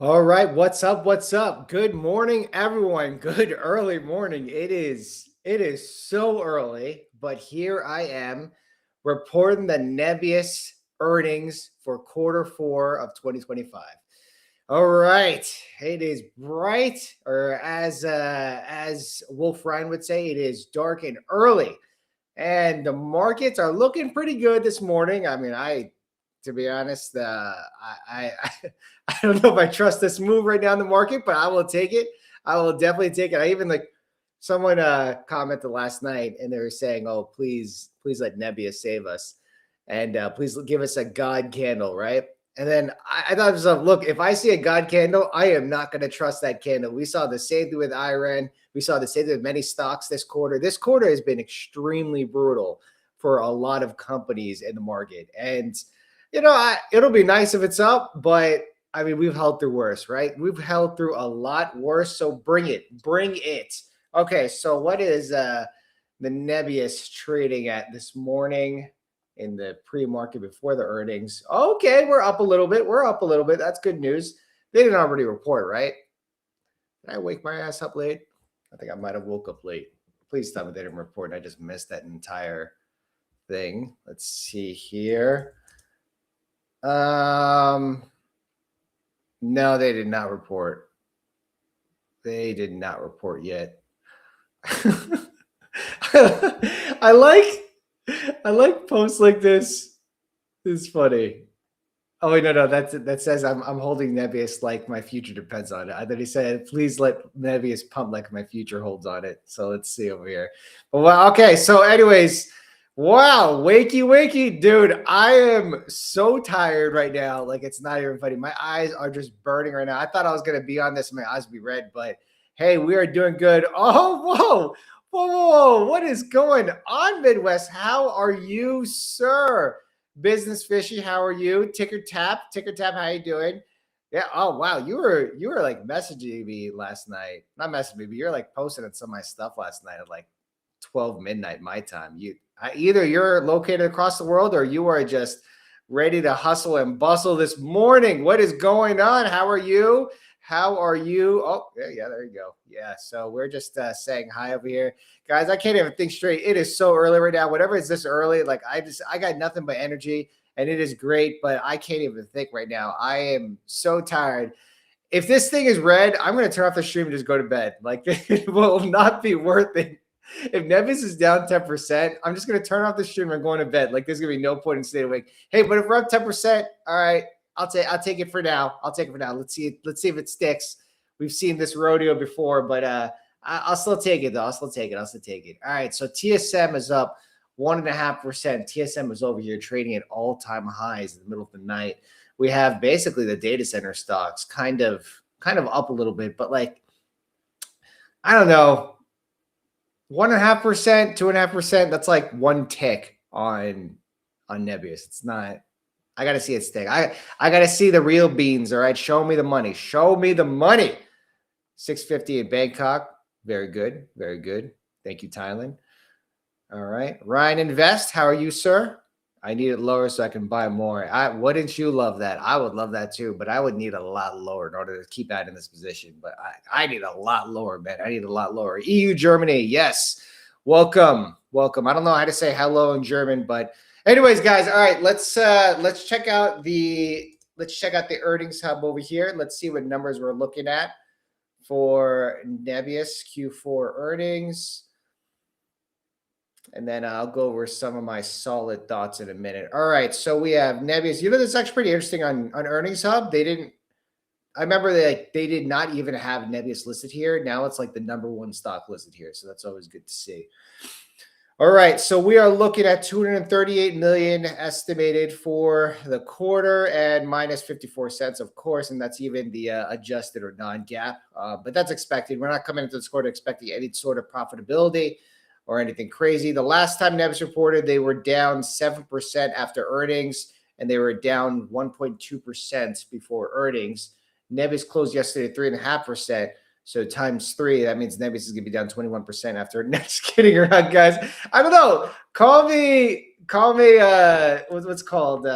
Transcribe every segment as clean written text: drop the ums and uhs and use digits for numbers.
All right, what's up? What's up? Good morning, everyone. Good early morning. It is so early, but here I am reporting the Nebius earnings for quarter four of 2025. All right, it is bright, or as Wolf Ryan would say, it is dark and early, and the markets are looking pretty good this morning. I mean, to be honest, I don't know if I trust this move right now in the market, but I will take it. I will definitely take it. I even someone commented last night, and they were saying, "Oh, please let Nebius save us, and please give us a God candle, right?" And then I thought to myself, look, if I see a God candle, I am not going to trust that candle. We saw the same thing with IREN. We saw the same thing with many stocks this quarter. This quarter has been extremely brutal for a lot of companies in the market, and it'll be nice if it's up, but I mean, we've held through worse, right? We've held through a lot worse. So bring it. Okay, so what is the Nebius trading at this morning in the pre-market before the earnings? Okay, we're up a little bit. That's good news. They didn't already report, right? Did I wake my ass up late? I think I might have woke up late. Please tell me they didn't report and I just missed that entire thing. Let's see here. No, they did not report. They did not report yet. I like posts like this. It's funny. Oh wait, no, that says I'm holding Nebius like my future depends on it. I thought he said, please let Nebius pump like my future holds on it. So let's see over here. Well, okay. So, anyways. Wow, wakey, dude. I am so tired right now. Like, it's not even funny. My eyes are just burning right now. I thought I was going to be on this and my eyes would be red, but hey, we are doing good. Oh, whoa. What is going on, Midwest? How are you, sir? Business Fishy, how are you? Ticker Tap, how you doing? Yeah. Oh, wow. You were like messaging me last night. Not messaging me, but you're like posting on some of my stuff last night at like 12 midnight my time. Either you're located across the world or you are just ready to hustle and bustle this morning. What is going on? How are you? Oh, yeah, there you go. Yeah, so we're just saying hi over here. Guys, I can't even think straight. It is so early right now. Whatever is this early, like I got nothing but energy and it is great, but I can't even think right now. I am so tired. If this thing is red, I'm going to turn off the stream and just go to bed. Like, it will not be worth it. If Nebius is down 10%, I'm just going to turn off the stream and going to bed. Like, there's going to be no point in staying awake. Hey, but if we're up 10%, all right, I'll take it for now. Let's see if it sticks. We've seen this rodeo before, but I'll still take it, though. I'll still take it. All right, so TSM is up 1.5%. TSM is over here trading at all-time highs in the middle of the night. We have basically the data center stocks kind of up a little bit, but like, I don't know. 1.5%, 2.5%. That's like one tick on Nebius. It's not. I gotta see it stick. I gotta see the real beans. All right, show me the money. 650 in Bangkok. Very good. Thank you, Thailand. All right, Ryan Invest. How are you, sir? I need it lower so I can buy more. Wouldn't you love that? I would love that too, but I would need a lot lower in order to keep that in this position. But I need a lot lower, man. I need a lot lower. EU, Germany, yes. Welcome. I don't know how to say hello in German, but anyways, guys, all right, let's check out the earnings hub over here. Let's see what numbers we're looking at for Nebius Q4 earnings. And then I'll go over some of my solid thoughts in a minute. All right, so we have Nebius. This is actually pretty interesting on Earnings Hub. I remember they did not even have Nebius listed here. Now it's like the number one stock listed here. So that's always good to see. All right, so we are looking at 238 million estimated for the quarter and minus 54 cents, of course, and that's even the adjusted or non-GAAP. But that's expected. We're not coming into this quarter expecting any sort of profitability or anything crazy. The last time Nebius reported, they were down 7% after earnings, and they were down 1.2% before earnings. Nebius closed yesterday at 3.5%. So times 3, that means Nebius is going to be down 21% after. Just kidding around, guys. I don't know. Call me. What's called?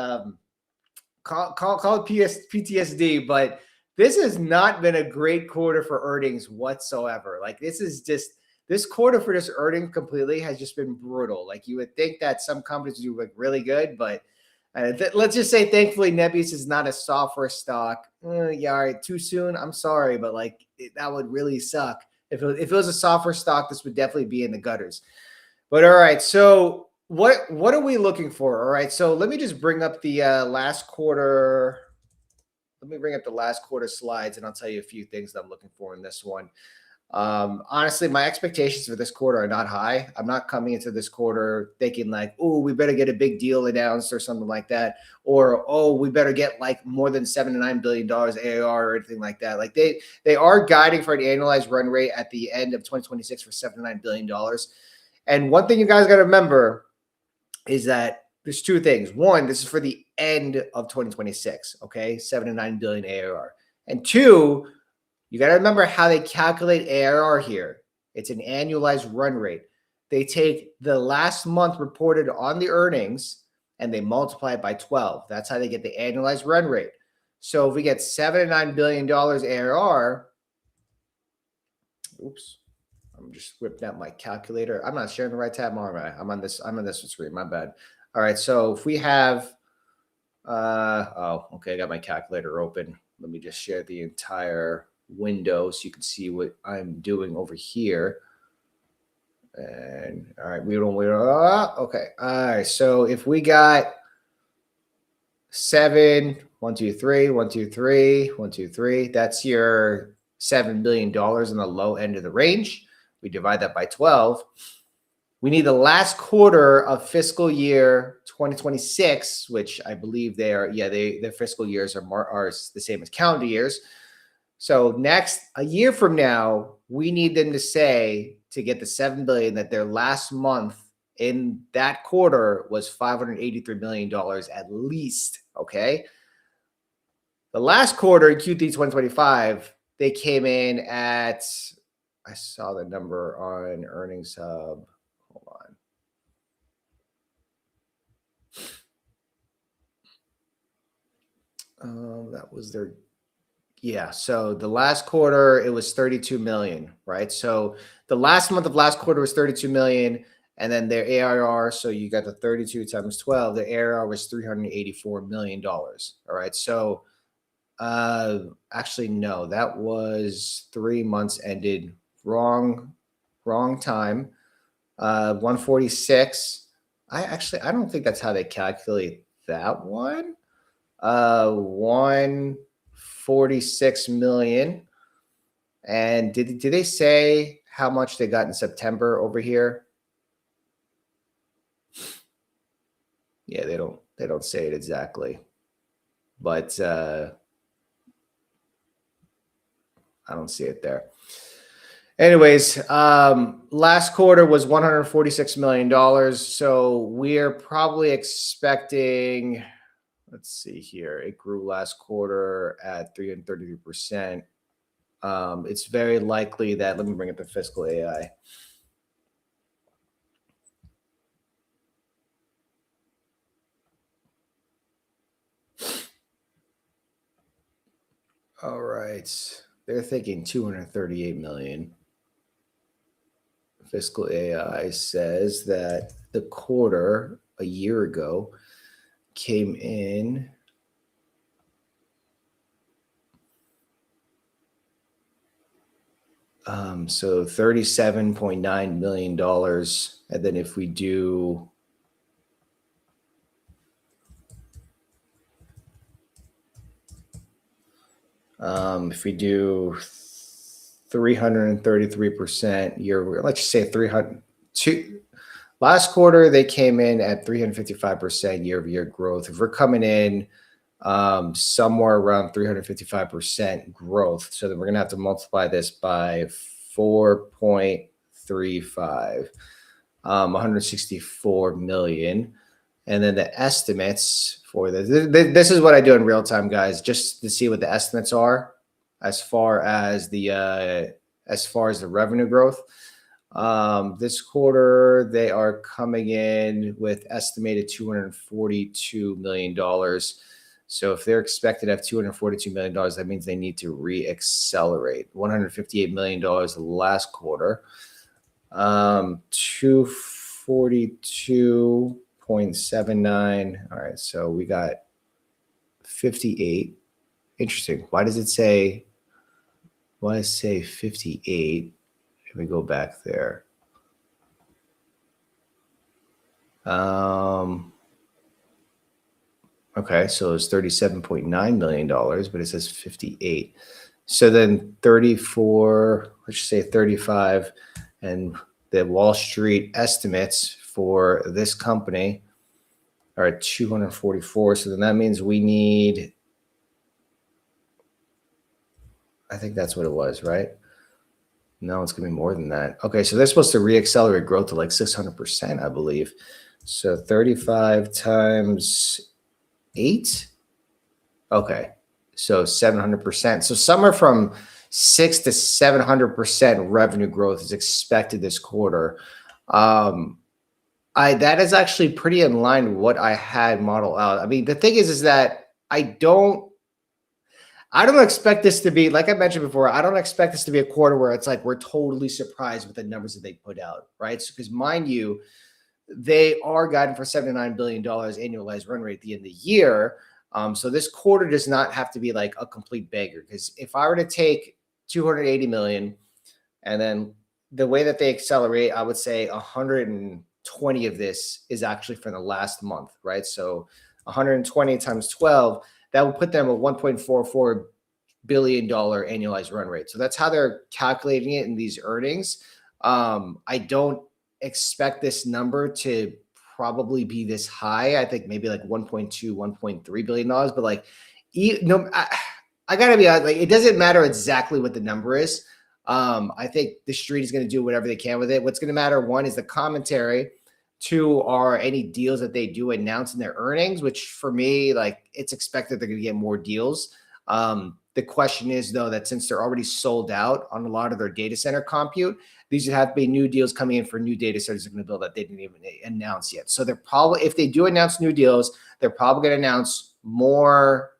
Call it PTSD. But this has not been a great quarter for earnings whatsoever. Like this quarter for this earnings completely has just been brutal. Like you would think that some companies do like really good, but let's just say, thankfully, Nebius is not a software stock. Yeah, all right, too soon. I'm sorry, but like that would really suck. If it was a software stock, this would definitely be in the gutters. But all right, so what are we looking for? All right, so let me just bring up the last quarter. Let me bring up the last quarter slides, and I'll tell you a few things that I'm looking for in this one. Honestly, my expectations for this quarter are not high. I'm not coming into this quarter thinking like, oh, we better get a big deal announced or something like that, or oh, we better get like more than $7 to $9 billion ARR or anything like that. Like they are guiding for an annualized run rate at the end of 2026 for $7 to $9 billion. And one thing you guys got to remember is that there's two things. One, this is for the end of 2026. Okay, 7 to 9 billion ARR, and two, you got to remember how they calculate ARR here. It's an annualized run rate. They take the last month reported on the earnings and they multiply it by 12. That's how they get the annualized run rate. So if we get $7 to $9 billion ARR, oops, I'm just whipping out my calculator. I'm not sharing the right tab, am I? I'm on this screen. My bad. All right. So if we have, okay, I got my calculator open. Let me just share the entire window so you can see what I'm doing over here. And all right, okay. All right. So if we got 7, 1, 2, 3, 1, 2, 3, 1, 2, 3, that's your $7 billion in the low end of the range. We divide that by 12. We need the last quarter of fiscal year 2026, which I believe they are. Yeah, their fiscal years are the same as calendar years. So a year from now, we need them to say, to get the $7 billion, that their last month in that quarter was $583 million at least. Okay. The last quarter in Q3 2025, they came in at, I saw the number on Earnings Hub. Hold on. That was their, yeah. So the last quarter, it was 32 million, right? So the last month of last quarter was 32 million. And then their ARR, so you got the 32 times 12, the ARR was $384 million. All right. So actually, no, that was 3 months ended. Wrong time. 146. I don't think that's how they calculate that one. 146 million. And did they say how much they got in September over here? Yeah, they don't say it exactly, but I don't see it there. Anyways, last quarter was $146 million. So we're probably expecting, let's see here. It grew last quarter at 333%. It's very likely that, let me bring up the fiscal AI. All right. They're thinking 238 million. Fiscal AI says that the quarter a year ago came in so $37.9 million. And then if we do if we do 333% year, let's just say 302. Last quarter, they came in at 355% year-over-year growth. If we're coming in somewhere around 355% growth, so then we're going to have to multiply this by 4.35, 164 million. And then the estimates for this is what I do in real time, guys, just to see what the estimates are as far as the revenue growth. This quarter, they are coming in with estimated $242 million. So if they're expected to have $242 million, that means they need to re-accelerate. $158 million last quarter. 242.79. All right, so we got 58. Interesting. Why does it say 58? Let me go back there. Okay, so it's $37.9 million, but it says 58. So then 34, let's just say 35, and the Wall Street estimates for this company are at 244. So then that means we need, I think that's what it was, right? No, it's gonna be more than that. Okay, so they're supposed to re-accelerate growth to like 600%, I believe. So 35 times 8. Okay, so 700%. So somewhere from 600 to 700% revenue growth is expected this quarter. That is actually pretty in line with what I had modeled out. I mean, the thing is that I don't expect this to be, like I mentioned before, I don't expect this to be a quarter where it's like we're totally surprised with the numbers that they put out, right? So, because mind you, they are guiding for $79 billion annualized run rate at the end of the year. So this quarter does not have to be like a complete beggar, because if I were to take 280 million and then the way that they accelerate, I would say 120 of this is actually from the last month, right? So 120 times 12, that would put them at $1.44 billion annualized run rate. So that's how they're calculating it in these earnings. I don't expect this number to probably be this high. I think maybe like 1.2, $1.3 billion, but like, I gotta be honest, like, it doesn't matter exactly what the number is. I think the street is going to do whatever they can with it. What's going to matter, one, is the commentary. Two, are any deals that they do announce in their earnings, which for me, like, it's expected they're going to get more deals. The question is, though, that since they're already sold out on a lot of their data center compute, these would have to be new deals coming in for new data centers they're going to build that they didn't even announce yet. So they're probably, if they do announce new deals, they're probably going to announce more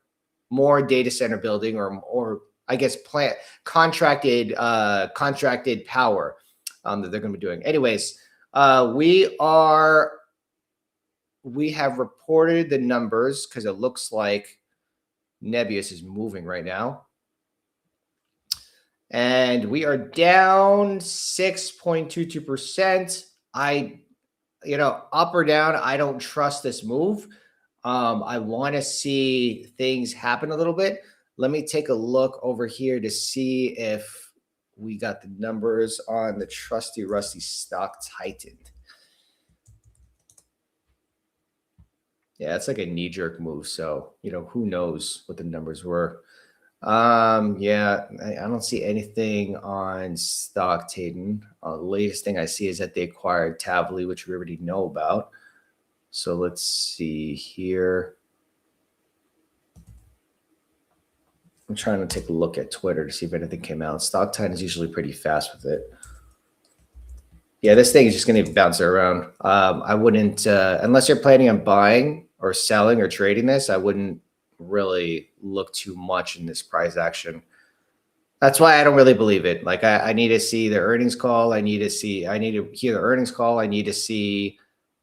data center building, or I guess contracted power that they're going to be doing. Anyways, we have reported the numbers because it looks like Nebius is moving right now. And we are down 6.22%. Up or down, I don't trust this move. I want to see things happen a little bit. Let me take a look over here to see if we got the numbers on the trusty rusty stock tightened. Yeah, it's like a knee-jerk move. So, who knows what the numbers were. Yeah, I don't see anything on stock Titan. The latest thing I see is that they acquired Tavily, which we already know about. So let's see here. I'm trying to take a look at Twitter to see if anything came out. Stock Titan is usually pretty fast with it. Yeah, this thing is just going to bounce around. I wouldn't, unless you're planning on buying or selling or trading this, I wouldn't really look too much in this price action. That's why I don't really believe it. Like, I need to see the earnings call. I need to hear the earnings call. I need to see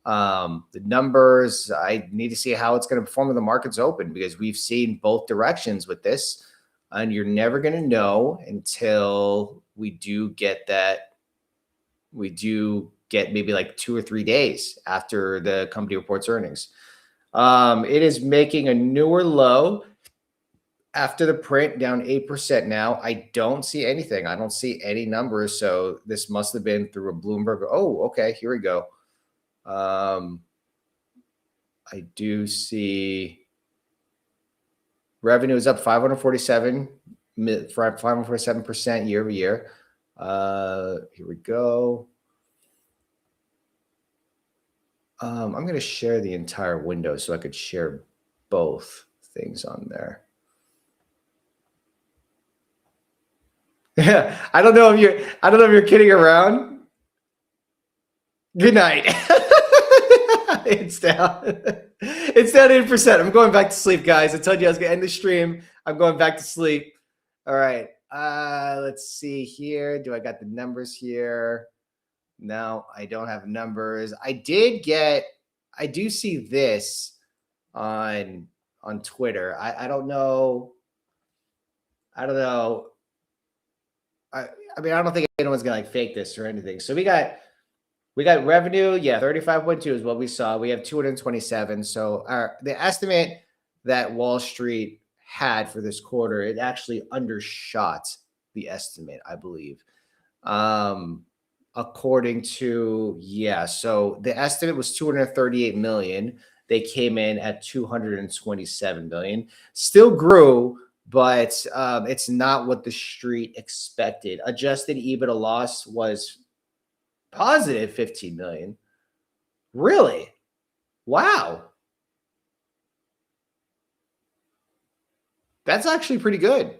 the numbers. I need to see how it's going to perform when the market's open, because we've seen both directions with this, and you're never going to know until we do get that. We do get maybe like 2 or 3 days after the company reports earnings. It is making a newer low after the print, down 8% now. I don't see anything. I don't see any numbers. So this must have been through a Bloomberg. Oh, okay. Here we go. I do see revenue is up 547% year over year. Here we go. I'm going to share the entire window so I could share both things on there. Yeah, I don't know if you're kidding around. Good night. It's down. It's down 8%. I'm going back to sleep, guys. I told you I was gonna end the stream. I'm going back to sleep. All right. Let's see here. Do I got the numbers here? No, I don't have numbers. I do see this on Twitter. I don't know. I don't know. I mean, I don't think anyone's gonna like fake this or anything. So we got revenue. Yeah, 35.2 is what we saw. We have 227. So the estimate that Wall Street had for this quarter, it actually undershot the estimate, I believe. According to, so the estimate was 238 million. They came in at 227 million. Still grew, but it's not what the street expected. Adjusted EBITDA loss was positive 15 million. Really? Wow. That's actually pretty good.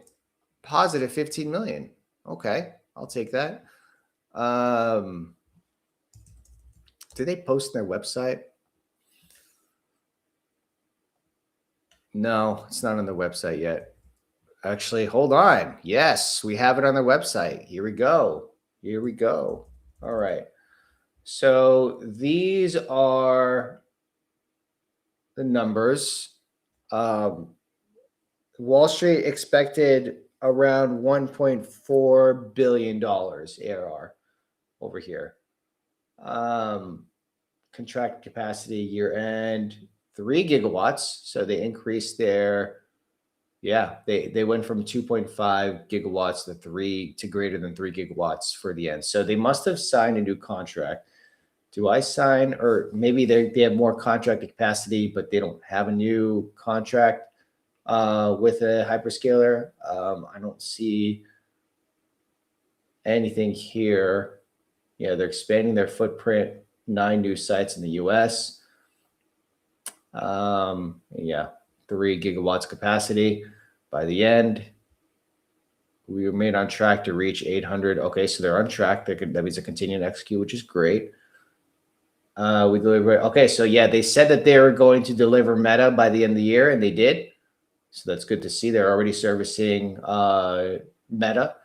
Positive 15 million. Okay, I'll take that. Did they post their website? No, it's not on the website yet. Actually, hold on. Yes, we have it on the website. Here we go. Here we go. All right. So these are the numbers. Wall Street expected around $1.4 billion ARR over here. Contract capacity year end 3 gigawatts. So they increased their, they went from 2.5 gigawatts to greater than 3 gigawatts for the end. So they must have signed a new contract. Do I sign, or maybe they have more contract capacity, but they don't have a new contract with a hyperscaler? I don't see anything here. Yeah, they're expanding their footprint, 9 new sites in the US. 3 gigawatts capacity by the end. We remain on track to reach 800. Okay, so they're on track. That means they're continuing to execute, which is great. We deliver. Okay, so they said that they were going to deliver Meta by the end of the year, and they did. So that's good to see. They're already servicing Meta.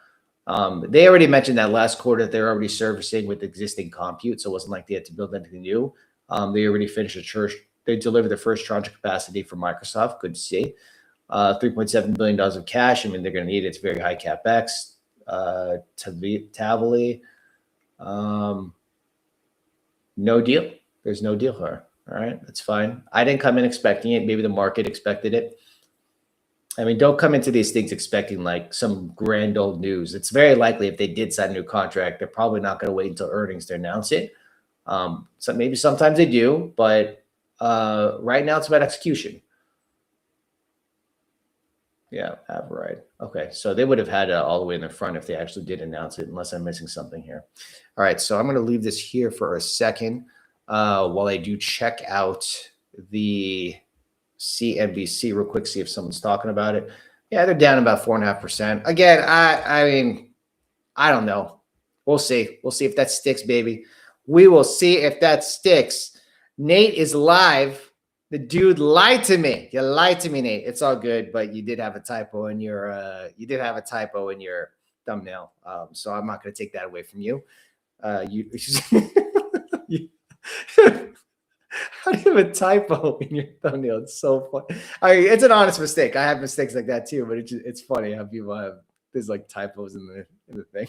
They already mentioned that last quarter that they're already servicing with existing compute, so it wasn't like they had to build anything new. They already finished the church. They delivered the first tranche of capacity for Microsoft. Good to see. $3.7 billion of cash. I mean, they're going to need it. It's very high capex. Tavily. No deal. There's no deal here. All right, that's fine. I didn't come in expecting it. Maybe the market expected it. I mean, don't come into these things expecting like some grand old news. It's very likely if they did sign a new contract, they're probably not going to wait until earnings to announce it. So maybe sometimes they do, but right now it's about execution. Yeah, Averide. Okay, so they would have had it all the way in the front if they actually did announce it, unless I'm missing something here. All right, so I'm going to leave this here for a second while I do check out the CNBC real quick, see if someone's talking about it. Yeah, they're down about 4.5%. Again, I mean, I don't know. We'll see. We'll see if that sticks, baby. We will see if that sticks. Nate is live. The dude lied to me. You lied to me, Nate. It's all good, but you did have a typo in your thumbnail. So I'm not going to take that away from you. How do you have a typo in your thumbnail? It's so funny. I mean, it's an honest mistake. I have mistakes like that too, but it's funny how people have there's like typos in the thing.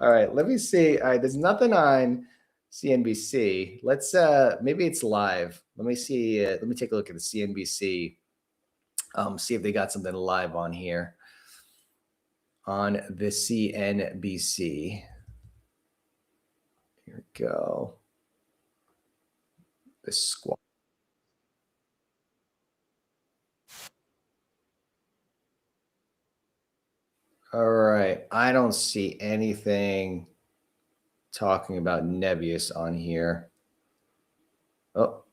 All right, let me see. All right, there's nothing on CNBC. Let's maybe it's live. Let me see. Let me take a look at the CNBC. See if they got something live on here on the CNBC. Here we go. The squad. All right. I don't see anything talking about Nebius on here. Oh.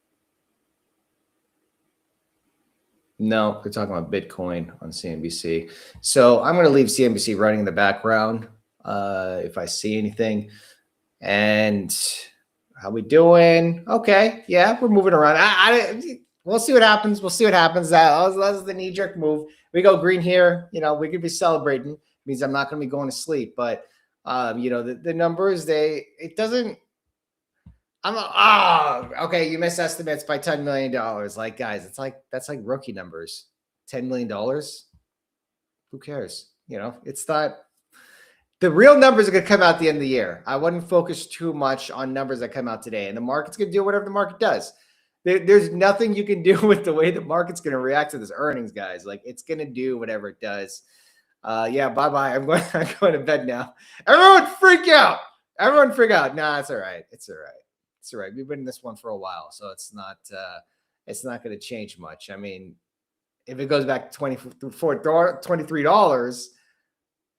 No, they're talking about Bitcoin on CNBC. So I'm going to leave CNBC running in the background if I see anything. And How we doing? Okay, yeah, we're moving around. We'll see what happens. We'll see what happens. That's the knee-jerk move. We go green here. You know, we could be celebrating. It means I'm not going to be going to sleep. But you know, the numbers, it doesn't. Okay. You miss estimates by $10 million. Like, guys, that's like rookie numbers. $10 million. Who cares? You know, it's not. The real numbers are going to come out at the end of the year. I wouldn't focus too much on numbers that come out today. And the market's going to do whatever the market does. There's nothing you can do with the way the market's going to react to this earnings, guys. Like, it's going to do whatever it does. Yeah, bye-bye. I'm going to bed now. Everyone freak out. Everyone freak out. Nah, it's all right. It's all right. It's all right. We've been in this one for a while, so it's not going to change much. I mean, if it goes back to $23,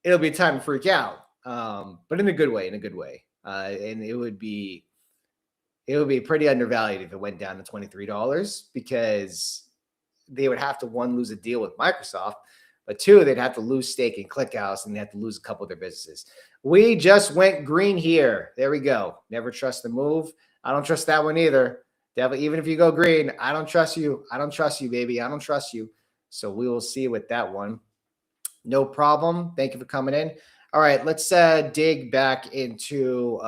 it'll be time to freak out. But in a good way, and it would be pretty undervalued if it went down to $23 because they would have to, one, lose a deal with Microsoft, but two, they'd have to lose stake in ClickHouse and they have to lose a couple of their businesses. We just went green here. There we go. Never trust the move. I don't trust that one either. Devil, even if you go green, I don't trust you. I don't trust you, baby. I don't trust you. So we will see with that one. No problem. Thank you for coming in. All right, let's dig back into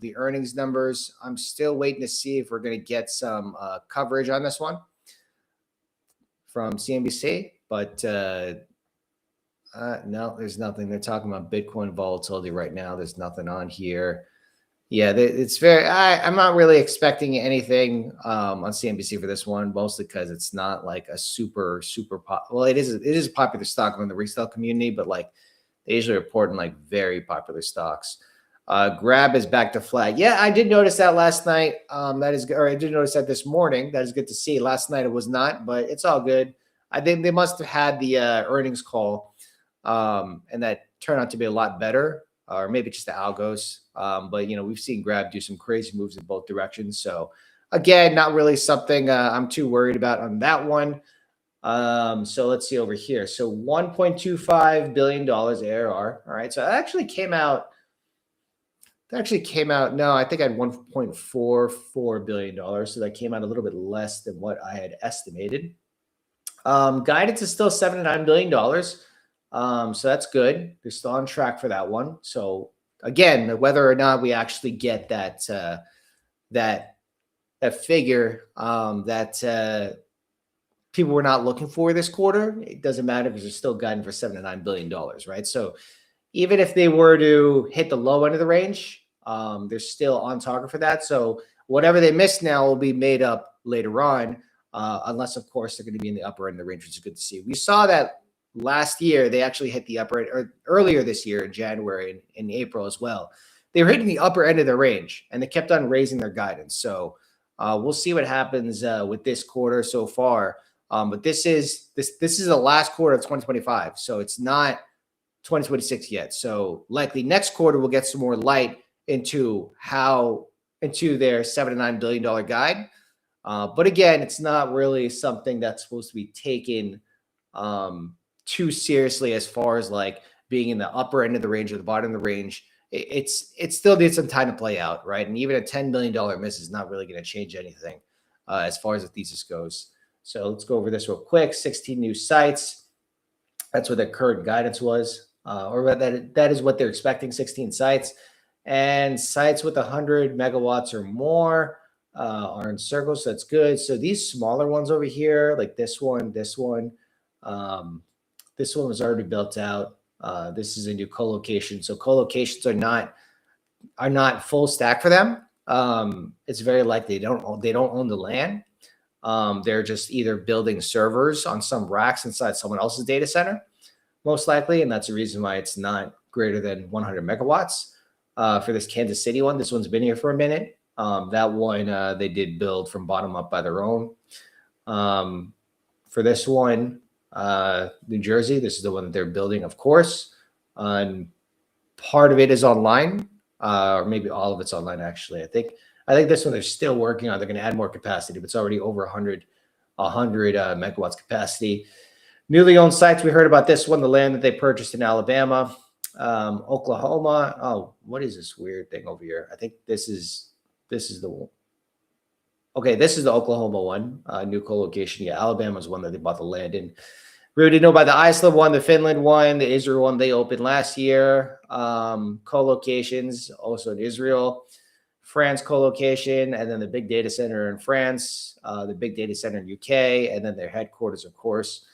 the earnings numbers. I'm still waiting to see if we're going to get some coverage on this one from CNBC, but no, there's nothing. They're talking about Bitcoin volatility right now. There's nothing on here. Yeah, it's very. I'm not really expecting anything on CNBC for this one, mostly because it's not like a super well, it is a popular stock in the resale community, but like they usually report in like very popular stocks. Grab is back to flat. Yeah, I did notice that last night. That is, or I did notice that this morning. That is good to see. Last night it was not, but it's all good. I think they must have had the earnings call, and that turned out to be a lot better. Or maybe just the algos. But, you know, we've seen Grab do some crazy moves in both directions. So, again, not really something I'm too worried about on that one. So let's see over here. So $1.25 billion ARR. All right. So it actually came out. No, I think I had $1.44 billion. So that came out a little bit less than what I had estimated. Guidance is still $7 to $9 billion. So that's good. They're still on track for that one. So again, whether or not we actually get that figure that people were not looking for this quarter, it doesn't matter because they're still guiding for $7 to $9 billion, right? So even if they were to hit the low end of the range, they're still on target for that. So whatever they miss now will be made up later on, unless of course they're going to be in the upper end of the range, which is good to see. We saw that last year, they actually hit the upper end, or earlier this year in January and in April as well. They were hitting the upper end of their range, and they kept on raising their guidance. So we'll see what happens with this quarter so far. But this is the last quarter of 2025, so it's not 2026 yet. So likely next quarter we'll get some more light into their $7 to $9 billion guide. But again, it's not really something that's supposed to be taken too seriously as far as like being in the upper end of the range or the bottom of the range. It still needs some time to play out, right? And even a $10 million miss is not really going to change anything as far as the thesis goes. So let's go over this real quick. 16 new sites. That's what their current guidance was, or that is what they're expecting, 16 sites. And sites with 100 megawatts or more are in circles, so that's good. So these smaller ones over here, like this one was already built out. This is a new co-location. So co-locations are not full stack for them. It's very likely they don't own the land. They're just either building servers on some racks inside someone else's data center, most likely, and that's the reason why it's not greater than 100 megawatts. For this Kansas City one, this one's been here for a minute. That one they did build from bottom up by their own. For this one, New Jersey, this is the one that they're building, of course. And part of it is online, or maybe all of it's online, actually. I think this one they're still working on. They're going to add more capacity, but it's already over 100 megawatts capacity. Newly owned sites, we heard about this one, the land that they purchased in Alabama, Oklahoma. Oh, what is this weird thing over here? I think this is This is the one. Okay, this is the Oklahoma one, new co-location. Yeah, Alabama's one that they bought the land in. We already know about the Iceland one, the Finland one, the Israel one they opened last year. Co-locations also in Israel, France co-location, and then the big data center in France, the big data center in UK, and then their headquarters, of course.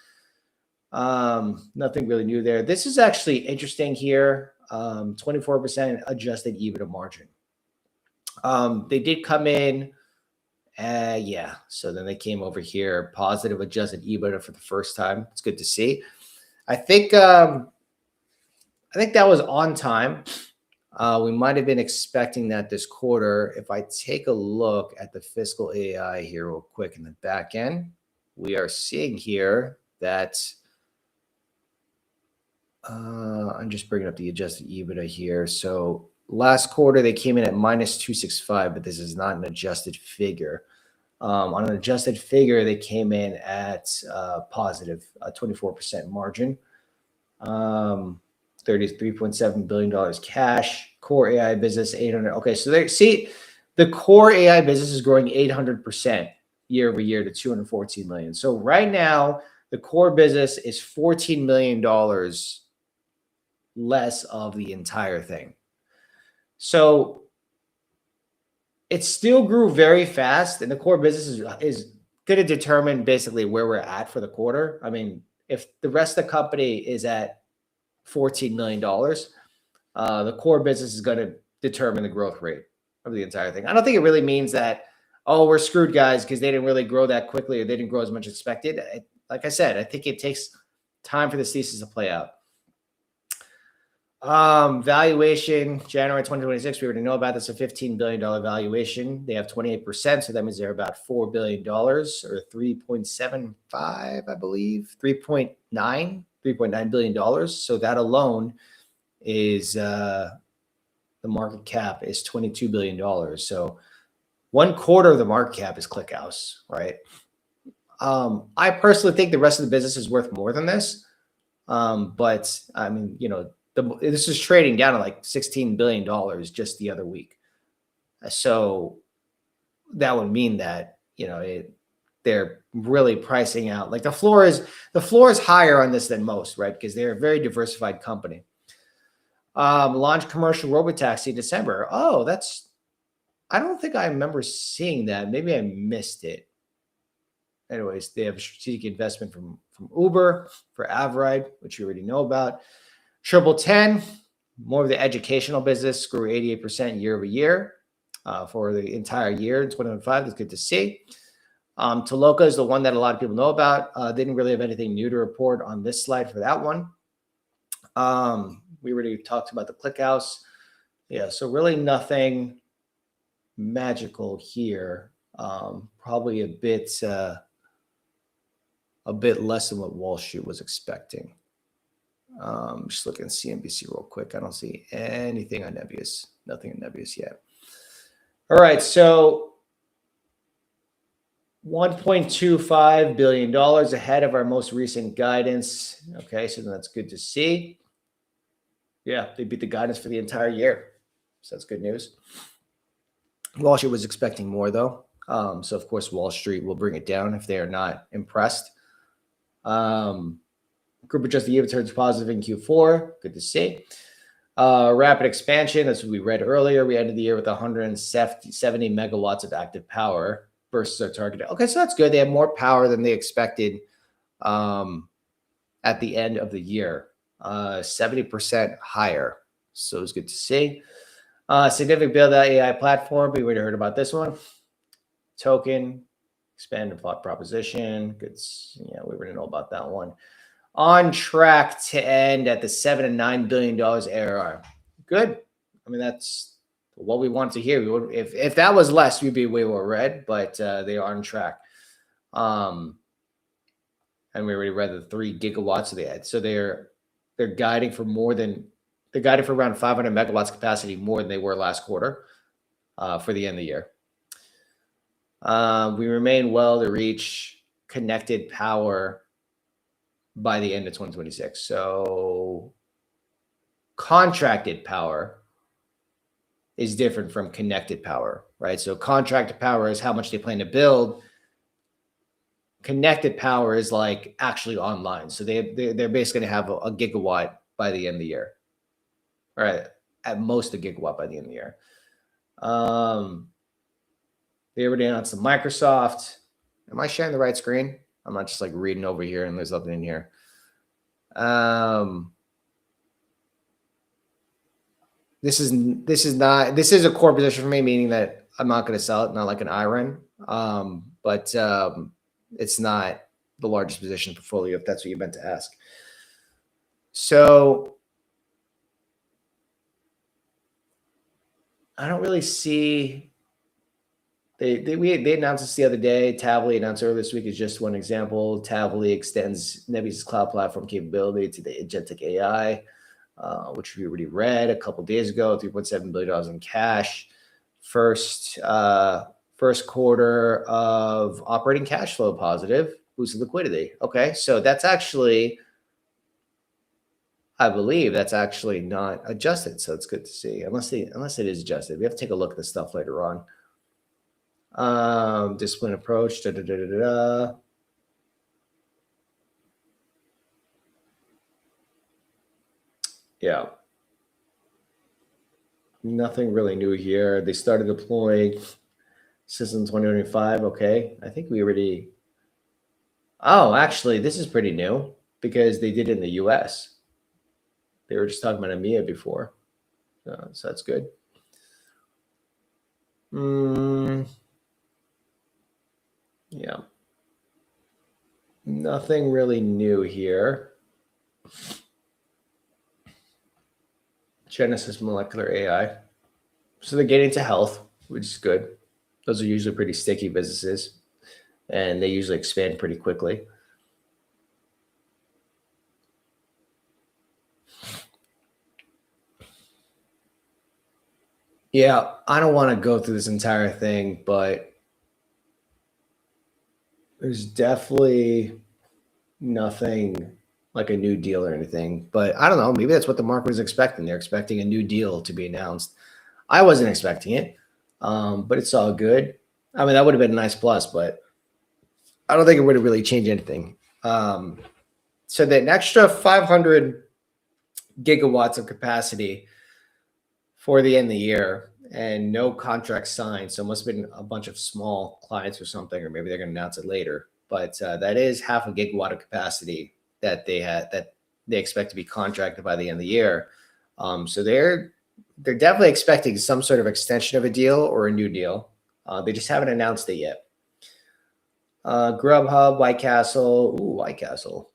Nothing really new there. This is actually interesting here. 24% adjusted EBITDA margin. They did come in. Yeah. So then they came over here, positive adjusted EBITDA for the first time. It's good to see. I think that was on time. We might have been expecting that this quarter. If I take a look at the fiscal AI here real quick in the back end, we are seeing here that I'm just bringing up the adjusted EBITDA here. So last quarter, they came in at minus 265, but this is not an adjusted figure. On an adjusted figure, they came in at positive 24% margin, $33.7 billion cash, core AI business, 800. Okay, so they see the core AI business is growing 800% year over year to 214 million. So right now, the core business is $14 million less of the entire thing. So it still grew very fast, and the core business is going to determine basically where we're at for the quarter. I mean, if the rest of the company is at $14 million, the core business is going to determine the growth rate of the entire thing. I don't think it really means that, oh, we're screwed, guys, because they didn't really grow that quickly or they didn't grow as much as expected. Like I said, I think it takes time for this thesis to play out. Valuation, January 2026, we already know about this, a $15 billion valuation. They have 28%, so that means they're about $4 billion or 3.75, I believe, $3.9 billion. So that alone is the market cap is $22 billion. So 1/4 of the market cap is ClickHouse, right? I personally think the rest of the business is worth more than this. But I mean, you know, this is trading down to like $16 billion just the other week. So that would mean that, you know, they're really pricing out. Like the floor is higher on this than most, right? Because they're a very diversified company. Launch commercial robotaxi December. Oh, I don't think I remember seeing that. Maybe I missed it. Anyways, they have a strategic investment from Uber for Avride, which you already know about. 1010, more of the educational business, grew 88% year over year for the entire year in 2025. That's good to see. Toloka is the one that a lot of people know about. They didn't really have anything new to report on this slide for that one. We already talked about the ClickHouse. Yeah, so really nothing magical here. Probably a bit less than what Wall Street was expecting. Just looking at CNBC real quick. I don't see anything on Nebius. Nothing on Nebius yet. All right, so $1.25 billion ahead of our most recent guidance. Okay, so that's good to see. Yeah, they beat the guidance for the entire year. So that's good news. Wall Street was expecting more, though. So, of course, Wall Street will bring it down if they are not impressed. Group adjusted EBITDA turns positive in Q4. Good to see. Rapid expansion, as we read earlier, we ended the year with 170 megawatts of active power versus our target. Okay, so that's good. They have more power than they expected at the end of the year, 70% higher. So it's good to see. Significant build out AI platform. We already heard about this one. Token, expanded plot proposition. Good. Yeah, we already know about that one. On track to end at the $7 and $9 billion ARR. Good. I mean, that's what we want to hear. If that was less, we'd be way more red, but they are on track. And we already read the 3 gigawatts that they had. So they're guiding for around 500 megawatts capacity more than they were last quarter for the end of the year. We remain well to reach connected power by the end of 2026. So contracted power is different from connected power, right? So contracted power is how much they plan to build. Connected power is like actually online. So they're basically going to have a gigawatt by the end of the year, right? At most a gigawatt by the end of the year. They already announced the Microsoft. Am I sharing the right screen? I'm not just like reading over here and there's nothing in here. This is a core position for me, meaning that I'm not going to sell it, not like an IREN. But it's not the largest position portfolio, if that's what you meant to ask. So I don't really see. They announced this the other day. Tavily announced earlier this week is just one example. Tavily extends Nebius cloud platform capability to the agentic AI, which we already read a couple days ago. $3.7 billion in cash. First quarter of operating cash flow positive, boosted liquidity. Okay, so that's actually, I believe that's actually not adjusted. So it's good to see, unless it is adjusted. We have to take a look at this stuff later on. Discipline approach. Yeah. Nothing really new here. They started deploying System 2025. Okay. I think we already. Oh, actually, this is pretty new because they did it in the US. They were just talking about EMEA before. So that's good. Yeah. Nothing really new here. Genesis Molecular AI. So they're getting into health, which is good. Those are usually pretty sticky businesses, and they usually expand pretty quickly. Yeah, I don't want to go through this entire thing, but there's definitely nothing like a new deal or anything. But I don't know. Maybe that's what the market was expecting. They're expecting a new deal to be announced. I wasn't expecting it, but it's all good. I mean, that would have been a nice plus, but I don't think it would have really changed anything. So that an extra 500 gigawatts of capacity for the end of the year and no contract signed. So it must have been a bunch of small clients or something, or maybe they're going to announce it later. But that is half a gigawatt of capacity that they expect to be contracted by the end of the year. So they're definitely expecting some sort of extension of a deal or a new deal. They just haven't announced it yet. Grubhub, White Castle, White Castle.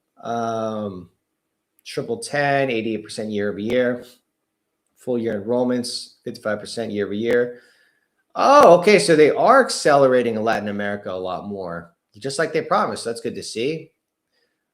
Triple 10, 88% year over year. Full year enrollments, 55% year over year. Oh, okay. So they are accelerating in Latin America a lot more, just like they promised. That's good to see.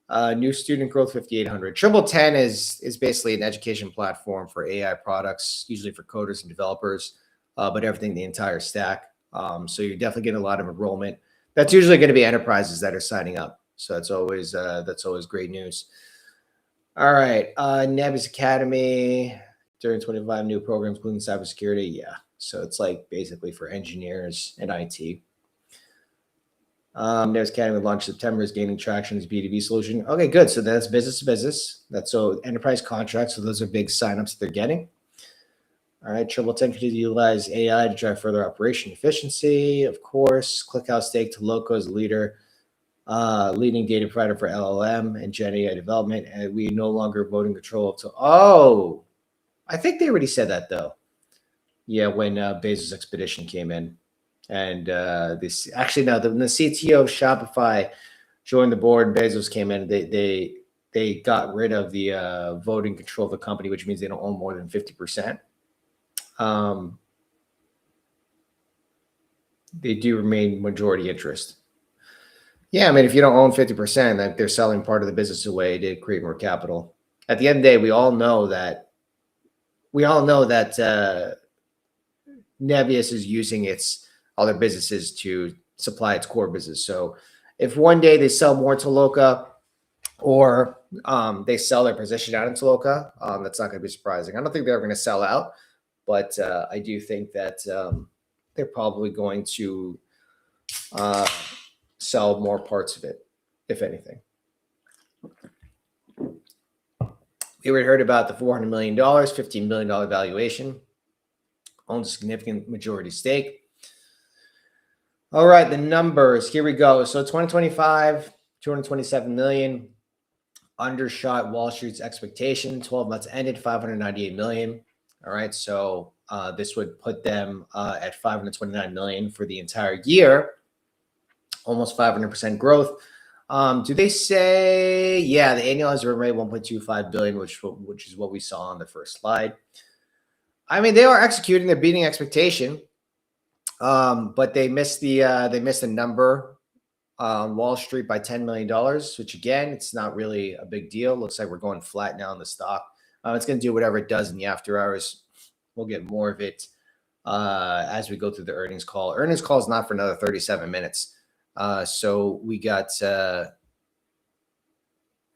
New student growth, 5,800. Triple 10 is basically an education platform for AI products, usually for coders and developers, but everything, the entire stack. So you're definitely getting a lot of enrollment. That's usually going to be enterprises that are signing up. So that's always great news. All right, Nebius Academy, 25 new programs, including cybersecurity. Yeah, so it's like basically for engineers and IT. Nebius Academy launched September, is gaining traction as B2B solution. Okay, good. So that's business to business. That's so enterprise contracts. So those are big signups that they're getting. All right, Triple 10 continues to utilize AI to drive further operation efficiency. Of course, ClickHouse stake to Loco as a leading data provider for LLM and Gen AI development, and we no longer voting control to. Oh, I think they already said that though. Yeah, when Bezos Expedition came in, and this actually no, when the CTO of Shopify joined the board, and Bezos came in. They got rid of the voting control of the company, which means they don't own more than 50%. They do remain majority interest. Yeah, I mean, if you don't own 50%, that they're selling part of the business away to create more capital. At the end of the day, we all know that Nebius is using its other businesses to supply its core business. So if one day they sell more to Loca or they sell their position out into Loca, that's not going to be surprising. I don't think they're going to sell out, but I do think that they're probably going to sell more parts of it, if anything. We already heard about the $400 million, $15 million valuation, owns a significant majority stake. All right, the numbers, here we go. So 2025, 227 million, undershot Wall Street's expectation. 12 months ended, 598 million. All right, so this would put them at 529 million for the entire year, almost 500% growth. Do they say, yeah, the annualized run rate 1.25 billion, which is what we saw on the first slide. I mean, they are executing, they're beating expectation, but they missed the number on Wall Street by $10 million, which again, it's not really a big deal. Looks like we're going flat now in the stock. It's going to do whatever it does in the after hours. We'll get more of it as we go through the earnings call. Earnings call is not for another 37 minutes. So we got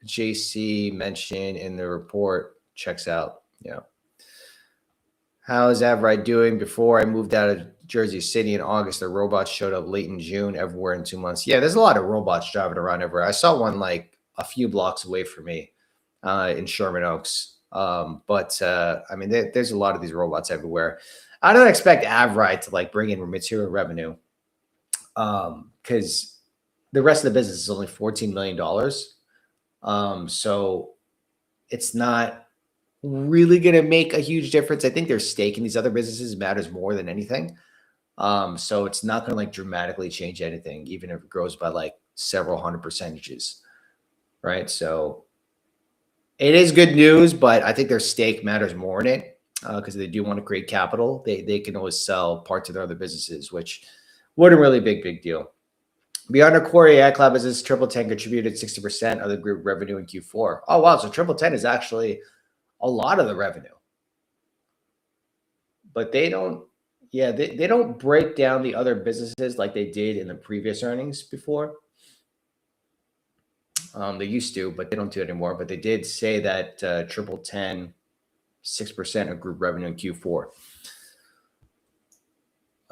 JC mentioned in the report, checks out. Yeah. How is Avride doing? Before I moved out of Jersey City in August, the robots showed up late in June, everywhere in 2 months. Yeah, there's a lot of robots driving around everywhere. I saw one like a few blocks away from me in Sherman Oaks. I mean, there's a lot of these robots everywhere. I don't expect Avride to like bring in material revenue because the rest of the business is only $14 million. So it's not really going to make a huge difference. I think their stake in these other businesses matters more than anything. So it's not going to like dramatically change anything, even if it grows by like several hundred percentages, right? So it is good news, but I think their stake matters more in it because they do want to create capital. They can always sell parts of their other businesses, which wouldn't really be a big deal. Beyond our core AI cloud business, Triple 10 contributed 60% of the group revenue in Q4. Oh, wow. So Triple 10 is actually a lot of the revenue. But they don't, yeah, they don't break down the other businesses like they did in the previous earnings before. They used to, but they don't do it anymore. But they did say that Triple 10, 6% of group revenue in Q4.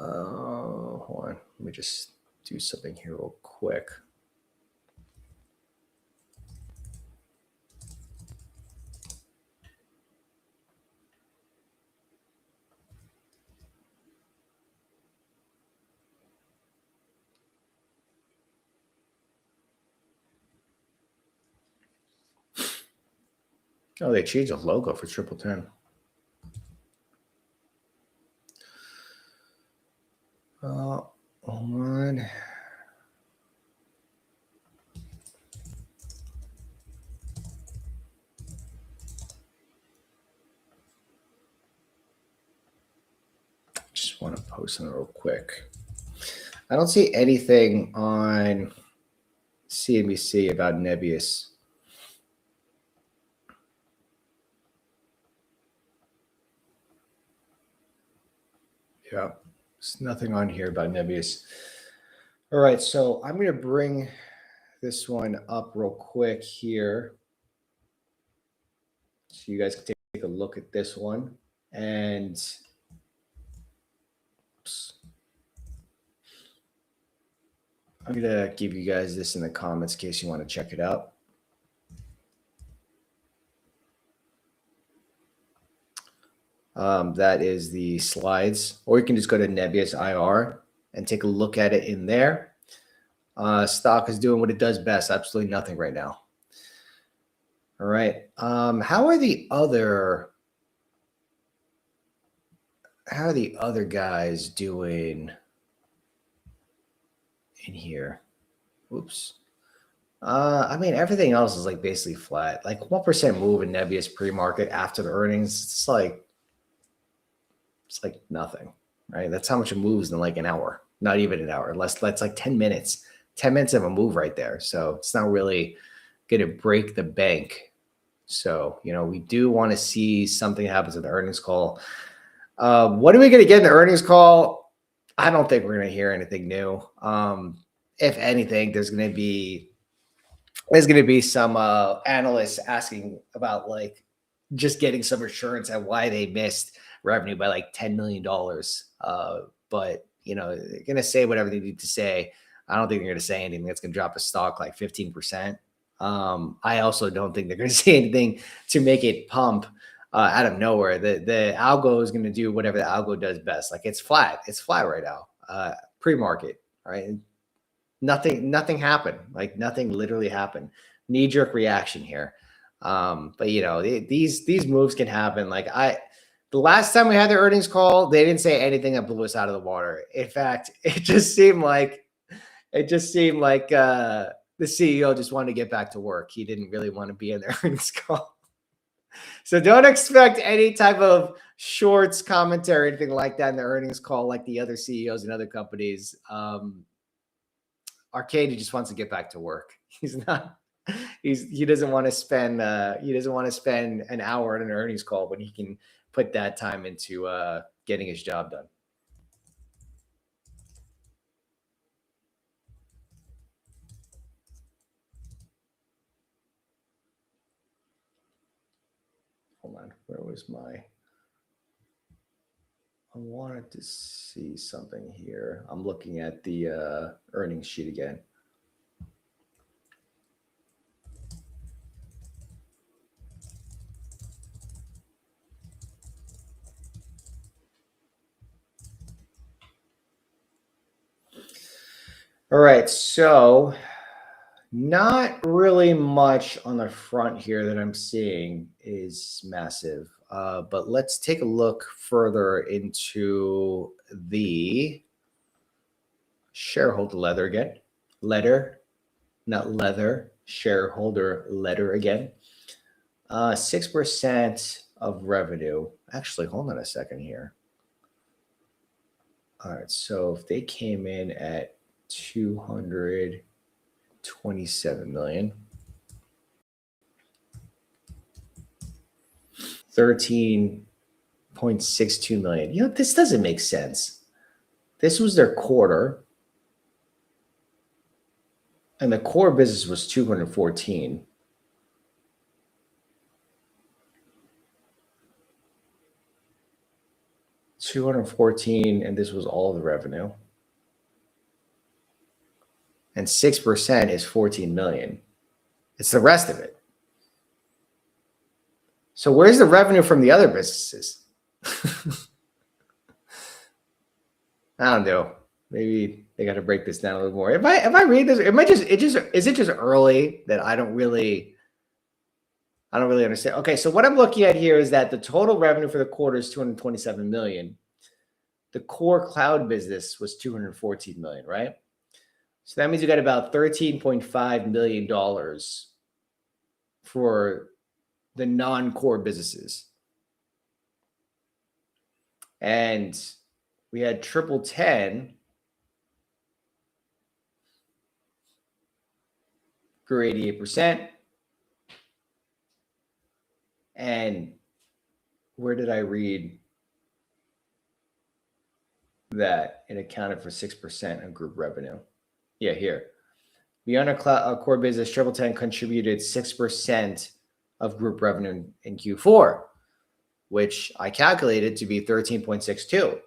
Hold on. Let me just do something here real quick. Oh, they changed the logo for Triple 10. Hold on. Just want to post it real quick. I don't see anything on CNBC about Nebius. Yeah, there's nothing on here about Nebius. All right, so I'm going to bring this one up real quick here so you guys can take a look at this one. And I'm going to give you guys this in the comments in case you want to check it out. That is the slides, or you can just go to Nebius IR and take a look at it in there. Stock is doing what it does best, absolutely nothing right now. All right. How are the other guys doing in here? Oops. I mean, everything else is like basically flat. Like 1% move in Nebius pre-market after the earnings. It's like nothing, right? That's how much it moves in like an hour, not even an hour. That's like 10 minutes. 10 minutes of a move right there. So it's not really going to break the bank. So, you know, we do want to see something happens in the earnings call. What are we going to get in the earnings call? I don't think we're going to hear anything new. If anything, there's going to be some analysts asking about like just getting some assurance at why they missed revenue by like $10 million. But you know, they're gonna say whatever they need to say. I don't think they're gonna say anything that's gonna drop a stock like 15%. I also don't think they're gonna say anything to make it pump out of nowhere. The algo is gonna do whatever the algo does best. Like it's flat right now. Pre-market, right? Nothing happened. Like nothing literally happened. Knee-jerk reaction here. But you know, these moves can happen. Like the last time we had the earnings call, they didn't say anything that blew us out of the water. In fact, it just seemed like the CEO just wanted to get back to work. He didn't really want to be in the earnings call. So don't expect any type of shorts commentary or anything like that in the earnings call, like the other CEOs and other companies. Arcady just wants to get back to work. He doesn't want to spend an hour in an earnings call when he can put that time into getting his job done. Hold on, where was my? I wanted to see something here. I'm looking at the earnings sheet again. All right, so not really much on the front here that I'm seeing is massive. But let's take a look further into the shareholder letter again. Shareholder letter again. 6% of revenue. Actually, hold on a second here. All right, so if they came in at 227 million. 13.62 million. You know, this doesn't make sense. This was their quarter. And the core business was 214. And this was all the revenue. And 6% is 14 million. It's the rest of it. So where's the revenue from the other businesses? I don't know. Maybe they got to break this down a little more. If I read this, is it just early that I don't really understand? Okay, so what I'm looking at here is that the total revenue for the quarter is 227 million. The core cloud business was 214 million, right? So that means you got about $13.5 million for the non-core businesses. And we had 10 grew 88%. And where did I read that it accounted for 6% of group revenue? Yeah, here. Beyond our core business, 10 contributed 6% of group revenue in Q4, which I calculated to be 13.62.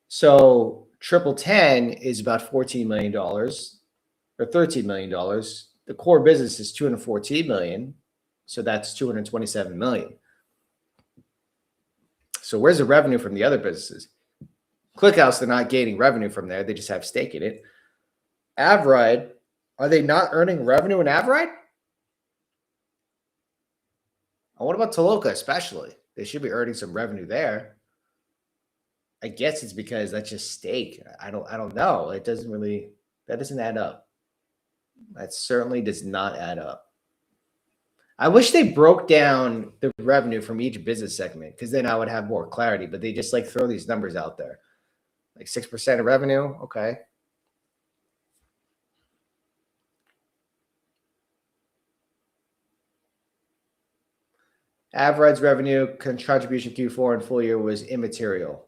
So 10 is about $14 million or $13 million. The core business is 214 million. So that's 227 million. So where's the revenue from the other businesses? ClickHouse, they're not gaining revenue from there. They just have stake in it. Avride, are they not earning revenue in Avride? And what about Toloka especially? They should be earning some revenue there. I guess it's because that's just stake. I don't know. That doesn't add up. That certainly does not add up. I wish they broke down the revenue from each business segment because then I would have more clarity, but they just like throw these numbers out there. Like 6% of revenue, okay. Avride's revenue contribution Q4 and full year was immaterial.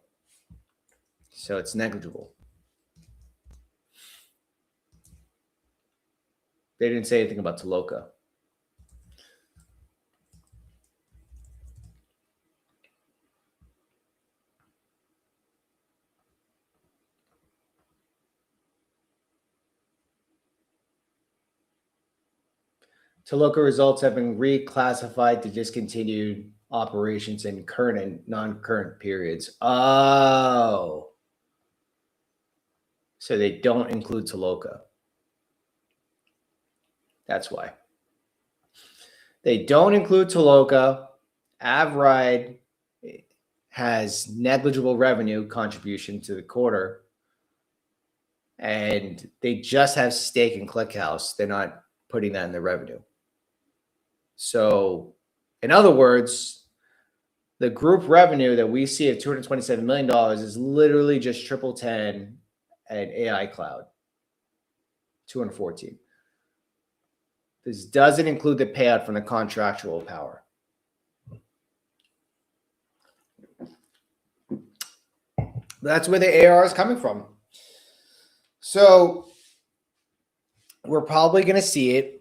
So it's negligible. They didn't say anything about Toloka. Toloka results have been reclassified to discontinued operations in current and non-current periods. Oh. So they don't include Toloka. That's why. They don't include Toloka. Avride has negligible revenue contribution to the quarter. And they just have stake in ClickHouse. They're not putting that in the revenue. So, in other words, the group revenue that we see of $227 million is literally just 10 and AI Cloud, 214. This doesn't include the payout from the contractual power. That's where the AR is coming from. So we're probably going to see it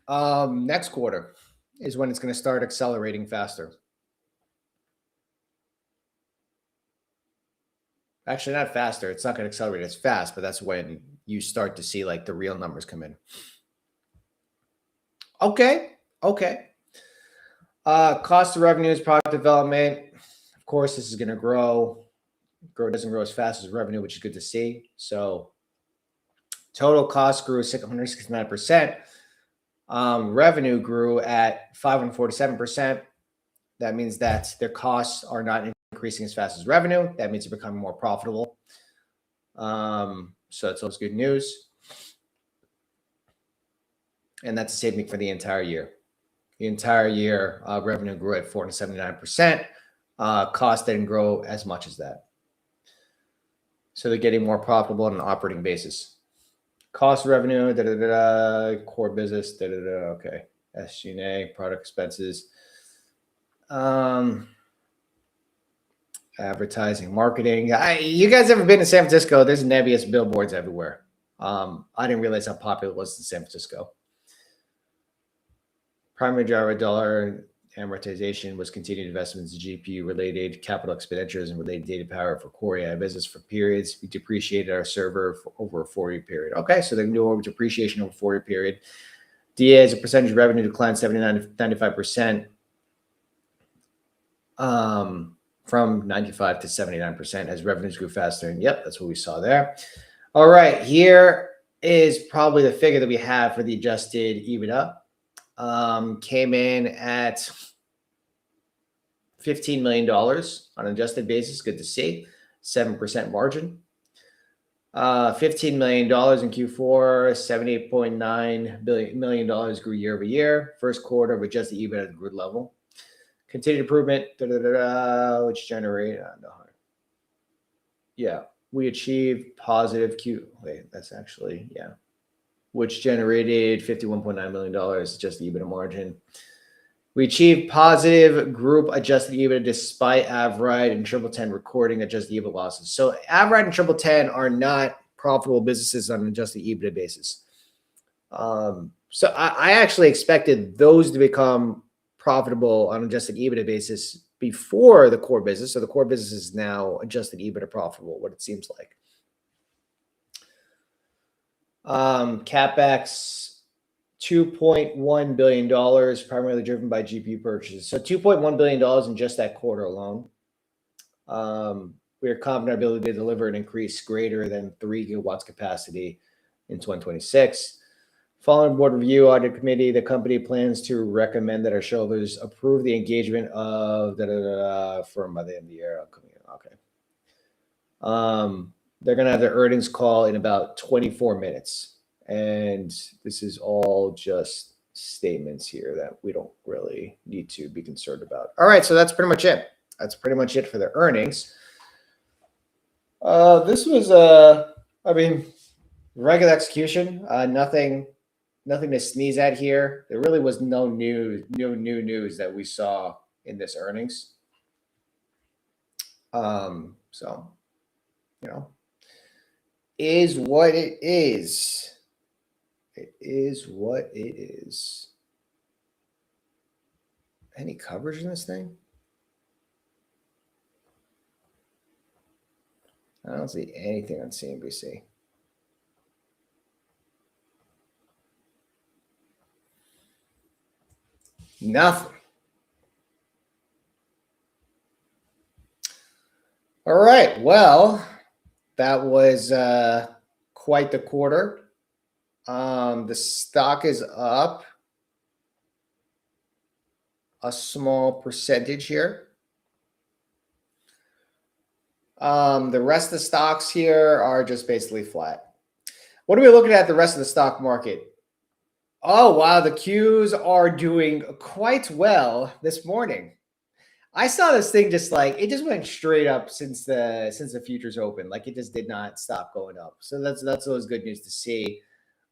next quarter is when it's going to start accelerating faster. Actually, not faster. It's not going to accelerate as fast, but that's when you start to see like the real numbers come in. Okay. Cost of revenues, product development. Of course, this is going to grow. Doesn't grow as fast as revenue, which is good to see. So total cost grew 669%. Revenue grew at 547%. That means that their costs are not increasing as fast as revenue. That means they're becoming more profitable. So that's always good news. And that's the same thing for the entire year. The entire year, revenue grew at 479%. Cost didn't grow as much as that. So they're getting more profitable on an operating basis. Cost of revenue, core business, okay. SG&A, product expenses. Advertising, marketing. You guys ever been to San Francisco? There's Nebius billboards everywhere. I didn't realize how popular it was in San Francisco. Primary driver dollar amortization was continued investments in GPU-related capital expenditures and related data power for core AI business for periods. We depreciated our server for over a 4-year period. Okay, so they can do over depreciation over a 4-year period. DA as a percentage of revenue declined 79 to 95%. From 95 to 79% as revenues grew faster. And yep, that's what we saw there. All right, here is probably the figure that we have for the adjusted EBITDA. Came in at $15 million on an adjusted basis. Good to see. 7% margin. $15 million in Q4, $78.9 million grew year over year. First quarter of adjusted EBITDA at the group level. Continued improvement, which generate, we achieved positive which generated $51.9 million adjusted EBITDA margin. We achieved positive group adjusted EBITDA despite Avride and 10 recording adjusted EBITDA losses. So Avride and 10 are not profitable businesses on an adjusted EBITDA basis. So I actually expected those to become profitable on an adjusted EBITDA basis before the core business. So the core business is now adjusted EBITDA profitable, what it seems like. CapEx, $2.1 billion, primarily driven by GPU purchases. So $2.1 billion in just that quarter alone. We are confident in our ability to deliver an increase greater than 3 gigawatts capacity in 2026. Following board review audit committee, the company plans to recommend that our shareholders approve the engagement of firm by the end of the year. Okay. They're going to have their earnings call in about 24 minutes. And this is all just statements here that we don't really need to be concerned about. All right, so that's pretty much it. That's pretty much it for the earnings. This was, regular execution. Nothing to sneeze at here. There really was no new news that we saw in this earnings. So, is what it is. It is what it is. Any coverage in this thing? I don't see anything on CNBC. Nothing. All right. Well, that was quite the quarter. The stock is up a small percentage here. The rest of the stocks here are just basically flat. What are we looking at the rest of the stock market? Oh, wow. The Qs are doing quite well this morning. I saw this thing just like it just went straight up since the futures open. Like it just did not stop going up. So that's always good news to see.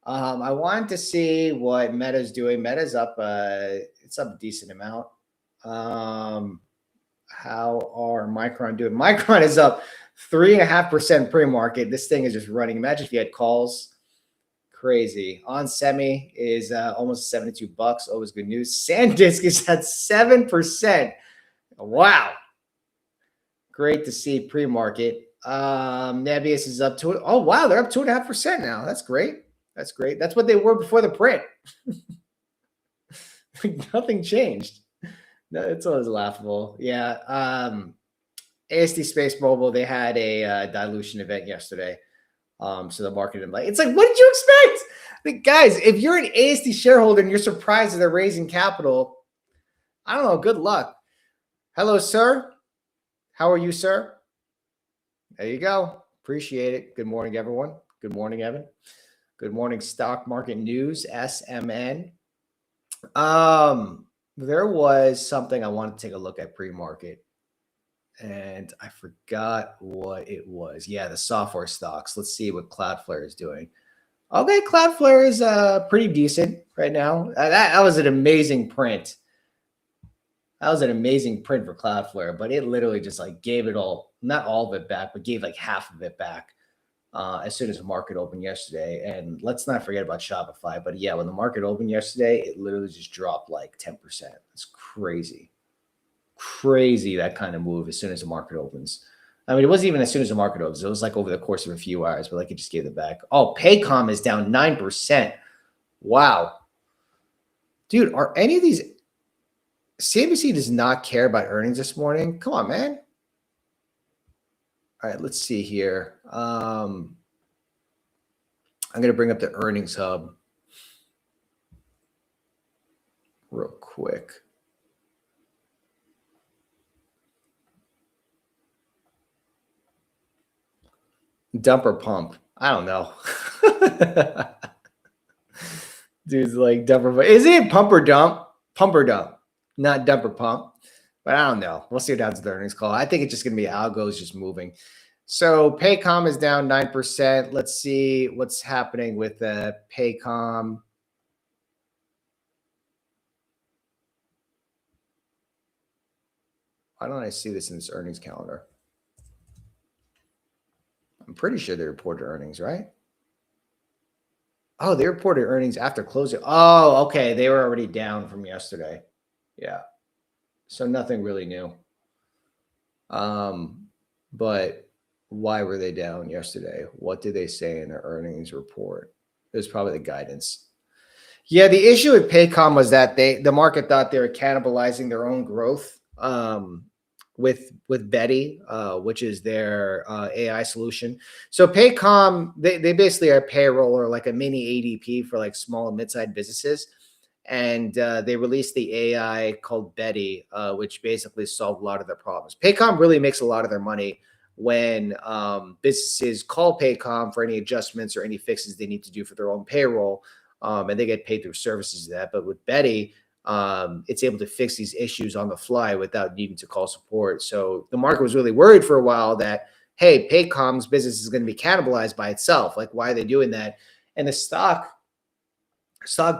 I wanted to see what Meta's doing. Meta's up it's up a decent amount. How are Micron doing? Micron is up 3.5% pre-market. This thing is just running. Imagine if you had calls. Crazy. On semi is almost $72. Always good news. SanDisk is at 7%. Wow. Great to see pre-market. Nebius is up to it. Oh, wow. They're up 2.5% now. That's great. That's great. That's what they were before the print. Nothing changed. No, it's always laughable. Yeah. ASD Space Mobile, they had a dilution event yesterday. So the market, it's like, what did you expect? Like, guys, if you're an ASD shareholder and you're surprised that they're raising capital, I don't know. Good luck. Hello, sir. How are you, sir? There you go. Appreciate it. Good morning, everyone. Good morning, Evan. Good morning, Stock Market News, SMN. There was something I wanted to take a look at pre-market, and I forgot what it was. Yeah, the software stocks. Let's see what Cloudflare is doing. Okay, Cloudflare is pretty decent right now. That was an amazing print. That was an amazing print for Cloudflare, but it literally just like gave it all, not all of it back, but gave like half of it back as soon as the market opened yesterday. And let's not forget about Shopify. But yeah, when the market opened yesterday, it literally just dropped like 10%. It's crazy. Crazy, that kind of move as soon as the market opens. I mean, it wasn't even as soon as the market opens. It was like over the course of a few hours, but like it just gave it back. Oh, Paycom is down 9%. Wow. Dude, are any of these... CNBC does not care about earnings this morning. Come on, man. All right, let's see here. I'm going to bring up the earnings hub real quick. Dump or pump? I don't know. Dude's like dump or pump. Is it pump or dump? Pump or dump? Not dump or pump. But I don't know. We'll see what happens with the earnings call. I think it's just going to be algos just moving. So Paycom is down 9%. Let's see what's happening with Paycom. Why don't I see this in this earnings calendar? I'm pretty sure they reported earnings, right? Oh, they reported earnings after closing. Oh, okay. They were already down from yesterday. Yeah. So nothing really new. But why were they down yesterday? What did they say in their earnings report? It was probably the guidance. Yeah, the issue with Paycom was that the market thought they were cannibalizing their own growth with Betty, which is their AI solution. So Paycom, they basically are payroll or like a mini ADP for like small and mid-sized businesses. And they released the AI called Betty, which basically solved a lot of their problems. Paycom really makes a lot of their money when businesses call Paycom for any adjustments or any fixes they need to do for their own payroll, and they get paid through services to that. But with Betty, it's able to fix these issues on the fly without needing to call support. So the market was really worried for a while that, hey, Paycom's business is going to be cannibalized by itself. Like, why are they doing that? And the stock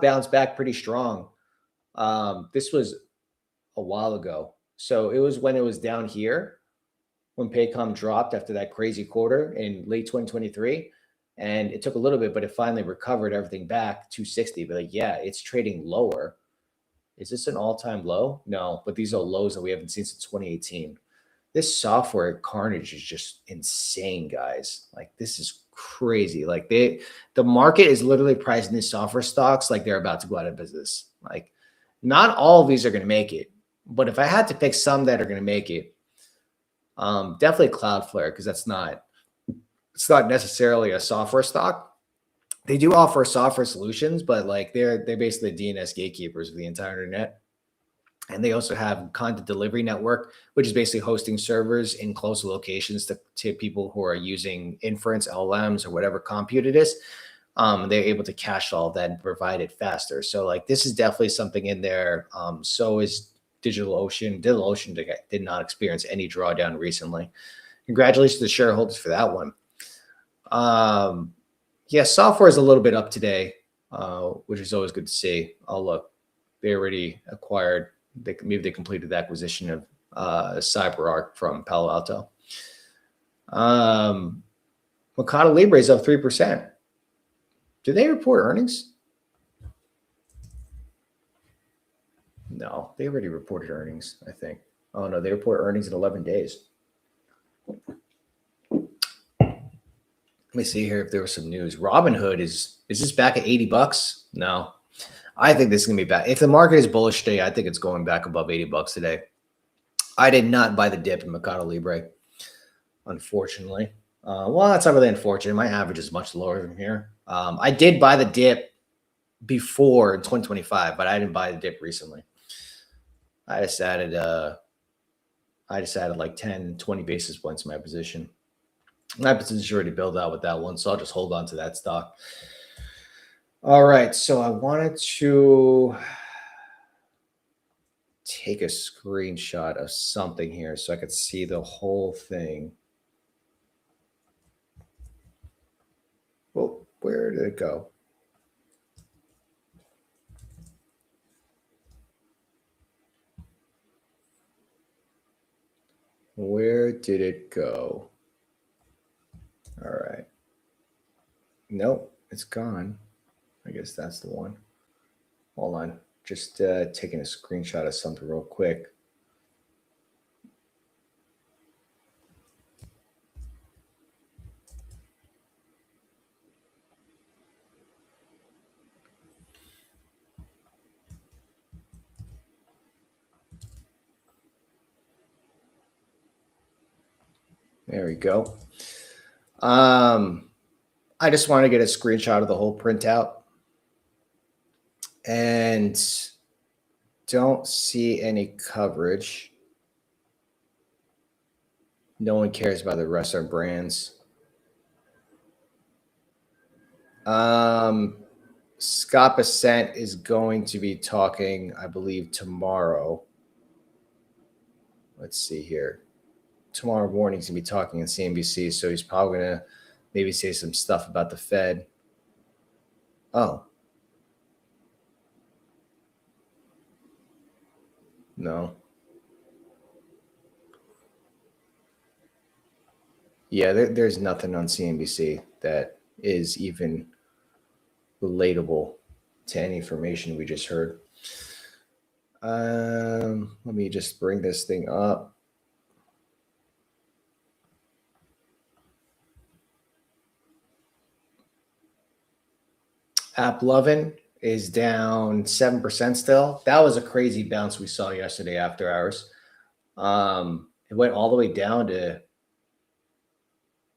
bounced back pretty strong. This was a while ago. So it was when it was down here, when Paycom dropped after that crazy quarter in late 2023. And it took a little bit, but it finally recovered everything back 260. But like, yeah, it's trading lower. Is this an all-time low? No, but these are lows that we haven't seen since 2018. This software carnage is just insane, guys. Like, this is crazy. Like, the market is literally pricing these software stocks like they're about to go out of business. Like, Not all of these are going to make it, but if I had to pick some that are going to make it, definitely Cloudflare, because it's not necessarily a software stock. They do offer software solutions, but like they're basically DNS gatekeepers of the entire internet. And they also have content delivery network, which is basically hosting servers in close locations to people who are using inference, LLMs, or whatever compute it is. They're able to cache all of that and provide it faster. So like this is definitely something in there. So is DigitalOcean. DigitalOcean did not experience any drawdown recently. Congratulations to the shareholders for that one. Yeah, software is a little bit up today, which is always good to see. Oh, look, they already acquired. Maybe they completed the acquisition of CyberArk from Palo Alto. Mercado Libre is up 3%. Did they report earnings? No, they already reported earnings, I think. Oh, no, they report earnings in 11 days. Let me see here if there was some news. Robinhood is this back at $80? No, I think this is gonna be back. If the market is bullish today, I think it's going back above $80 today. I did not buy the dip in Mercado Libre, unfortunately. Well, that's not really unfortunate. My average is much lower than here. I did buy the dip before in 2025, but I didn't buy the dip recently. I just added like 10, 20 basis points in my position. My position is already built out with that one, so I'll just hold on to that stock. All right, so I wanted to take a screenshot of something here so I could see the whole thing. Well, where did it go? Where did it go? All right. Nope, it's gone. I guess that's the one. Hold on. Just taking a screenshot of something real quick. There we go. I just want to get a screenshot of the whole printout and don't see any coverage. No one cares about the rest of our brands. Scott Bessent is going to be talking, I believe, tomorrow. Let's see here. Tomorrow morning he's going to be talking on CNBC, so he's probably going to maybe say some stuff about the Fed. Oh. No. Yeah, there's nothing on CNBC that is even relatable to any information we just heard. Let me just bring this thing up. AppLovin is down 7% still. That was a crazy bounce we saw yesterday after hours. It went all the way down to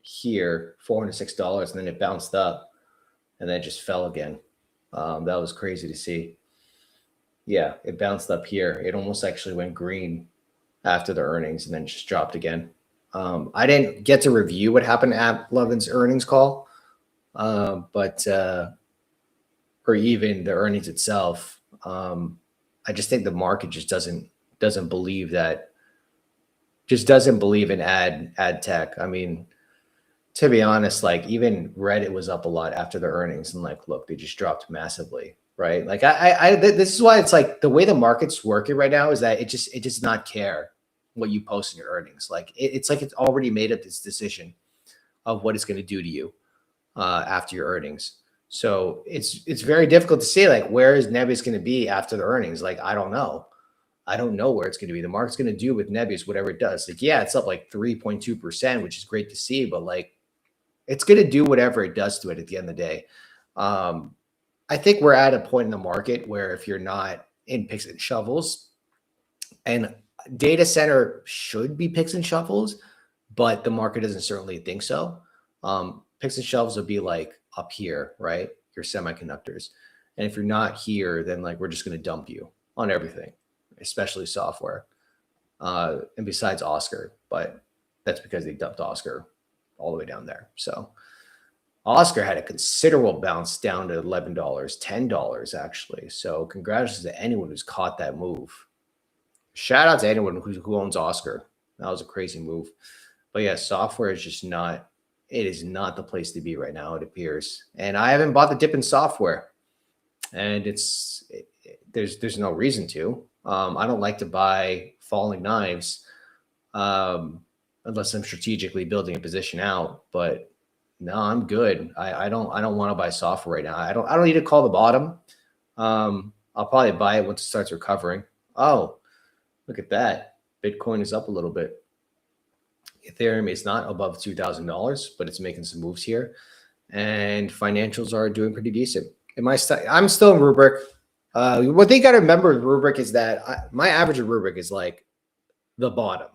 here, $406, and then it bounced up and then it just fell again. That was crazy to see. Yeah, it bounced up here. It almost actually went green after the earnings and then just dropped again. I didn't get to review what happened at AppLovin's earnings call, but or even the earnings itself. I just think the market just doesn't believe that, just doesn't believe in ad tech. I mean, to be honest, like even Reddit was up a lot after the earnings, and like, look, they just dropped massively, right? Like this is why it's like the way the market's working right now is that it does not care what you post in your earnings. Like it's like it's already made up this decision of what it's going to do to you after your earnings. So it's very difficult to say like where is Nebius going to be after the earnings. Like I don't know where it's going to be. The market's going to do with Nebius whatever it does. Like yeah, it's up like 3.2%, which is great to see, but like it's going to do whatever it does to it at the end of the day. I think we're at a point in the market where if you're not in picks and shovels. And data center should be picks and shovels, but the market doesn't certainly think so. Picks and shovels would be like up here, right? Your semiconductors. And if you're not here, then like we're just going to dump you on everything, especially software. And besides Oscar, but that's because they dumped Oscar all the way down there. So Oscar had a considerable bounce down to $11, $10 actually. So congratulations to anyone who's caught that move. Shout out to anyone who owns Oscar. That was a crazy move. But yeah, software is just not, it is not the place to be right now, it appears. And I haven't bought the dip in software. And there's no reason to. I don't like to buy falling knives unless I'm strategically building a position out. But no, I'm good. I don't want to buy software right now. I don't need to call the bottom. I'll probably buy it once it starts recovering. Oh, look at that. Bitcoin is up a little bit. Ethereum is not above $2,000, but it's making some moves here. And financials are doing pretty decent. I'm still in Rubrik. What they got to remember with Rubrik is that my average of Rubrik is like the bottom.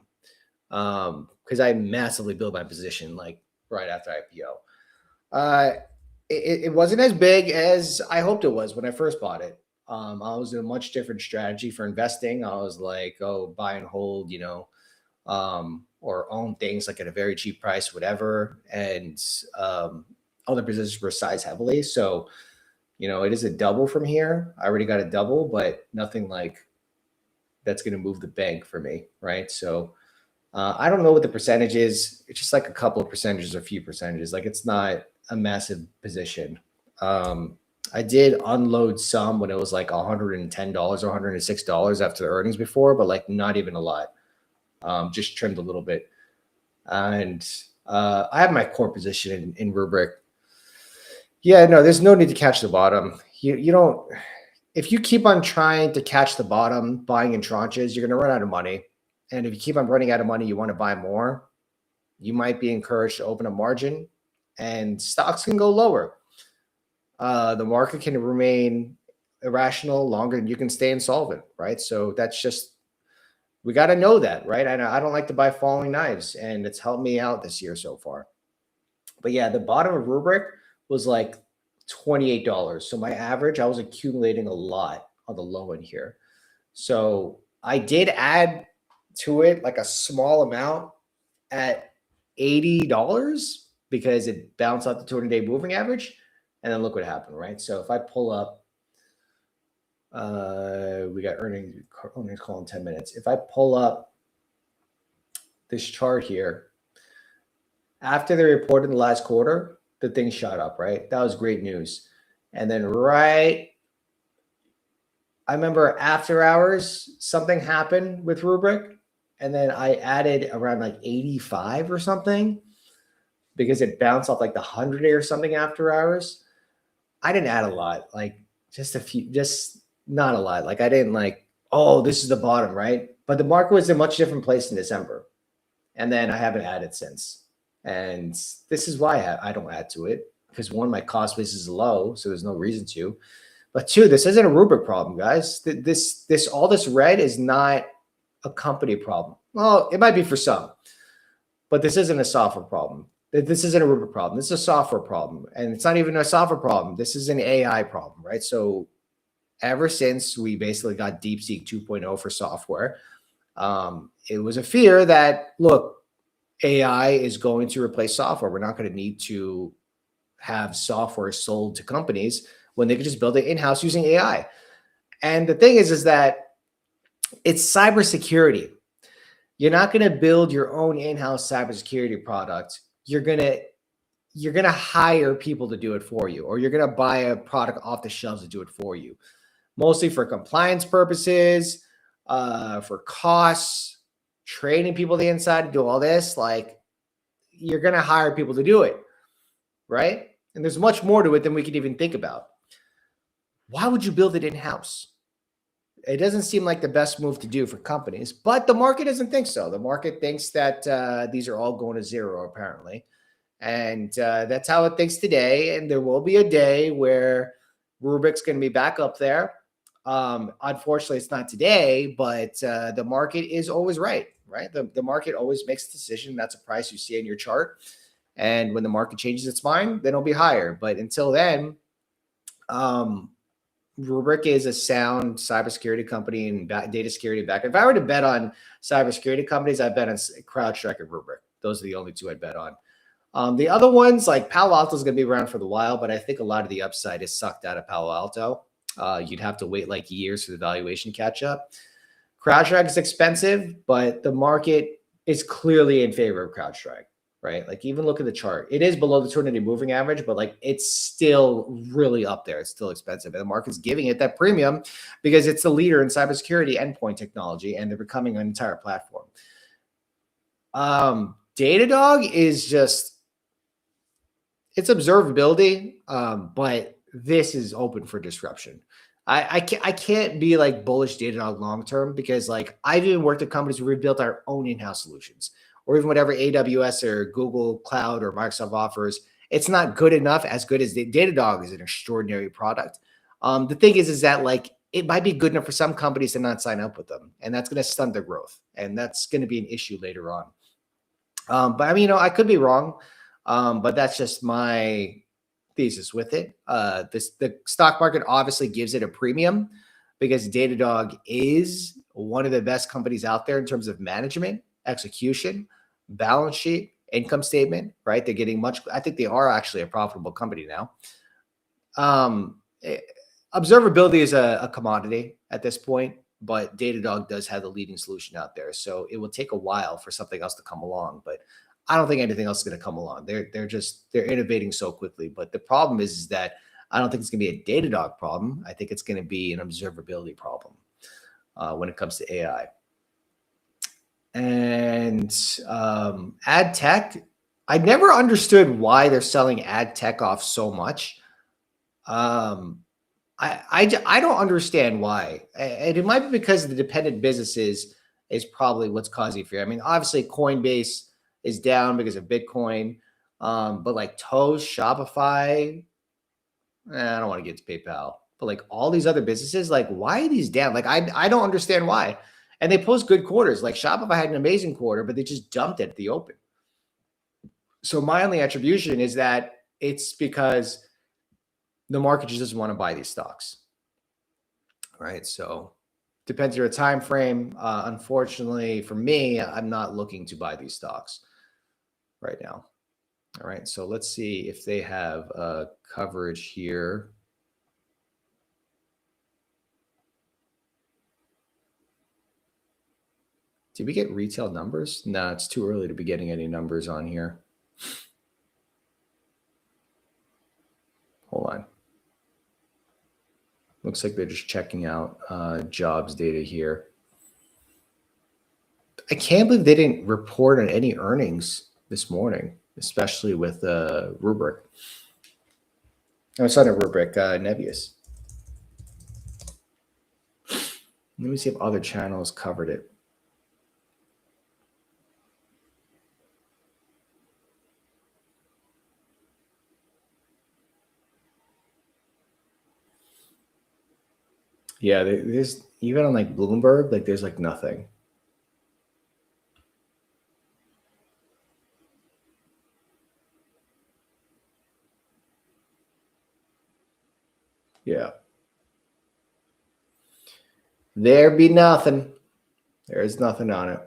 Because I massively build my position like right after IPO. It wasn't as big as I hoped it was when I first bought it. I was in a much different strategy for investing. I was like, oh, buy and hold, or own things like at a very cheap price, whatever. And other positions were sized heavily. So, it is a double from here. I already got a double, but nothing like that's going to move the bank for me, right? So I don't know what the percentage is. It's just like a couple of percentages or a few percentages. Like it's not a massive position. I did unload some when it was like $110 or $106 after the earnings before, but like not even a lot. Just trimmed a little bit. And I have my core position in Rubrik. Yeah, no, there's no need to catch the bottom. You don't, if you keep on trying to catch the bottom, buying in tranches, you're going to run out of money. And if you keep on running out of money, you want to buy more, you might be encouraged to open a margin and stocks can go lower. The market can remain irrational longer than you can stay insolvent, right? So that's just, we got to know that, right? I don't like to buy falling knives, and it's helped me out this year so far. But yeah, the bottom of Rubrik was like $28. So my average, I was accumulating a lot on the low end here. So I did add to it like a small amount at $80 because it bounced out the 200-day moving average. And then look what happened, right? So if I pull up, we got earnings call in 10 minutes. If I pull up this chart here, after they reported the last quarter, the thing shot up, right? That was great news. And then I remember after hours, something happened with Rubrik. And then I added around like 85 or something because it bounced off like the 100 or something after hours. I didn't add a lot, like just a few, just not a lot. Like I didn't like, oh, this is the bottom, right? But the market was in a much different place in December. And then I haven't added since. And this is why I don't add to it, because one, my cost base is low, so there's no reason to. But two, this isn't a Rubrik problem, guys. All this red is not a company problem. Well, it might be for some, but this isn't a software problem. This isn't a Rubrik problem. This is a software problem, and it's not even a software problem. This is an AI problem, right? So ever since we basically got DeepSeek 2.0 for software, it was a fear that, look, AI is going to replace software. We're not going to need to have software sold to companies when they can just build it in-house using AI. And the thing is that it's cybersecurity. You're not going to build your own in-house cybersecurity product. You're going to hire people to do it for you, or you're going to buy a product off the shelves to do it for you, mostly for compliance purposes, for costs, training people the inside to do all this. Like, you're going to hire people to do it, right? And there's much more to it than we could even think about. Why would you build it in-house? It doesn't seem like the best move to do for companies, but the market doesn't think so. The market thinks that these are all going to zero, apparently. And that's how it thinks today. And there will be a day where Rubrik's going to be back up there. Unfortunately, it's not today, but the market is always right? The market always makes a decision. That's a price you see in your chart. And when the market changes its mind, then it'll be higher. But until then, Rubrik is a sound cybersecurity company and data security background. If I were to bet on cybersecurity companies, I'd bet on CrowdStrike and Rubrik. Those are the only two I'd bet on. The other ones, like Palo Alto, is going to be around for the while, but I think a lot of the upside is sucked out of Palo Alto. You'd have to wait like years for the valuation catch up. CrowdStrike is expensive, but the market is clearly in favor of CrowdStrike, right? Like even look at the chart. It is below the 200-day moving average, but like it's still really up there. It's still expensive. And the market's giving it that premium because it's the leader in cybersecurity endpoint technology, and they're becoming an entire platform. Datadog is just, it's observability, but this is open for disruption. I can't be like bullish Datadog long term because like I've even worked at companies where we built our own in-house solutions, or even whatever AWS or Google Cloud or Microsoft offers. It's not good enough as good as Datadog is an extraordinary product. The thing is that like it might be good enough for some companies to not sign up with them, and that's going to stunt their growth, and that's going to be an issue later on. But I mean, I could be wrong, but that's just my thesis with it. The stock market obviously gives it a premium because Datadog is one of the best companies out there in terms of management, execution, balance sheet, income statement, right? They're getting I think they are actually a profitable company now. Observability is a commodity at this point, but Datadog does have the leading solution out there. So it will take a while for something else to come along, but I don't think anything else is going to come along. They're innovating so quickly. But the problem is that I don't think it's going to be a Datadog problem. I think it's going to be an observability problem when it comes to AI. And ad tech, I never understood why they're selling ad tech off so much. I don't understand why. And it might be because the dependent businesses is probably what's causing fear. I mean, obviously Coinbase is down because of Bitcoin. But like Toast, Shopify, I don't want to get to PayPal, but like all these other businesses, like why are these down? Like I don't understand why. And they post good quarters. Like Shopify had an amazing quarter, but they just dumped it at the open. So my only attribution is that it's because the market just doesn't want to buy these stocks. All right. So depends on your time frame. Unfortunately for me, I'm not looking to buy these stocks right now. All right. So let's see if they have coverage here. Did we get retail numbers? No, it's too early to be getting any numbers on here. Hold on. Looks like they're just checking out jobs data here. I can't believe they didn't report on any earnings this morning, especially with Rubrik. Oh, it's not a Rubrik, Nebius. Let me see if other channels covered it. Yeah, there's even on like Bloomberg, like there's like nothing. Yeah. There be nothing. There is nothing on it.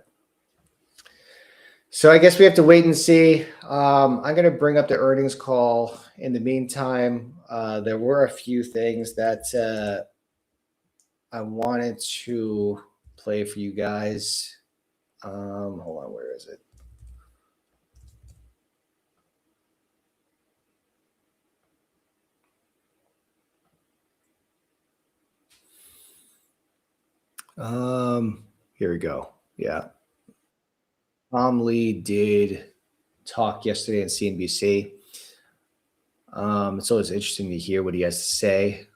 So I guess we have to wait and see. I'm going to bring up the earnings call. In the meantime, there were a few things that I wanted to play for you guys. Hold on, where is it? Here we go. Yeah. Tom Lee did talk yesterday on CNBC. It's always interesting to hear what he has to say.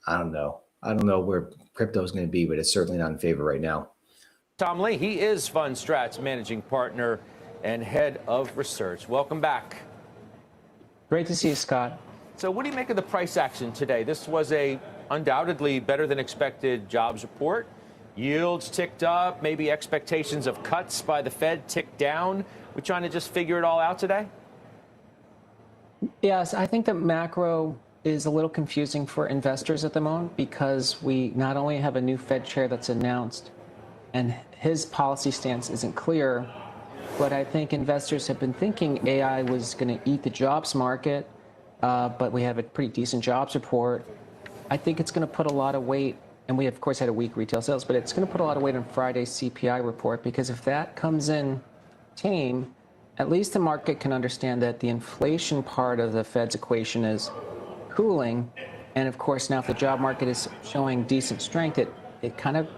I don't know. I don't know where crypto is going to be, but it's certainly not in favor right now. Tom Lee, he is FundStrat's managing partner and head of research. Welcome back. Great to see you, Scott. So what do you make of the price action today? This was a undoubtedly better than expected jobs report. Yields ticked up, maybe expectations of cuts by the Fed ticked down. We're trying to just figure it all out today? Yes, I think the macro is a little confusing for investors at the moment because we not only have a new Fed chair that's announced and his policy stance isn't clear, but I think investors have been thinking AI was going to eat the jobs market, but we have a pretty decent jobs report. I think it's going to put a lot of weight, and we of course had a weak retail sales, but it's going to put a lot of weight on Friday's CPI report, because if that comes in tame, at least the market can understand that the inflation part of the Fed's equation is cooling. And of course, now if the job market is showing decent strength, it kind of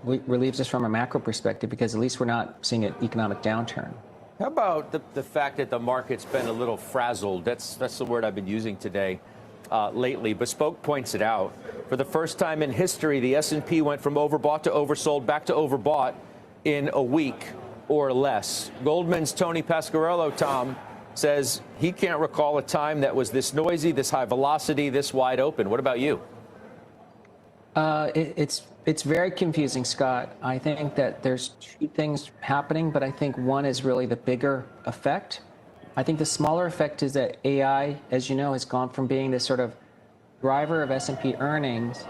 relieves us from a macro perspective, because at least we're not seeing an economic downturn. How about the fact that the market's been a little frazzled? That's the word I've been using today lately. Bespoke points it out. For the first time in history, the S&P went from overbought to oversold back to overbought in a week or less. Goldman's Tony Pasquarello, Tom, says he can't recall a time that was this noisy, this high velocity, this wide open. What about you? It's very confusing, Scott. I think that there's two things happening, but I think one is really the bigger effect. I think the smaller effect is that AI, as you know, has gone from being this sort of driver of S&P earnings.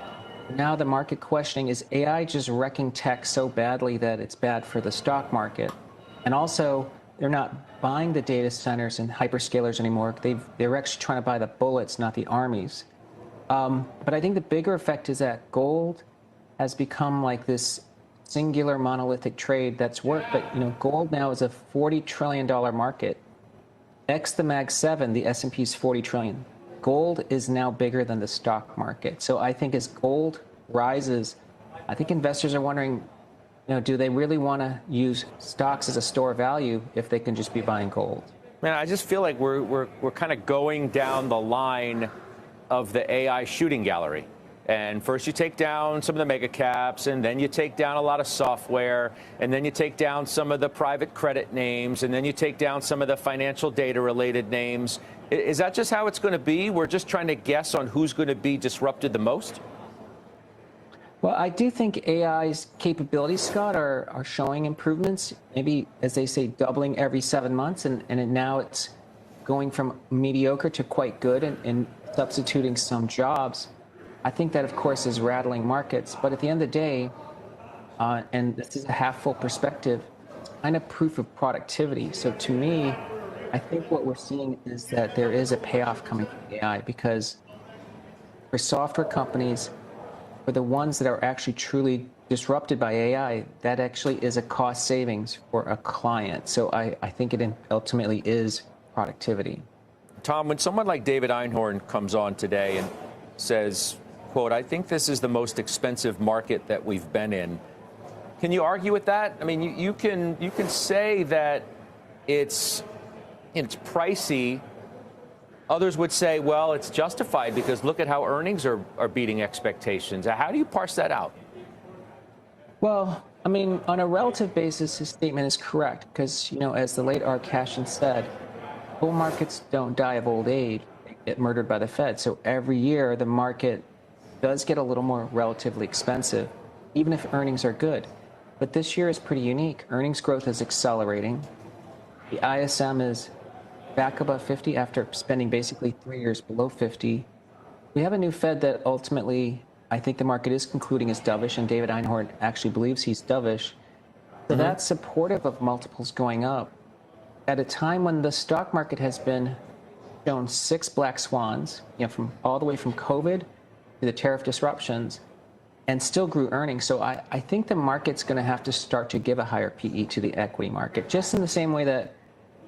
Now the market questioning, is AI just wrecking tech so badly that it's bad for the stock market? And also, they're not buying the data centers and hyperscalers anymore. They're actually trying to buy the bullets, not the armies. But I think the bigger effect is that gold has become like this singular monolithic trade that's worked. But gold now is a $40 trillion market. X the Mag 7, the S&P's $40 trillion. Gold is now bigger than the stock market. So I think as gold rises, I think investors are wondering, do they really want to use stocks as a store of value if they can just be buying gold? Man, I just feel like we're kind of going down the line of the AI shooting gallery. And first you take down some of the mega caps, and then you take down a lot of software, and then you take down some of the private credit names, and then you take down some of the financial data related names. Is that just how it's going to be? We're just trying to guess on who's going to be disrupted the most? Well, I do think AI's capabilities, Scott, are showing improvements, maybe, as they say, doubling every 7 months. And now it's going from mediocre to quite good and substituting some jobs. I think that, of course, is rattling markets. But at the end of the day, and this is a half-full perspective, it's kind of proof of productivity. So to me, I think what we're seeing is that there is a payoff coming from AI, because for software companies, for the ones that are actually truly disrupted by AI, that actually is a cost savings for a client. So I think it ultimately is productivity. Tom, when someone like David Einhorn comes on today and says, quote, "I think this is the most expensive market that we've been in," can you argue with that? I mean, you can say that it's pricey. Others would say, well, it's justified because look at how earnings are beating expectations. How do you parse that out? Well, I mean, on a relative basis, his statement is correct, because, as the late Art Cashin said, bull markets don't die of old age, they get murdered by the Fed. So every year, the market does get a little more relatively expensive, even if earnings are good. But this year is pretty unique. Earnings growth is accelerating. The ISM is back above 50 after spending basically 3 years below 50. We have a new Fed that ultimately, I think the market is concluding is dovish, and David Einhorn actually believes he's dovish. So that's supportive of multiples going up at a time when the stock market has been shown 6 black swans, from all the way from COVID to the tariff disruptions, and still grew earnings. So I think the market's going to have to start to give a higher PE to the equity market, just in the same way that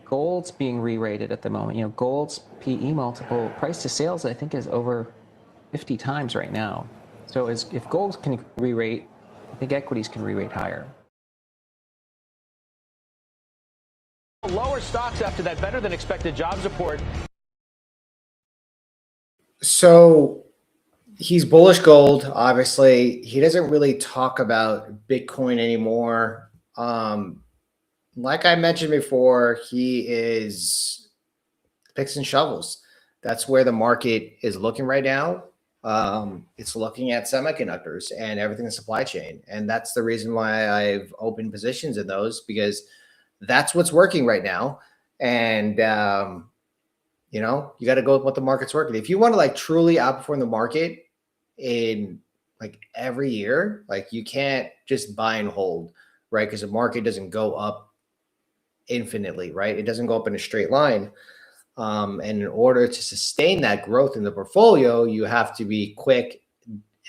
gold's being re-rated at the moment. Gold's PE multiple, price to sales, I think is over 50 times right now. So if gold can re-rate, I think equities can re-rate higher. Lower stocks after that better than expected jobs report. So he's bullish gold, obviously. He doesn't really talk about Bitcoin anymore. Like I mentioned before, he is picks and shovels. That's where the market is looking right now. It's looking at semiconductors and everything in supply chain. And that's the reason why I've opened positions in those, because that's what's working right now. And, you know, you got to go with what the market's working. If you want to like truly outperform the market in like every year, like you can't just buy and hold, right? Because the market doesn't go up infinitely, right? It doesn't go up in a straight line. And in order to sustain that growth in the portfolio, you have to be quick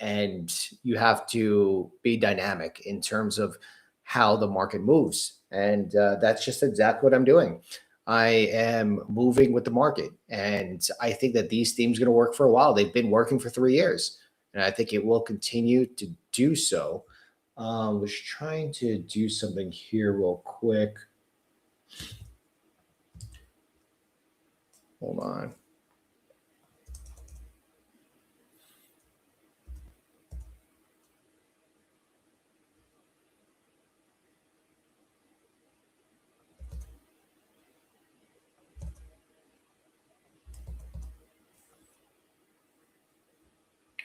and you have to be dynamic in terms of how the market moves. And that's just exactly what I'm doing. I am moving with the market. And I think that these themes are going to work for a while. They've been working for 3 years. And I think it will continue to do so. Was trying to do something here real quick. Hold on.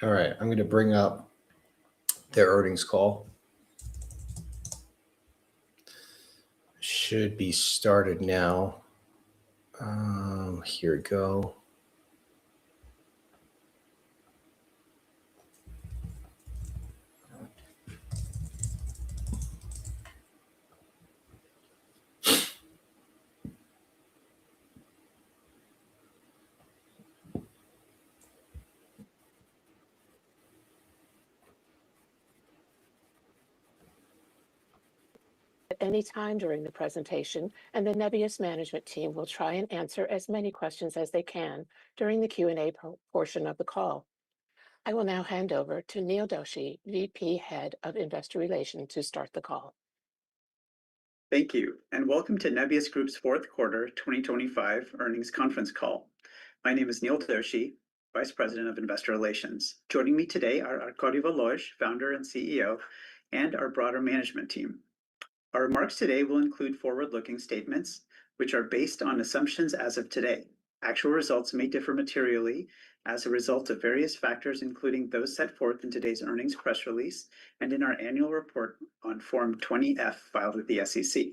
All right, I'm going to bring up their earnings call. Should be started now. Here we go. At any time during the presentation, and the Nebius management team will try and answer as many questions as they can during the Q&A portion of the call. I will now hand over to Neil Doshi, VP Head of Investor Relations, to start the call. Thank you, and welcome to Nebius Group's fourth quarter 2025 earnings conference call. My name is Neil Doshi, Vice President of Investor Relations. Joining me today are Arkady Volozh, Founder and CEO, and our broader management team. Our remarks today will include forward-looking statements, which are based on assumptions as of today. Actual results may differ materially as a result of various factors, including those set forth in today's earnings press release and in our annual report on Form 20-F filed with the SEC.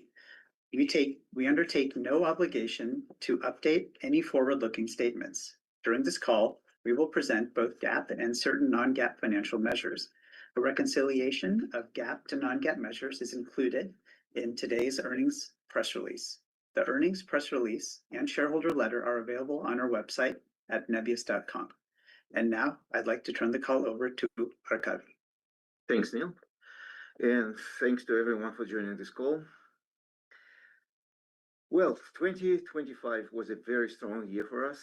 We undertake no obligation to update any forward-looking statements. During this call, we will present both GAAP and certain non-GAAP financial measures. A reconciliation of GAAP to non-GAAP measures is included in today's earnings press release. The earnings press release and shareholder letter are available on our website at nebius.com. And now I'd like to turn the call over to Arkady. Thanks, Neil. And thanks to everyone for joining this call. Well, 2025 was a very strong year for us.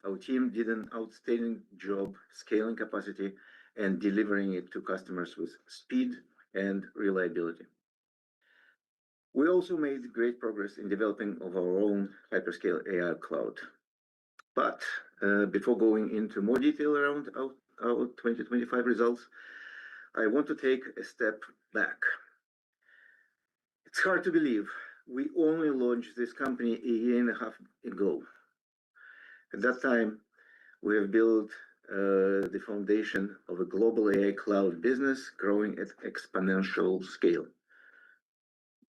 Our team did an outstanding job scaling capacity and delivering it to customers with speed and reliability. We also made great progress in developing of our own hyperscale AI cloud. But before going into more detail around our 2025 results, I want to take a step back. It's hard to believe we only launched this company a year and a half ago. At that time, we have built the foundation of a global AI cloud business growing at exponential scale.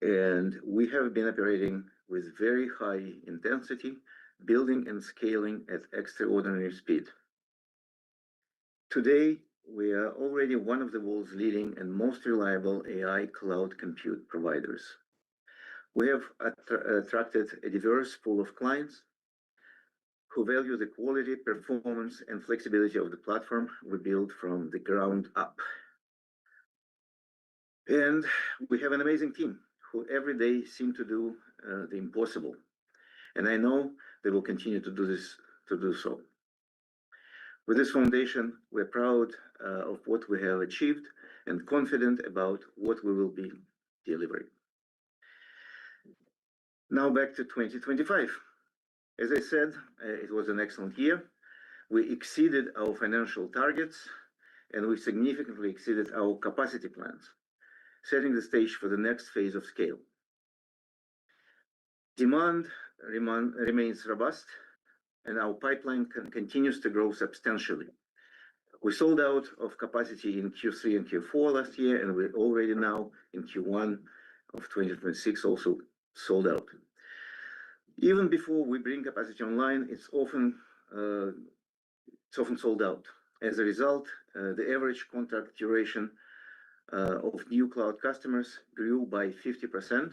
And we have been operating with very high intensity, building and scaling at extraordinary speed. Today, we are already one of the world's leading and most reliable AI cloud compute providers. We have attracted a diverse pool of clients who value the quality, performance, and flexibility of the platform we built from the ground up. And we have an amazing team who every day seem to do the impossible. And I know they will continue to do so. With this foundation, we're proud of what we have achieved and confident about what we will be delivering. Now back to 2025. As I said, it was an excellent year. We exceeded our financial targets and we significantly exceeded our capacity plans, setting the stage for the next phase of scale. Demand remains robust and our pipeline continues to grow substantially. We sold out of capacity in Q3 and Q4 last year, and we're already now in Q1 of 2026 also sold out. Even before we bring capacity online, it's often sold out. As a result, the average contract duration of new cloud customers grew by 50%,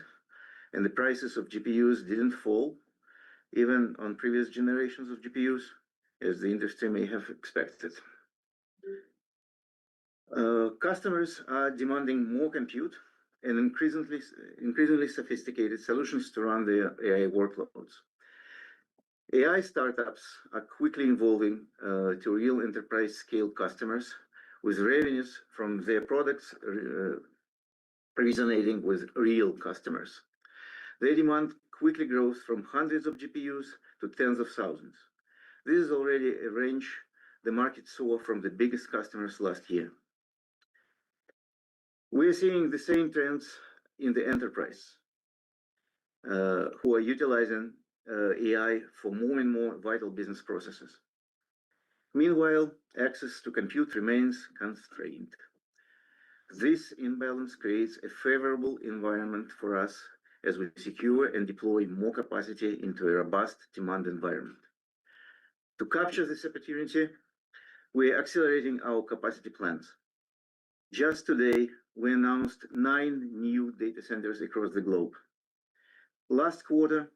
and the prices of GPUs didn't fall, even on previous generations of GPUs, as the industry may have expected. Customers are demanding more compute and increasingly sophisticated solutions to run their AI workloads. AI startups are quickly evolving to real enterprise scale customers with revenues from their products resonating with real customers. They demand quickly grows from hundreds of GPUs to tens of thousands. This is already a range the market saw from the biggest customers last year. We're seeing the same trends in the enterprise, who are utilizing AI for more and more vital business processes. Meanwhile, access to compute remains constrained. This imbalance creates a favorable environment for us as we secure and deploy more capacity into a robust demand environment. To capture this opportunity, we are accelerating our capacity plans. Just today, we announced 9 new data centers across the globe. Last quarter,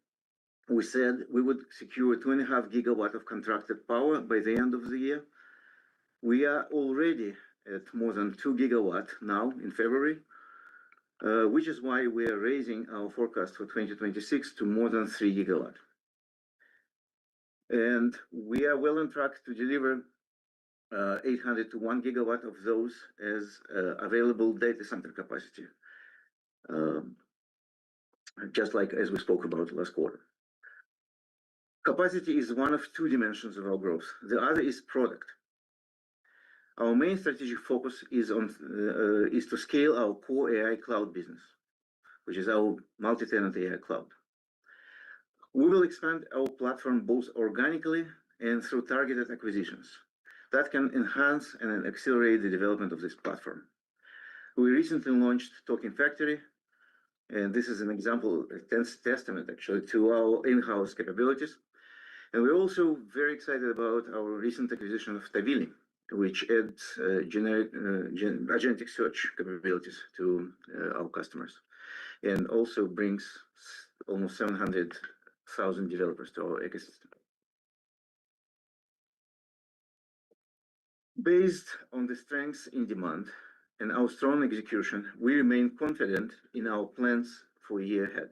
we said we would secure 2.5 gigawatts of contracted power by the end of the year. We are already at more than 2 gigawatts now in February, which is why we are raising our forecast for 2026 to more than 3 gigawatts. And we are well on track to deliver 800 to 1 gigawatt of those as available data center capacity, just like as we spoke about last quarter. Capacity is one of 2 dimensions of our growth. The other is product. Our main strategic focus is to scale our core AI cloud business, which is our multi-tenant AI cloud. We will expand our platform both organically and through targeted acquisitions that can enhance and accelerate the development of this platform. We recently launched Token Factory, and this is an example, a testament actually to our in-house capabilities. And we're also very excited about our recent acquisition of Tavily, which adds agentic search capabilities to our customers, and also brings almost 700,000 developers to our ecosystem. Based on the strengths in demand and our strong execution, we remain confident in our plans for a year ahead.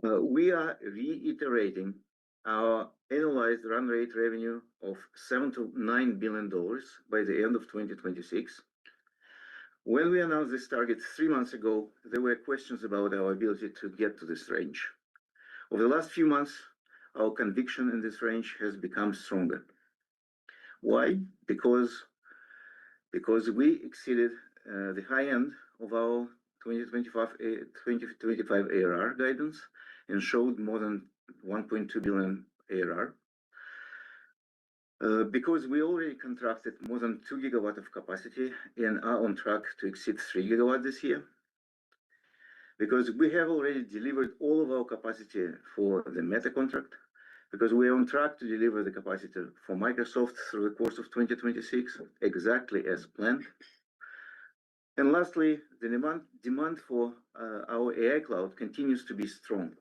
We are reiterating our annualized run rate revenue of $7 to $9 billion by the end of 2026. When we announced this target 3 months ago, there were questions about our ability to get to this range. Over the last few months, our conviction in this range has become stronger. Why? Because we exceeded the high end of our 2025 ARR guidance and showed more than 1.2 billion ARR. Because we already contracted more than 2 gigawatts of capacity and are on track to exceed 3 gigawatts this year. Because we have already delivered all of our capacity for the Meta contract. Because we are on track to deliver the capacity for Microsoft through the course of 2026, exactly as planned. And lastly, the demand for our AI cloud continues to be strong.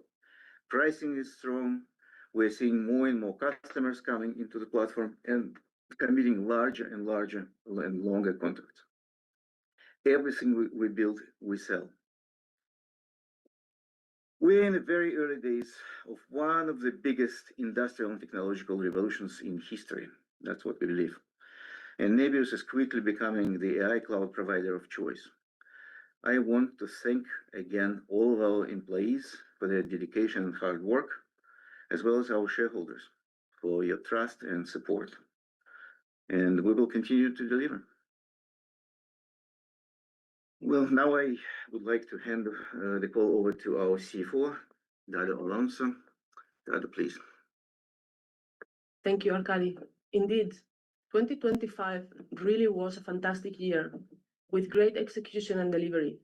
Pricing is strong. We're seeing more and more customers coming into the platform and committing larger and larger and longer contracts. Everything we build, we sell. We're in the very early days of one of the biggest industrial and technological revolutions in history. That's what we believe. And Nebius is quickly becoming the AI cloud provider of choice. I want to thank again all of our employees for their dedication and hard work, as well as our shareholders for your trust and support. And we will continue to deliver. Well, now I would like to hand the call over to our CFO, Dado Alonso. Dado, please. Thank you, Arkady. Indeed, 2025 really was a fantastic year with great execution and delivery.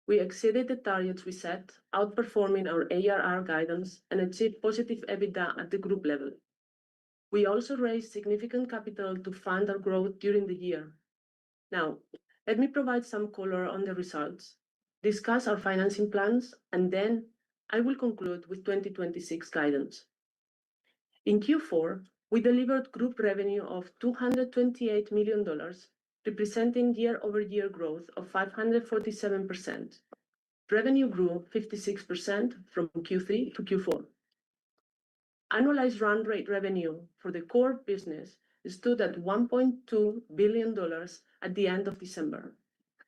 We exceeded the targets we set, outperforming our ARR guidance and achieved positive EBITDA at the group level. We also raised significant capital to fund our growth during the year. Now, let me provide some color on the results, discuss our financing plans, and then I will conclude with 2026 guidance. In Q4, we delivered group revenue of $228 million, representing year-over-year growth of 547%. Revenue grew 56% from Q3 to Q4. Annualized run rate revenue for the core business stood at $1.2 billion at the end of December,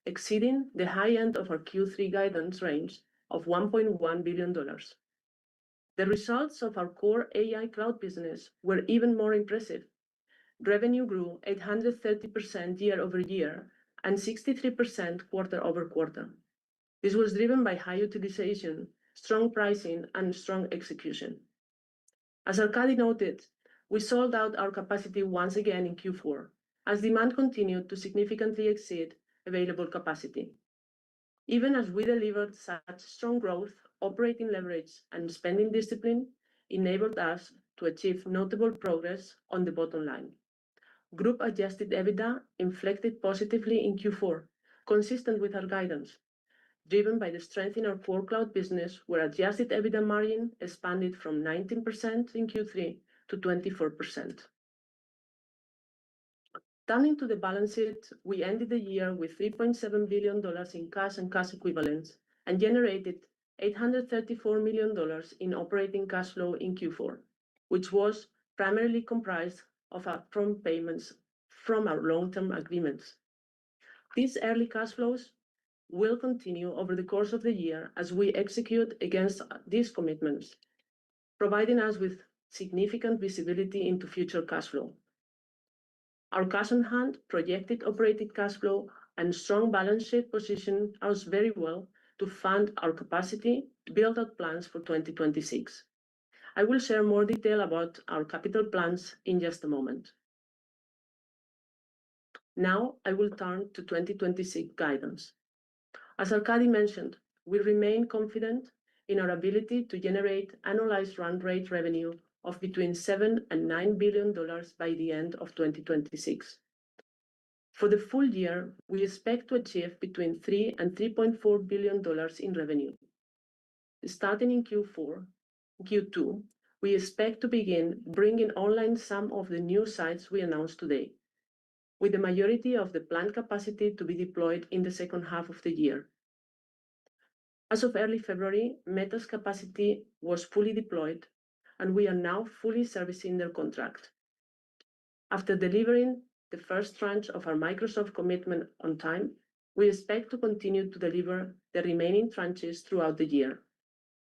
exceeding the high end of our Q3 guidance range of $1.1 billion. The results of our core AI cloud business were even more impressive. Revenue grew 830% year-over-year and 63% quarter-over-quarter. This was driven by high utilization, strong pricing, and strong execution. As Arkady noted, we sold out our capacity once again in Q4, as demand continued to significantly exceed available capacity. Even as we delivered such strong growth, operating leverage and spending discipline enabled us to achieve notable progress on the bottom line. Group adjusted EBITDA inflected positively in Q4, consistent with our guidance, driven by the strength in our core cloud business, where adjusted EBITDA margin expanded from 19% in Q3 to 24%. Turning to the balance sheet, we ended the year with $3.7 billion in cash and cash equivalents and generated $834 million in operating cash flow in Q4, which was primarily comprised of upfront payments from our long-term agreements. These early cash flows will continue over the course of the year as we execute against these commitments, providing us with significant visibility into future cash flow. Our cash on hand, projected operating cash flow, and strong balance sheet position us very well to fund our capacity build-out plans for 2026. I will share more detail about our capital plans in just a moment. Now, I will turn to 2026 guidance. As Arkady mentioned, we remain confident in our ability to generate annualized run rate revenue of between $7 and $9 billion by the end of 2026. For the full year, we expect to achieve between $3 and $3.4 billion in revenue. Starting in Q2, we expect to begin bringing online some of the new sites we announced today, with the majority of the planned capacity to be deployed in the second half of the year. As of early February, Meta's capacity was fully deployed, and we are now fully servicing their contract. After delivering the first tranche of our Microsoft commitment on time, we expect to continue to deliver the remaining tranches throughout the year,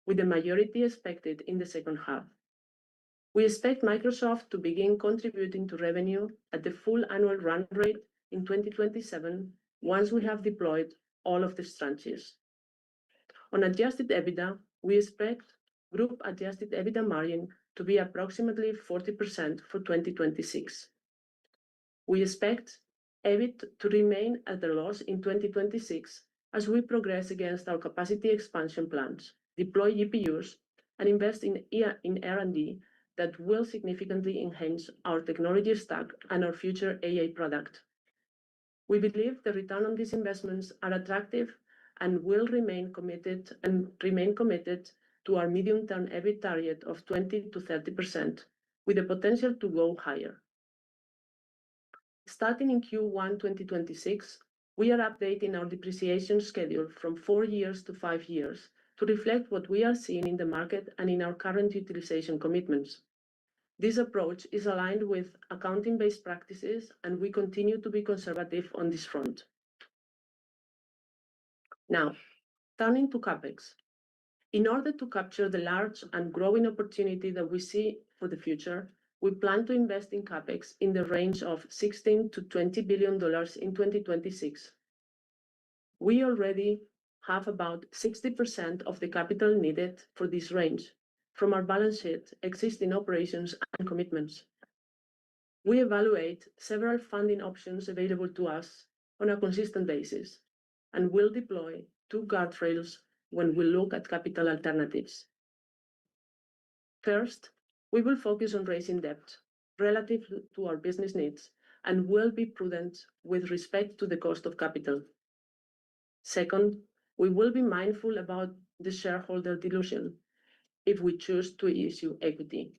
with the majority expected in the second half. We expect Microsoft to begin contributing to revenue at the full annual run rate in 2027 once we have deployed all of the tranches. On adjusted EBITDA, we expect group adjusted EBITDA margin to be approximately 40% for 2026. We expect EBIT to remain at a loss in 2026 as we progress against our capacity expansion plans, deploy GPUs, and invest in R&D that will significantly enhance our technology stack and our future AI product. We believe the return on these investments are attractive and will remain committed to our medium-term EBIT target of 20% to 30%, with the potential to go higher. Starting in Q1 2026, we are updating our depreciation schedule from 4 years to 5 years to reflect what we are seeing in the market and in our current utilization commitments. This approach is aligned with accounting-based practices, and we continue to be conservative on this front. Now, turning to CapEx. In order to capture the large and growing opportunity that we see for the future, we plan to invest in CapEx in the range of $16 to $20 billion in 2026. We already have about 60% of the capital needed for this range from our balance sheet, existing operations, and commitments. We evaluate several funding options available to us on a consistent basis and will deploy 2 guardrails when we look at capital alternatives. First, we will focus on raising debt relative to our business needs and will be prudent with respect to the cost of capital. Second, we will be mindful about the shareholder dilution if we choose to issue equity.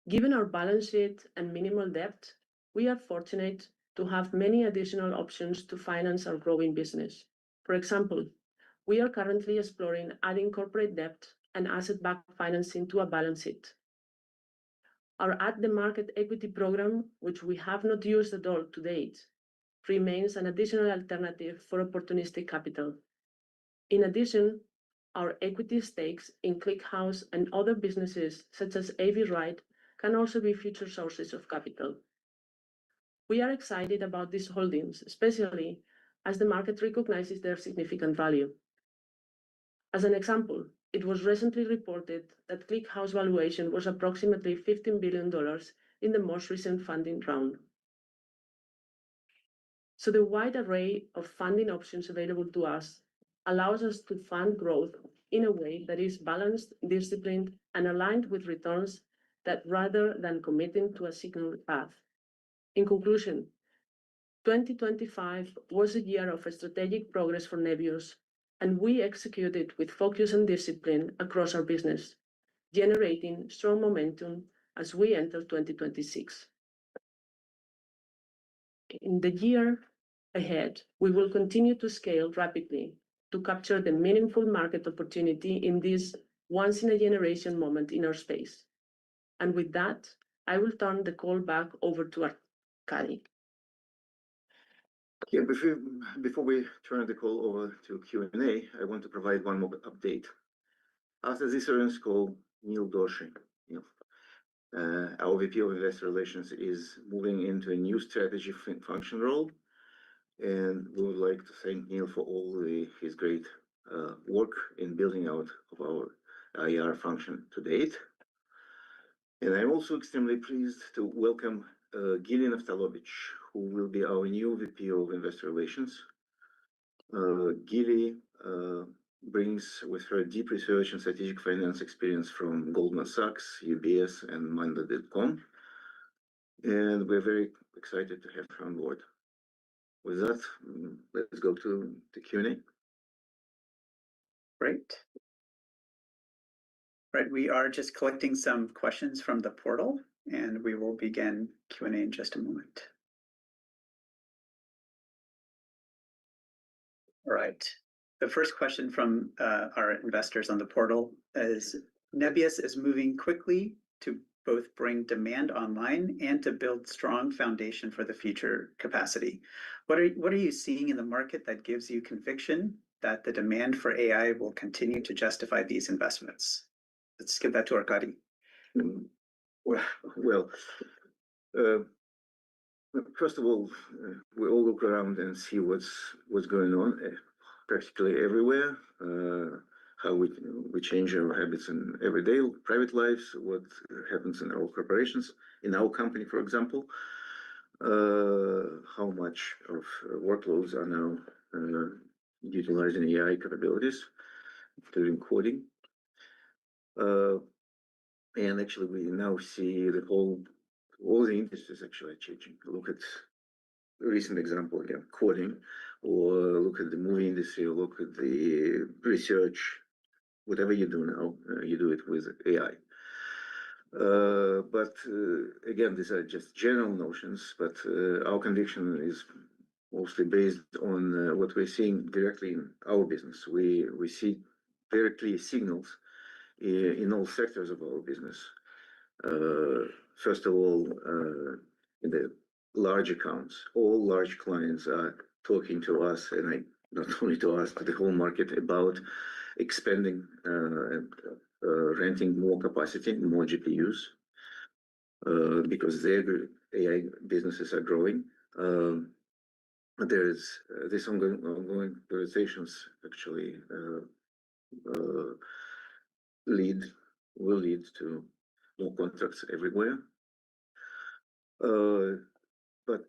Given our balance sheet and minimal debt, we are fortunate to have many additional options to finance our growing business. For example, we are currently exploring adding corporate debt and asset-backed financing to a balance sheet. Our at-the-market equity program, which we have not used at all to date, remains an additional alternative for opportunistic capital. In addition, our equity stakes in ClickHouse and other businesses such as Aviride can also be future sources of capital. We are excited about these holdings, especially as the market recognizes their significant value. As an example, it was recently reported that ClickHouse valuation was approximately $15 billion in the most recent funding round. So the wide array of funding options available to us allows us to fund growth in a way that is balanced, disciplined, and aligned with returns that rather than committing to a single path. In conclusion, 2025 was a year of strategic progress for Nebius, and we executed with focus and discipline across our business, generating strong momentum as we enter 2026. In the year ahead, we will continue to scale rapidly to capture the meaningful market opportunity in this once-in-a-generation moment in our space. And with that, I will turn the call back over to Arkady. Yeah, before we turn the call over to Q&A, I want to provide one more update. After this earnings call, Neil Doshi, our VP of Investor Relations, is moving into a new strategy function role, and we would like to thank Neil for all his great work in building out of our IR function to date. And I'm also extremely pleased to welcome Gili Naftalovich, who will be our new VP of Investor Relations. Gili brings with her deep research and strategic finance experience from Goldman Sachs, UBS, and Manda.com. And we're very excited to have her on board. With that, let's go to the Q&A. Great. Right, we are just collecting some questions from the portal, and we will begin Q&A in just a moment. All right. The first question from our investors on the portal is, Nebius is moving quickly to both bring demand online and to build strong foundation for the future capacity. What are you seeing in the market that gives you conviction that the demand for AI will continue to justify these investments? Let's give that to Arkady. Well, first of all, we all look around and see what's going on practically everywhere. How we change our habits in everyday private lives, what happens in our corporations, in our company, for example, how much of workloads are now utilizing AI capabilities, including coding. And actually, we now see all the industries actually changing. Look at a recent example again, coding, or look at the movie industry, or look at the research. Whatever you do now, you do it with AI. But again, these are just general notions, but our conviction is mostly based on what we're seeing directly in our business. We see very clear signals in all sectors of our business. First of all, in the large accounts, all large clients are talking to us, and not only to us, but the whole market, about expanding and renting more capacity, more GPUs, because their AI businesses are growing. There is this ongoing conversations actually will lead to more contracts everywhere. But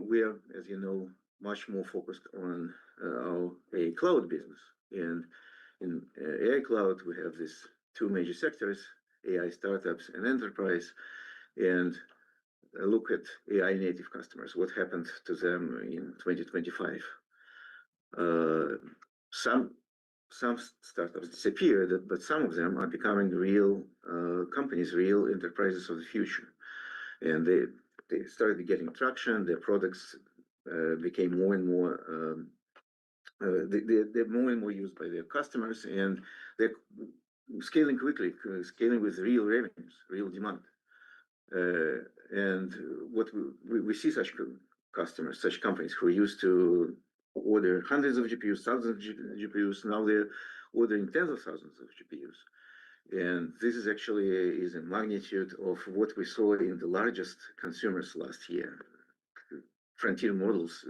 we are, as you know, much more focused on our AI cloud business. And in AI cloud, we have these two major sectors, AI startups and enterprise. And look at AI native customers, what happened to them in 2025. Some startups disappeared, but some of them are becoming real companies, real enterprises of the future. And they started getting traction, their products became more and more, they're more and more used by their customers, and they're scaling quickly, scaling with real revenues, real demand. And what we see such customers, such companies who used to order hundreds of GPUs, thousands of GPUs, now they're ordering tens of thousands of GPUs. And this is actually is a magnitude of what we saw in the largest consumers last year. Frontier models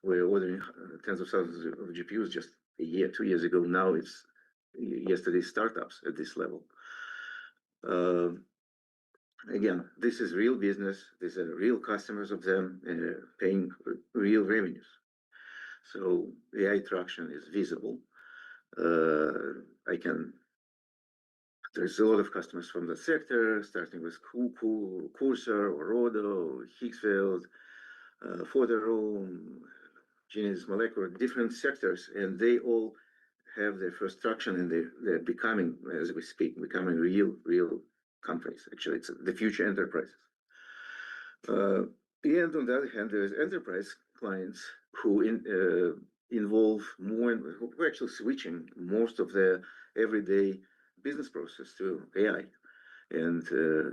were ordering tens of thousands of GPUs just a year, 2 years ago. Now it's yesterday's startups at this level. Again, this is real business. These are real customers of them paying real revenues. So AI traction is visible. There's a lot of customers from the sector, starting with Cursor or Rodo, or Hicksfield, Photoroom, Genesis Molecular, different sectors, and they all have their first traction, and they're becoming, as we speak, becoming real companies. Actually, it's the future enterprises. And on the other hand, there's enterprise clients who involve more, and who are actually switching most of their everyday business process to AI, and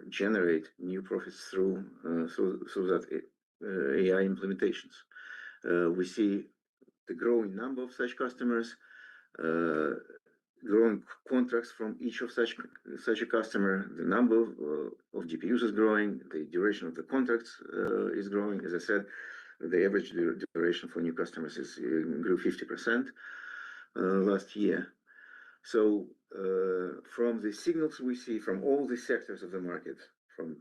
generate new profits through that AI implementations. We see the growing number of such customers, growing contracts from each of such a customer. The number of GPUs is growing. The duration of the contracts is growing. As I said, the average duration for new customers grew 50% last year. So from the signals we see from all the sectors of the market, from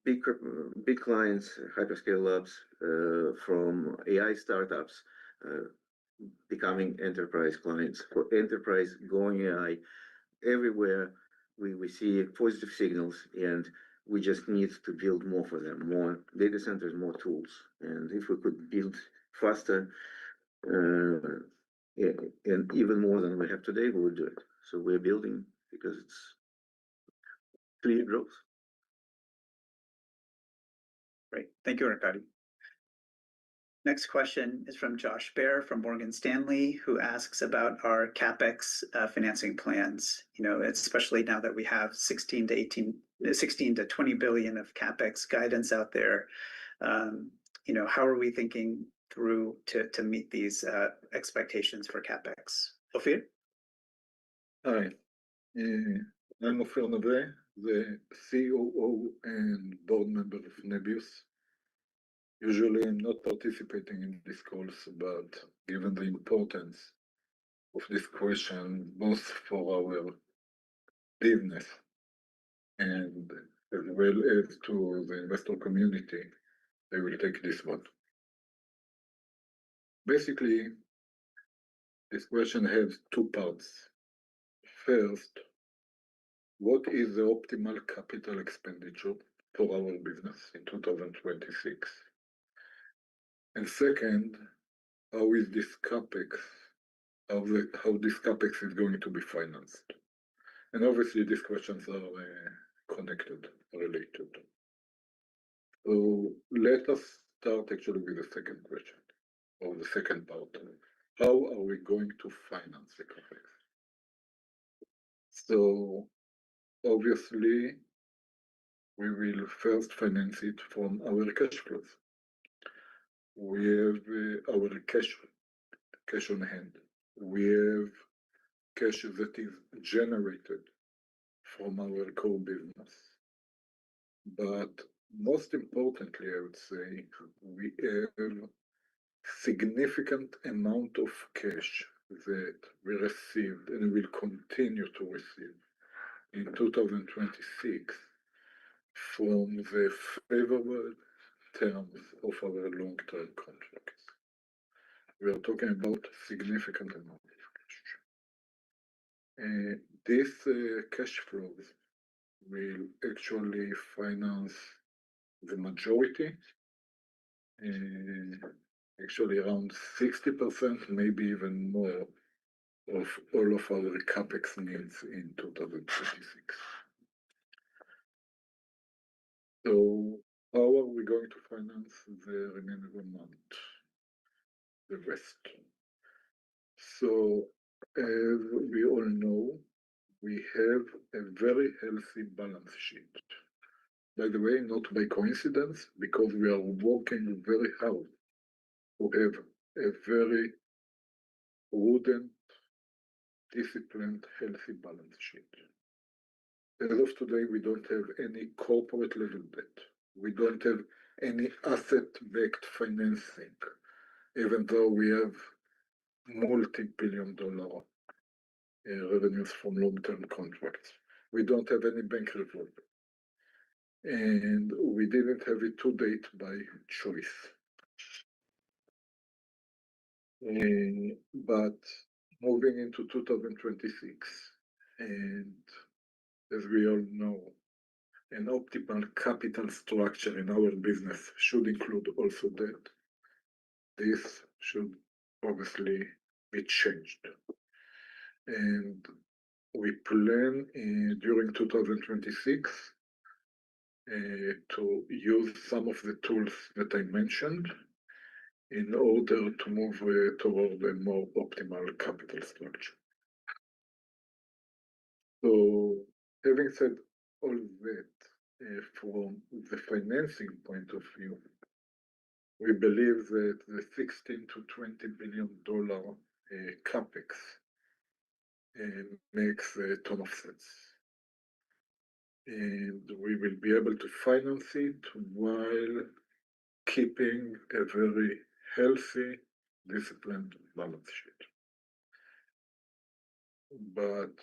big clients, hyperscale labs, from AI startups, becoming enterprise clients, for enterprise going AI, everywhere we see positive signals, and we just need to build more for them, more data centers, more tools. And if we could build faster and even more than we have today, we would do it. So we're building because it's clear growth. Great. Thank you, Arkady. Next question is from Josh Baer from Morgan Stanley, who asks about our CapEx financing plans. You know, especially now that we have 16 to 20 billion of CapEx guidance out there. You know, how are we thinking through to meet these expectations for CapEx? Ophir? Hi, I'm Ophir Nave, the COO and board member of Nebius. Usually I'm not participating in these calls, but given the importance of this question, both for our business and as well as to the investor community, I will take this one. Basically, this question has two parts. First, what is the optimal capital expenditure for our business in 2026? And second, how is this CapEx, how this CapEx is going to be financed? And obviously these questions are connected, related. So let us start actually with the second question, or the second part. How are we going to finance the CapEx? So obviously, we will first finance it from our cash flows. We have our cash on hand. We have cash that is generated from our core business. But most importantly, I would say, we have significant amount of cash that we received and will continue to receive in 2026 from the favorable terms of our long-term contracts. We are talking about significant amount of cash. This cash flows will actually finance the majority, actually around 60%, maybe even more, of all of our capex needs in 2026. So how are we going to finance the remaining amount, the rest? So as we all know, we have a very healthy balance sheet. By the way, not by coincidence, because we are working very hard to have a very prudent, disciplined, healthy balance sheet. As of today, we don't have any corporate level debt. We don't have any asset-backed financing, even though we have multi-billion-dollar revenues from long-term contracts. We don't have any bank revolver. And we didn't have it to date by choice. But moving into 2026, and as we all know, an optimal capital structure in our business should include also debt. This should obviously be changed. And we plan during 2026 to use some of the tools that I mentioned in order to move toward a more optimal capital structure. So having said all that, from the financing point of view, we believe that the $16 to $20 billion capex makes a ton of sense. And we will be able to finance it while keeping a very healthy, disciplined balance sheet. But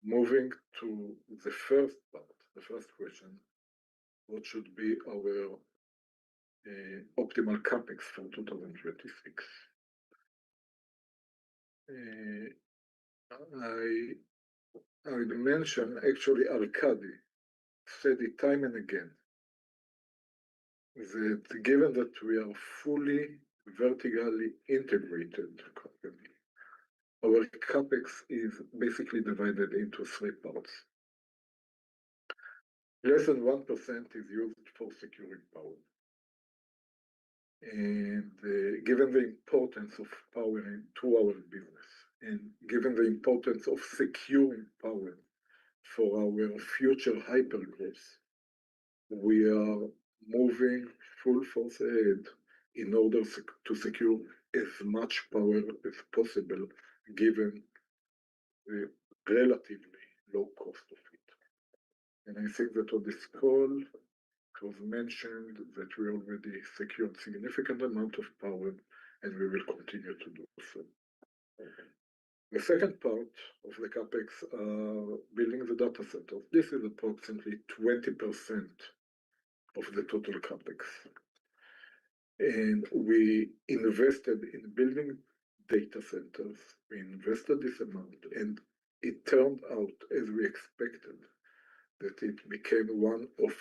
moving to the first part, the first question, what should be our optimal capex for 2026? I would mention, actually, Arkady said it time and again, that given that we are fully vertically integrated company, our capex is basically divided into three parts. Less than 1% is used for securing power. And given the importance of power to our business, and given the importance of securing power for our future hypergrowth, we are moving full force ahead in order to secure as much power as possible, given the relatively low cost of it. And I think that on this call, it was mentioned that we already secured significant amount of power, and we will continue to do so. The second part of the capex, building the data centers. This is approximately 20% of the total capex. And we invested in building data centers. We invested this amount, and it turned out, as we expected, that it became one of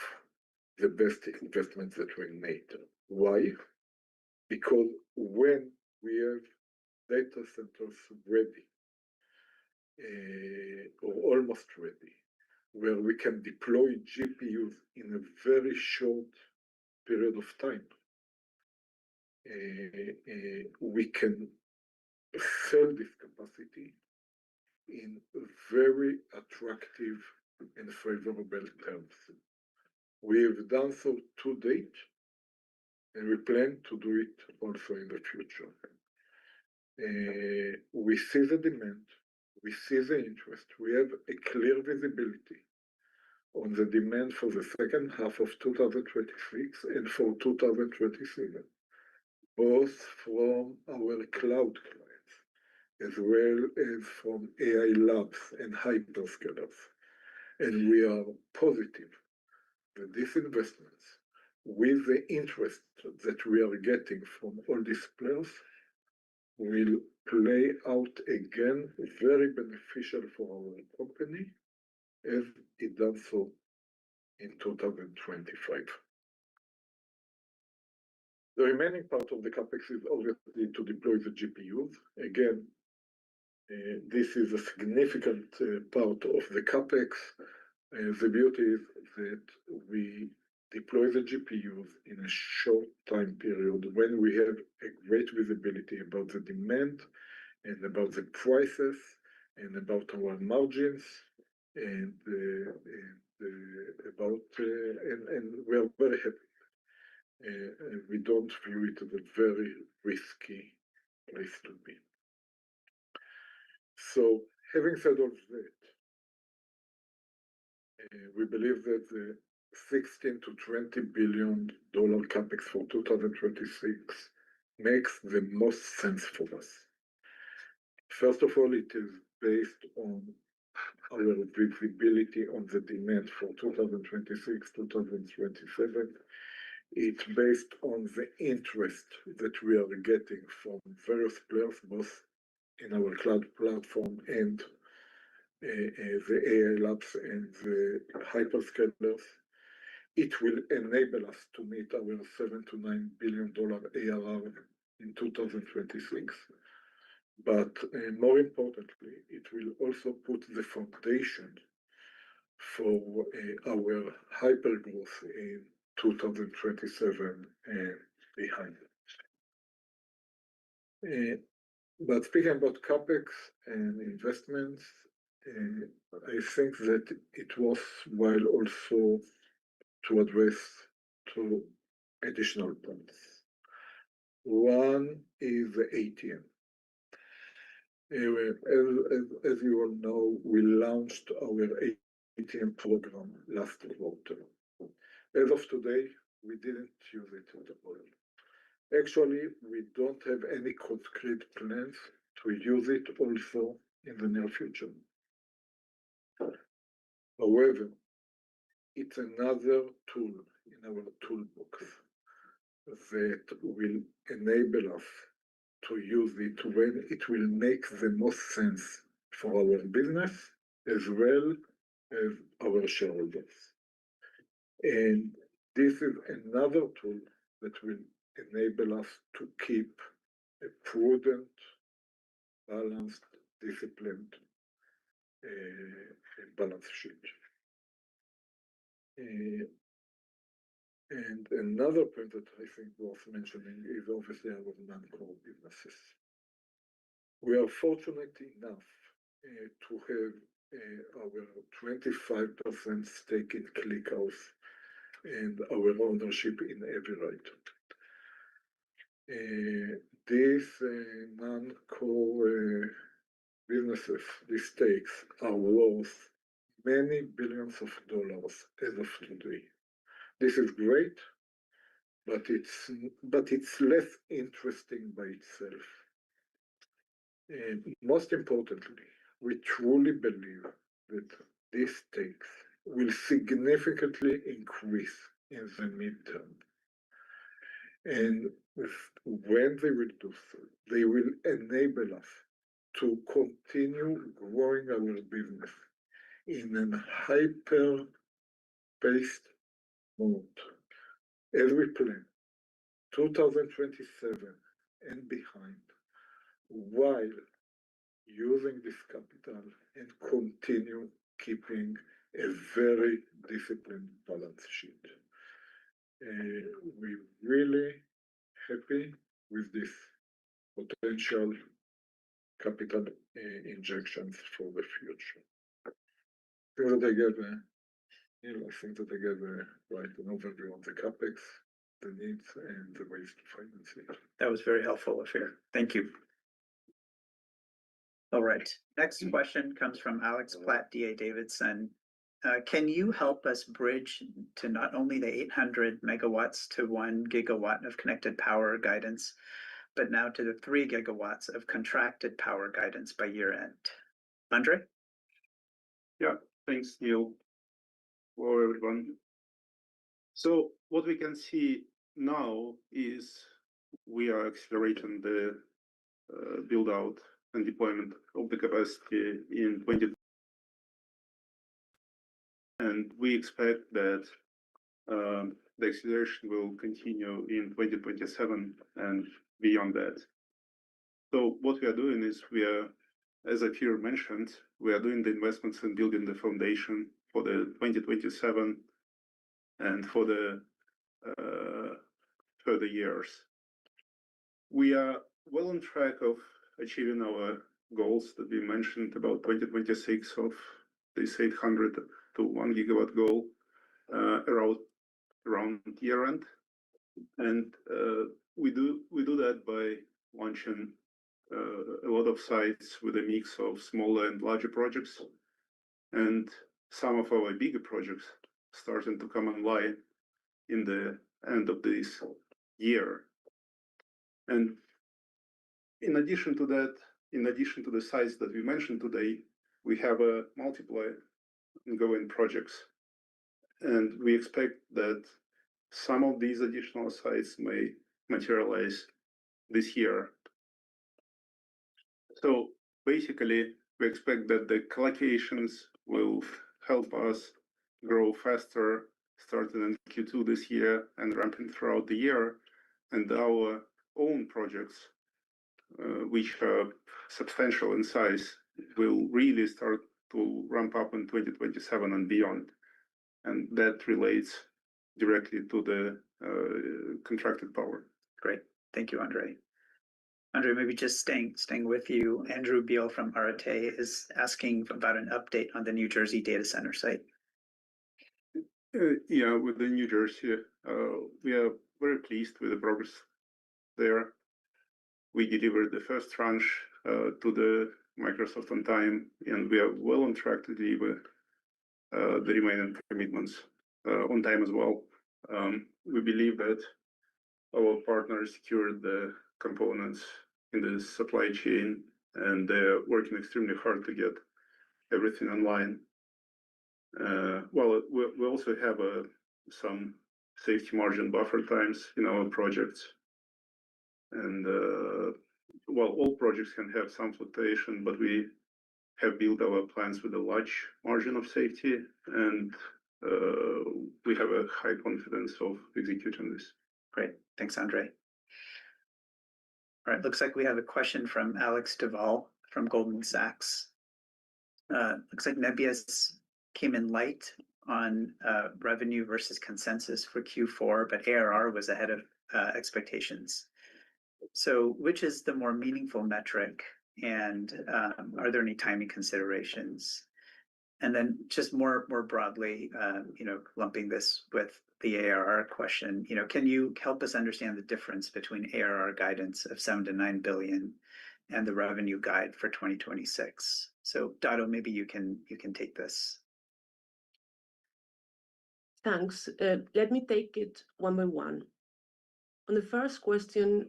the best investments that we made. Why? Because when we have data centers ready, or almost ready, where we can deploy GPUs in a very short period of time, we can sell this capacity in very attractive and favorable terms. We have done so to date, and we plan to do it also in the future. We see the demand, we see the interest, we have a clear visibility on the demand for the second half of 2026 and for 2027, both from our cloud clients, as well as from AI labs and hyperscalers. And we are positive that these investments, with the interest that we are getting from all these players, will play out again very beneficial for our company as it done so in 2025. The remaining part of the CapEx is obviously to deploy the GPUs. Again, this is a significant part of the CapEx. The beauty is that we deploy the GPUs in a short time period when we have a great visibility about the demand and about the prices and about our margins and we are very happy. We don't view it as a very risky place to be. So having said all that, we believe that the $16 to $20 billion CapEx for 2026 makes the most sense for us. First of all, it is based on our visibility on the demand for 2026, 2027. It's based on the interest that we are getting from various players, both in our cloud platform and the AI labs and the hyperscalers. It will enable us to meet our $7 to $9 billion ARR in 2026. But more importantly, it will also put the foundation for our hypergrowth in 2027 and behind. But speaking about CapEx and investments, I think that it was worthwhile also to address two additional points. One is the ATM. As you all know, we launched our ATM program last quarter. As of today, we didn't use it at all. Actually, we don't have any concrete plans to use it also in the near future. However, it's another tool in our toolbox that will enable us to use it when it will make the most sense for our business as well as our shareholders. And this is another tool that will enable us to keep a prudent, balanced, disciplined balance sheet. And another point that I think worth mentioning is obviously our non-core businesses. We are fortunate enough to have our 25% stake in ClickHouse and our ownership in Everite. These non-core businesses, these stakes, are worth many billions of dollars as of today. This is great, but it's less interesting by itself. And most importantly, we truly believe that these stakes will significantly increase in the midterm. And when they will do so, they will enable us to continue growing our business in a hyper-paced mode as we plan 2027 and behind, while using this capital and continue keeping a very disciplined balance sheet. We're really happy with this potential capital injections for the future. I think that I gave right an overview on the CapEx, the needs, and the ways to finance it. That was very helpful, Ophir. Thank you. All right. Next question comes from Alex Platt, D.A. Davidson. Can you help us bridge to not only the 800 megawatts to 1 gigawatt of connected power guidance, but now to the 3 gigawatts of contracted power guidance by year end? Andre? Yeah, thanks, Neil. Hello, everyone. So what we can see now is we are accelerating the build out and deployment of the capacity in 2020. And we expect that the acceleration will continue in 2027 and beyond that. So what we are doing is as Afir mentioned, we are doing the investments and building the foundation for the 2027 and for the further years. We are well on track of achieving our goals that we mentioned about 2026 of this 800 to 1 gigawatt goal around year end. And we do that by launching a lot of sites with a mix of smaller and larger projects, and some of our bigger projects starting to come online in the end of this year. And in addition to that, in addition to the sites that we mentioned today, we have a multiple ongoing projects, and we expect that some of these additional sites may materialize this year. So basically, we expect that the collocations will help us grow faster starting in Q2 this year and ramping throughout the year. And our own projects, which are substantial in size, will really start to ramp up in 2027 and beyond. And that relates directly to the contracted power. Great. Thank you, Andrei. Andrei, maybe just staying with you. Andrew Beal from Arete is asking about an update on the New Jersey data center site. Yeah, with the New Jersey, we are very pleased with the progress there. We delivered the first tranche to the Microsoft on time, and we are well on track to deliver the remaining commitments on time as well. We believe that our partners secured the components in the supply chain, and they're working extremely hard to get everything online. Well, we also have some safety margin buffer times in our projects. And well, all projects can have some fluctuation, but we have built our plans with a large margin of safety, and we have a high confidence of executing this. Great. Thanks, Andrei. All right, looks like we have a question from Alex Duvall from Goldman Sachs. Looks like Nebius came in light on revenue versus consensus for Q4, but ARR was ahead of expectations. So which is the more meaningful metric, and are there any timing considerations? And then just more broadly, lumping this with the ARR question, can you help us understand the difference between ARR guidance of $7 to $9 billion and the revenue guide for 2026? So Dado, maybe you can take this. Thanks. Let me take it one by one. On the first question,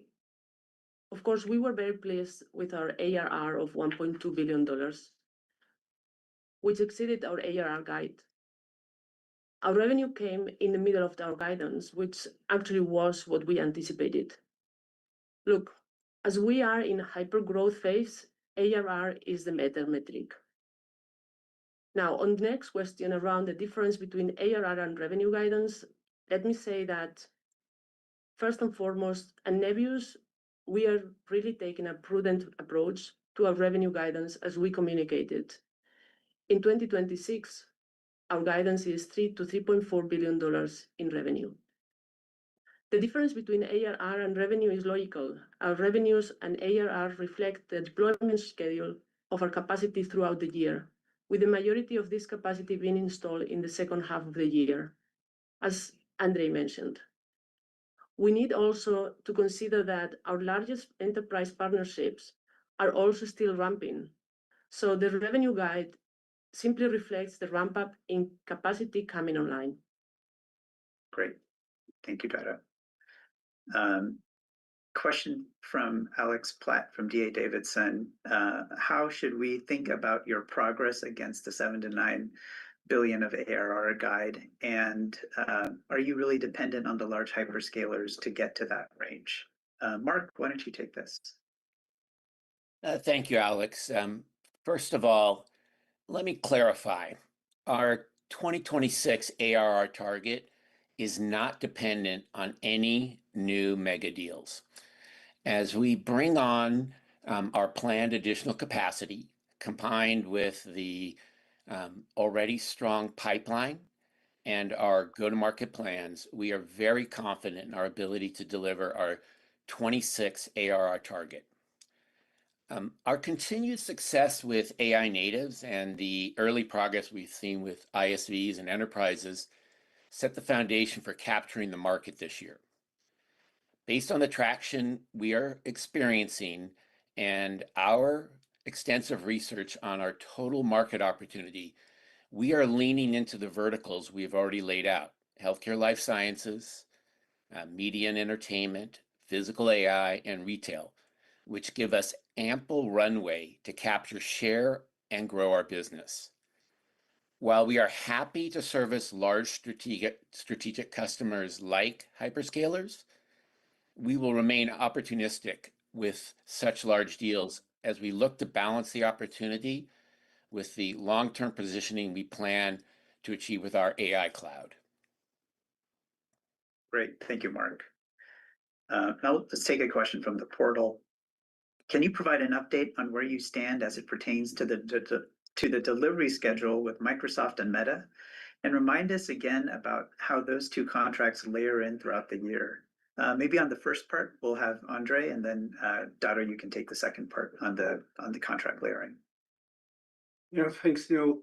of course, we were very pleased with our ARR of $1.2 billion, which exceeded our ARR guide. Our revenue came in the middle of our guidance, which actually was what we anticipated. Look, as we are in a hyper-growth phase, ARR is the better metric. Now, on the next question around the difference between ARR and revenue guidance, let me say that first and foremost, at Nebius, we are really taking a prudent approach to our revenue guidance as we communicated. In 2026, our guidance is $3 to $3.4 billion in revenue. The difference between ARR and revenue is logical. Our revenues and ARR reflect the deployment schedule of our capacity throughout the year, with the majority of this capacity being installed in the second half of the year, as Andrei mentioned. We need also to consider that our largest enterprise partnerships are also still ramping. So the revenue guide simply reflects the ramp up in capacity coming online. Great. Thank you, Dado. Question from Alex Platt from D.A. Davidson. How should we think about your progress against the $7 to $9 billion of ARR guide? And are you really dependent on the large hyperscalers to get to that range? Mark, why don't you take this? Thank you, Alex. First of all, let me clarify. Our 2026 ARR target is not dependent on any new mega deals. As we bring on our planned additional capacity, combined with the already strong pipeline and our go-to-market plans, we are very confident in our ability to deliver our 26 ARR target. Our continued success with AI natives and the early progress we've seen with ISVs and enterprises set the foundation for capturing the market this year. Based on the traction we are experiencing and our extensive research on our total market opportunity, we are leaning into the verticals we've already laid out: healthcare, life sciences, media and entertainment, physical AI, and retail, which give us ample runway to capture share and grow our business. While we are happy to service large strategic customers like hyperscalers, we will remain opportunistic with such large deals as we look to balance the opportunity with the long-term positioning we plan to achieve with our AI cloud. Great, thank you, Mark. Now let's take a question from the portal. Can you provide an update on where you stand as it pertains to the delivery schedule with Microsoft and Meta? And remind us again about how those two contracts layer in throughout the year. Maybe on the first part, we'll have Andre, and then Dado, you can take the second part on the contract layering. Yeah, thanks, Neil.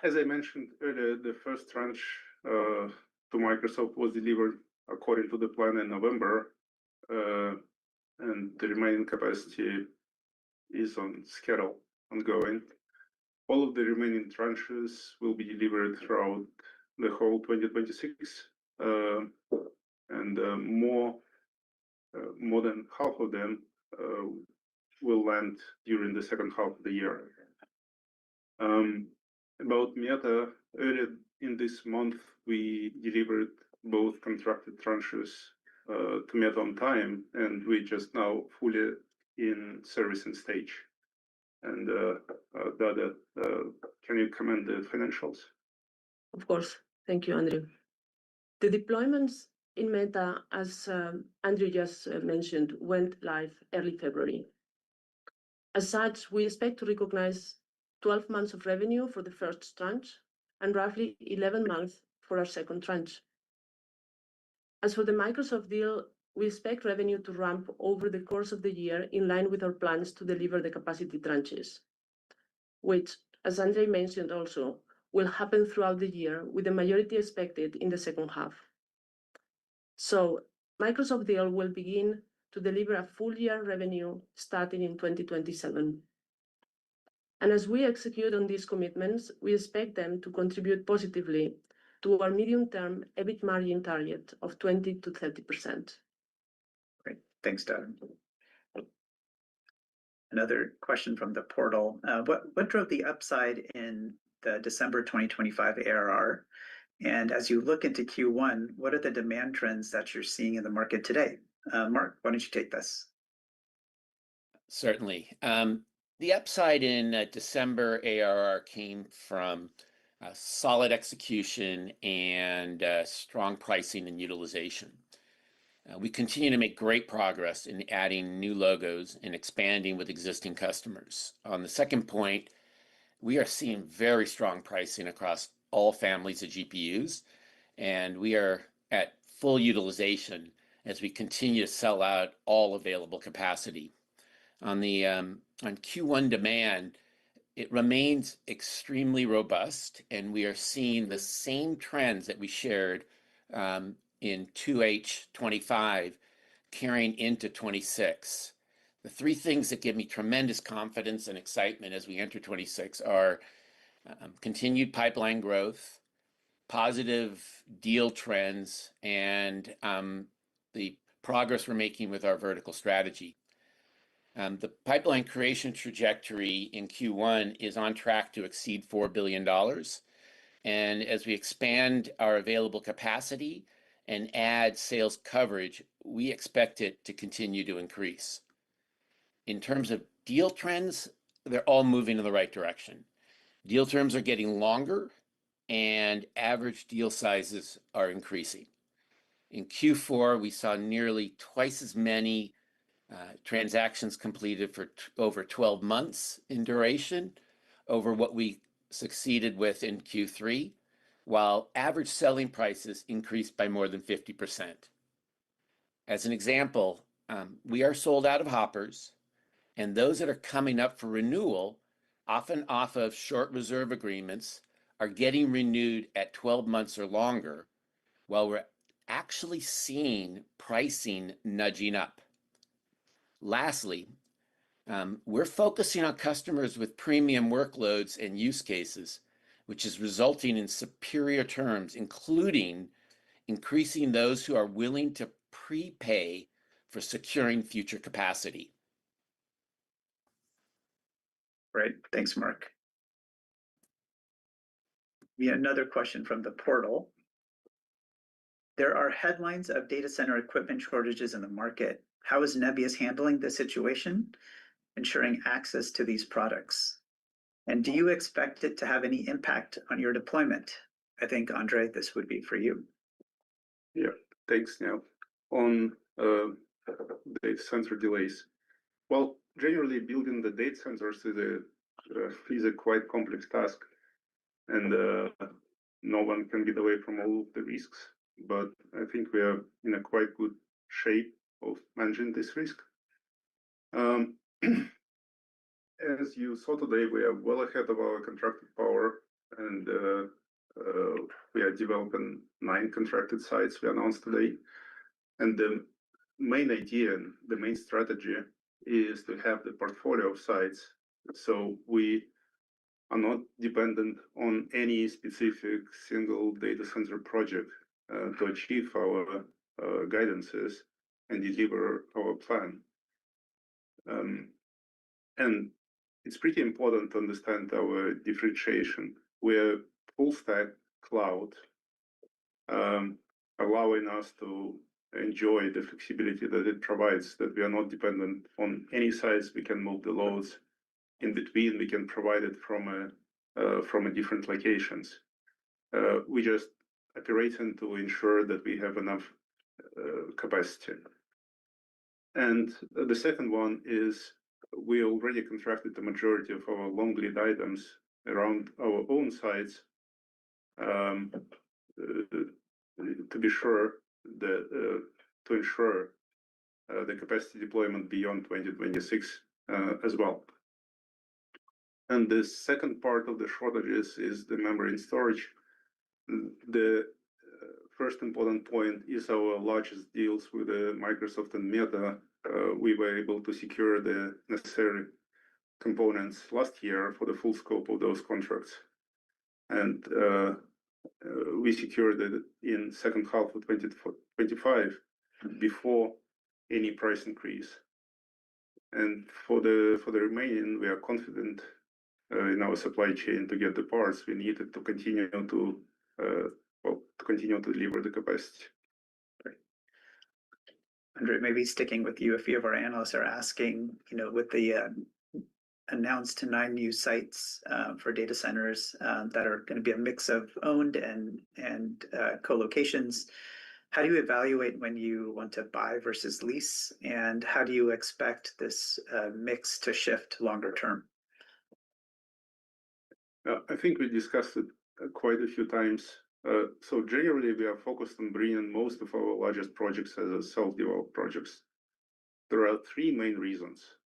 As I mentioned earlier, the first tranche to Microsoft was delivered according to the plan in November, and the remaining capacity is on schedule, ongoing. All of the remaining tranches will be delivered throughout the whole 2026, and more than half of them will land during the second half of the year. About Meta, earlier in this month, we delivered both contracted tranches to Meta on time, and we just now fully in servicing stage. And Dado, can you comment the financials? Of course. Thank you, Andrew. The deployments in Meta, as Andrew just mentioned, went live early February. As such, we expect to recognize 12 months of revenue for the first tranche and roughly 11 months for our second tranche. As for the Microsoft deal, we expect revenue to ramp over the course of the year in line with our plans to deliver the capacity tranches, which, as Andre mentioned also, will happen throughout the year, with the majority expected in the second half. So Microsoft deal will begin to deliver a full year revenue starting in 2027. And as we execute on these commitments, we expect them to contribute positively to our medium-term EBIT margin target of 20 to 30%. Great, thanks, Dado. Another question from the portal. What drove the upside in the December 2025 ARR? And as you look into Q1, what are the demand trends that you're seeing in the market today? Mark, why don't you take this? Certainly. The upside in December ARR came from solid execution and strong pricing and utilization. We continue to make great progress in adding new logos and expanding with existing customers. On the second point, we are seeing very strong pricing across all families of GPUs, and we are at full utilization as we continue to sell out all available capacity. On Q1 demand, it remains extremely robust, and we are seeing the same trends that we shared in 2H25 carrying into 26. The three things that give me tremendous confidence and excitement as we enter 26 are continued pipeline growth, positive deal trends, and the progress we're making with our vertical strategy. The pipeline creation trajectory in Q1 is on track to exceed $4 billion, And as we expand our available capacity and add sales coverage, we expect it to continue to increase. In terms of deal trends, they're all moving in the right direction. Deal terms are getting longer and average deal sizes are increasing. In Q4, we saw nearly twice as many transactions completed for over 12 months in duration over what we succeeded with in Q3, while average selling prices increased by more than 50%. As an example, we are sold out of hoppers, and those that are coming up for renewal, often off of short reserve agreements, are getting renewed at 12 months or longer, while we're actually seeing pricing nudging up. Lastly, we're focusing on customers with premium workloads and use cases, which is resulting in superior terms, including increasing those who are willing to prepay for securing future capacity. Great, thanks, Mark. We have another question from the portal. There are headlines of data center equipment shortages in the market. How is Nebius handling the situation, ensuring access to these products? And do you expect it to have any impact on your deployment? I think, Andre, this would be for you. Yeah, thanks, Neil. On data center delays. Well, generally building the data centers is a quite complex task, and no one can get away from all of the risks. But I think we are in a quite good shape of managing this risk. As you saw today, we are well ahead of our contracted power, and we are developing 9 contracted sites we announced today. And the main idea, the main strategy is to have the portfolio of sites so we are not dependent on any specific single data center project to achieve our guidances and deliver our plan. And it's pretty important to understand our differentiation. We're full stack cloud, allowing us to enjoy the flexibility that it provides, that we are not dependent on any sites. We can move the loads in between. We can provide it from different locations. We just operating to ensure that we have enough capacity. And the second one is we already contracted the majority of our long lead items around our own sites to be sure that to ensure the capacity deployment beyond 2026 as well. And the second part of the shortages is the memory and storage. The first important point is our largest deals with Microsoft and Meta. We were able to secure the necessary components last year for the full scope of those contracts. And we secured it in second half of 2025 before any price increase. And for the remaining, we are confident in our supply chain to get the parts we needed to continue to deliver the capacity. Great. Andre, maybe sticking with you, a few of our analysts are asking, with the announced 9 new sites for data centers that are going to be a mix of owned and co-locations. How do you evaluate when you want to buy versus lease, and how do you expect this mix to shift longer term? I think we discussed it quite a few times. So generally, we are focused on bringing most of our largest projects as self-developed projects. There are 3 main reasons.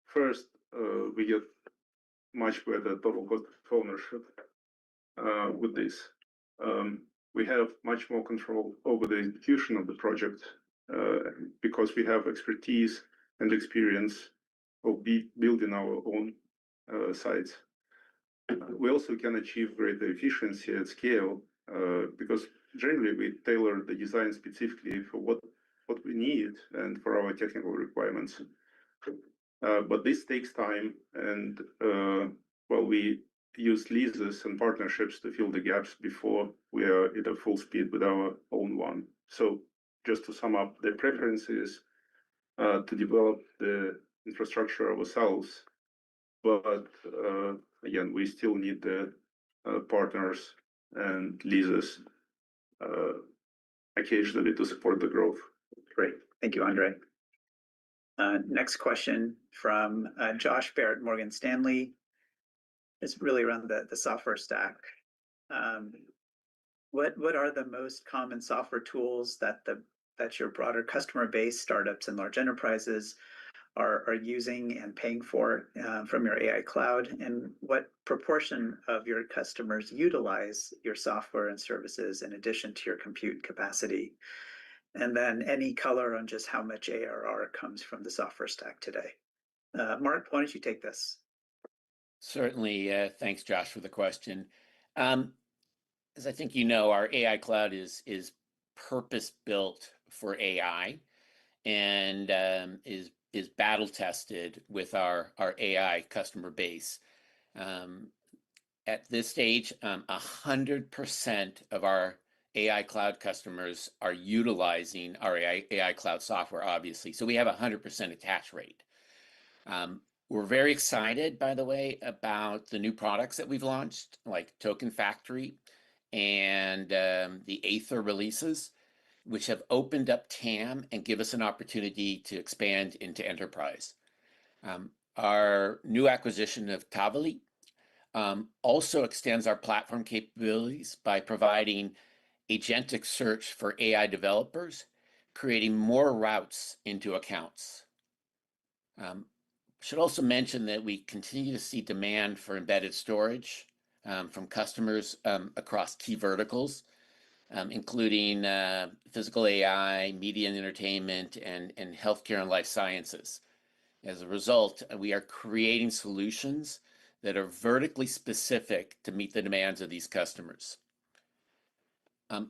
First, we get much better total cost of ownership with this. We have much more control over the execution of the project because we have expertise and experience of building our own sites. We also can achieve greater efficiency at scale because generally we tailor the design specifically for what we need and for our technical requirements. But this takes time, and we use leases and partnerships to fill the gaps before we are at a full speed with our own one. So just to sum up, the preference is to develop the infrastructure ourselves, but again, we still need the partners and leases occasionally to support the growth. Great. Thank you, Andre. Next question from Josh Barrett, Morgan Stanley. It's really around the software stack. What are the most common software tools that your broader customer base, startups and large enterprises are using and paying for from your AI cloud? And what proportion of your customers utilize your software and services in addition to your compute capacity? And then any color on just how much ARR comes from the software stack today? Mark, why don't you take this? Certainly. Thanks, Josh, for the question. As I think you know, our AI cloud is purpose-built for AI and is battle tested with our AI customer base. At this stage, 100% of our AI cloud customers are utilizing our AI cloud software, obviously. So we have a 100% attach rate. We're very excited, by the way, about the new products that we've launched, like Token Factory and the Aether releases, which have opened up TAM and give us an opportunity to expand into enterprise. Our new acquisition of Tavily also extends our platform capabilities by providing agentic search for AI developers, creating more routes into accounts. Should also mention that we continue to see demand for embedded storage from customers across key verticals, including physical AI, media and entertainment, and healthcare and life sciences. As a result, we are creating solutions that are vertically specific to meet the demands of these customers.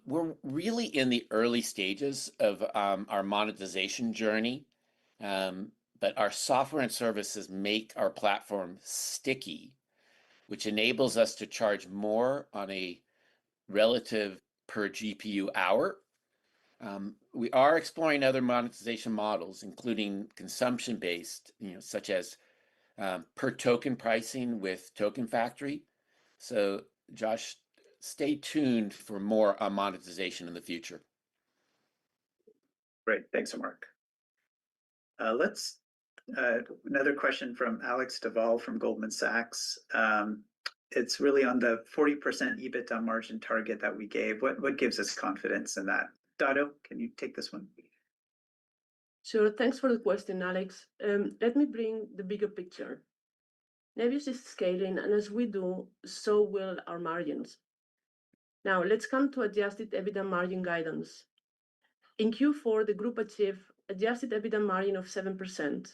We're really in the early stages of our monetization journey, but our software and services make our platform sticky, which enables us to charge more on a relative per GPU hour. We are exploring other monetization models, including consumption-based, such as per token pricing with Token Factory. So, Josh, stay tuned for more on monetization in the future. Great. Thanks, Mark. Another question from Alex Duvall from Goldman Sachs. It's really on the 40% EBITDA margin target that we gave. What gives us confidence in that? Dado, can you take this one? Sure. Thanks for the question, Alex. Let me bring the bigger picture. Nebius is scaling, and as we do, so will our margins. Now, let's come to adjusted EBITDA margin guidance. In Q4, the group achieved adjusted EBITDA margin of 7%.